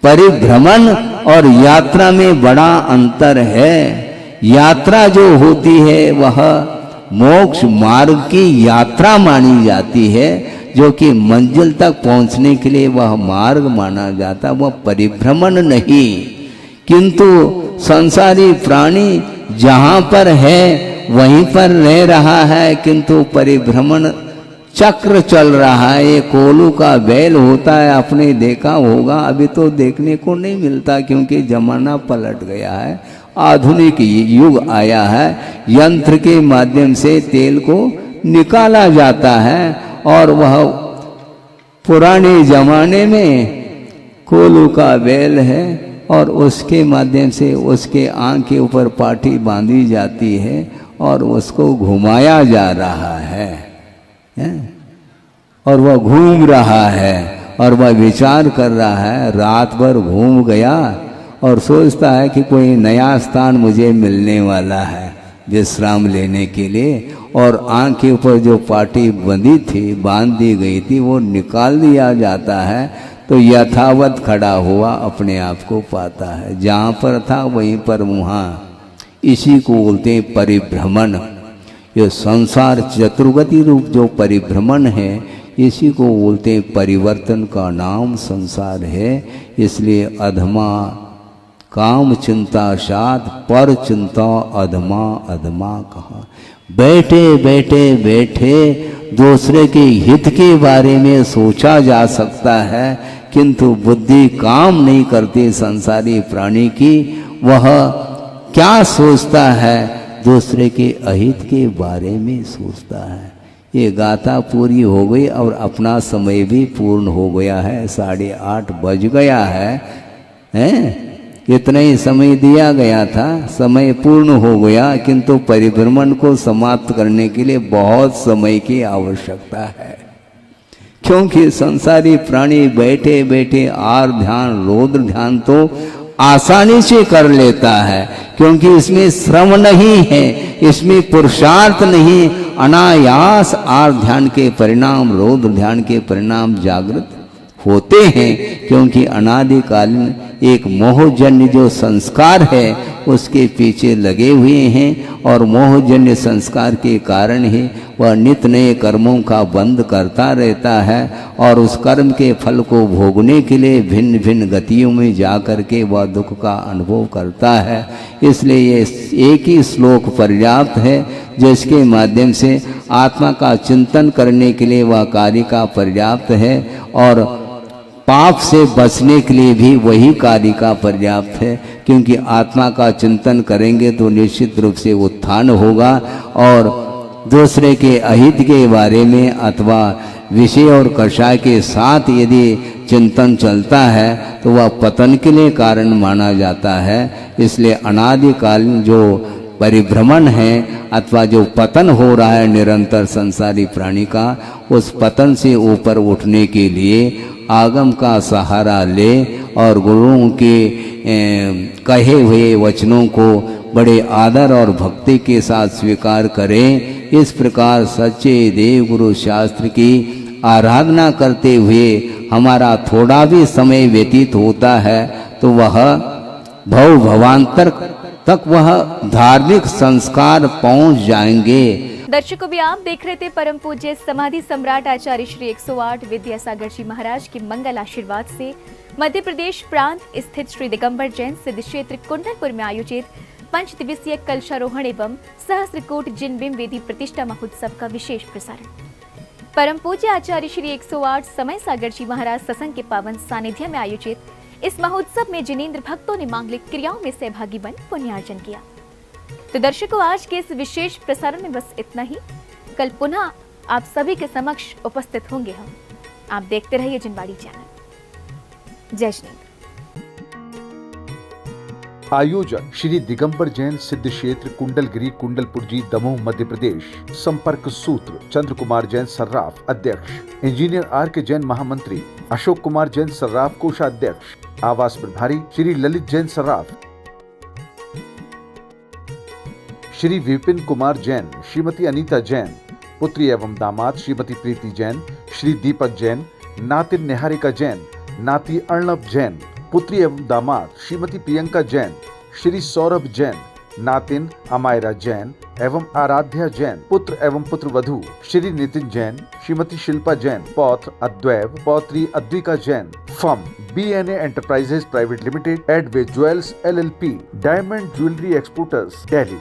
परिभ्रमण और यात्रा में बड़ा अंतर है। यात्रा जो होती है वह मोक्ष मार्ग की यात्रा मानी जाती है, जो कि मंजिल तक पहुंचने के लिए वह मार्ग माना जाता, वह परिभ्रमण नहीं। किंतु संसारी प्राणी जहाँ पर है वहीं पर रह रहा है, किंतु परिभ्रमण चक्र चल रहा है। ये कोलू का बैल होता है, आपने देखा होगा, अभी तो देखने को नहीं मिलता क्योंकि जमाना पलट गया है। आधुनिक युग आया है, यंत्र के माध्यम से तेल को निकाला जाता है। और वह पुराने जमाने में कोलू का बैल है और उसके माध्यम से उसके आँख के ऊपर पाठी बांधी जाती है और उसको घुमाया जा रहा है और वह घूम रहा है और वह विचार कर रहा है। रात भर घूम गया और सोचता है कि कोई नया स्थान मुझे मिलने वाला है विश्राम लेने के लिए, और आँख के ऊपर जो पाटी बंधी थी, बांध दी गई थी, वो निकाल दिया जाता है तो यथावत खड़ा हुआ अपने आप को पाता है। जहाँ पर था वहीं पर वहाँ। इसी को बोलते हैं परिभ्रमण। ये संसार चतुर्गति रूप जो परिभ्रमण है, इसी को बोलते हैं परिवर्तन का नाम संसार है। इसलिए अधमा काम चिंता साथ पर चिंता अधमा अधमा कहा। बैठे बैठे बैठे दूसरे के हित के बारे में सोचा जा सकता है, किंतु बुद्धि काम नहीं करती संसारी प्राणी की। वह क्या सोचता है? दूसरे के अहित के बारे में सोचता है। ये गाथा पूरी हो गई और अपना समय भी पूर्ण हो गया है। 8:30 बज गया है, हैं? इतना ही समय दिया गया था, समय पूर्ण हो गया, किंतु परिभ्रमण को समाप्त करने के लिए बहुत समय की आवश्यकता है। क्योंकि संसारी प्राणी बैठे बैठे आर ध्यान रौद्र ध्यान तो आसानी से कर लेता है, क्योंकि इसमें श्रम नहीं है, इसमें पुरुषार्थ नहीं। अनायास आर ध्यान के परिणाम रौद्र ध्यान के परिणाम जागृत होते हैं, क्योंकि अनादिकालीन एक मोहजन्य जो संस्कार है उसके पीछे लगे हुए हैं, और मोहजन्य संस्कार के कारण ही वह नित्य नए कर्मों का बंध करता रहता है, और उस कर्म के फल को भोगने के लिए भिन्न भिन्न गतियों में जा कर के वह दुख का अनुभव करता है। इसलिए ये एक ही श्लोक पर्याप्त है, जिसके माध्यम से आत्मा का चिंतन करने के लिए वह कारिका पर्याप्त है, और पाप से बचने के लिए भी वही कारिका पर्याप्त है। क्योंकि आत्मा का चिंतन करेंगे तो निश्चित रूप से उत्थान होगा, और दूसरे के अहित के बारे में अथवा विषय और कषाय के साथ यदि चिंतन चलता है तो वह पतन के लिए कारण माना जाता है। इसलिए अनादिकालीन जो परिभ्रमण है अथवा जो पतन हो रहा है निरंतर संसारी प्राणी का, उस पतन से ऊपर उठने के लिए आगम का सहारा ले और गुरुओं के कहे हुए वचनों को बड़े आदर और भक्ति के साथ स्वीकार करें। इस प्रकार सच्चे देव गुरु शास्त्र की आराधना करते हुए हमारा थोड़ा भी समय व्यतीत होता है तो वह भव भवांतर तक वह धार्मिक संस्कार पहुंच जाएंगे। दर्शकों भी आप देख रहे थे परम पूज्य समाधि सम्राट आचार्य श्री 108 विद्यासागर जी महाराज के मंगल आशीर्वाद से मध्य प्रदेश प्रांत स्थित श्री दिगंबर जैन सिद्ध क्षेत्र कुंडलपुर में आयोजित 5 दिवसीय कलशारोहण एवं सहस्त्रकोट जिन बिंब वेदी प्रतिष्ठा महोत्सव का विशेष प्रसारण। परम पूज्य आचार्य श्री 108 समय सागर जी महाराज सत्संग के पावन सानिध्य में आयोजित इस महोत्सव में जिनेंद्र भक्तों ने मांगलिक क्रियाओं में सहभागी बन पुण्यार्जन किया। तो दर्शकों, आज के इस विशेष प्रसारण में बस इतना ही। कल पुनः आप सभी के समक्ष उपस्थित होंगे हम। आप देखते रहिए जिनवाड़ी चैनल। जय श्री। आयोजक श्री दिगंबर जैन सिद्ध क्षेत्र कुंडलगिरी कुंडलपुर जी दमोह मध्य प्रदेश। संपर्क सूत्र चंद्र कुमार जैन सर्राफ अध्यक्ष, इंजीनियर आर के जैन महामंत्री, अशोक कुमार जैन सर्राफ कोषाध्यक्ष, आवास प्रभारी श्री ललित जैन सर्राफ, श्री विपिन कुमार जैन, श्रीमती अनीता जैन, पुत्री एवं दामाद श्रीमती प्रीति जैन, श्री दीपक जैन, नातिन निहारिका जैन, नाती अर्णब जैन, पुत्री एवं दामाद श्रीमती प्रियंका जैन, श्री सौरभ जैन, नातिन अमायरा जैन एवं आराध्या जैन, पुत्र एवं पुत्र वधू श्री नितिन जैन, श्रीमती शिल्पा जैन, पौत्र अद्वैव, पौत्री Advika Jain. Firm BNA enterprises private limited, Adve jewels LLP, diamond jewellery exporters, Delhi.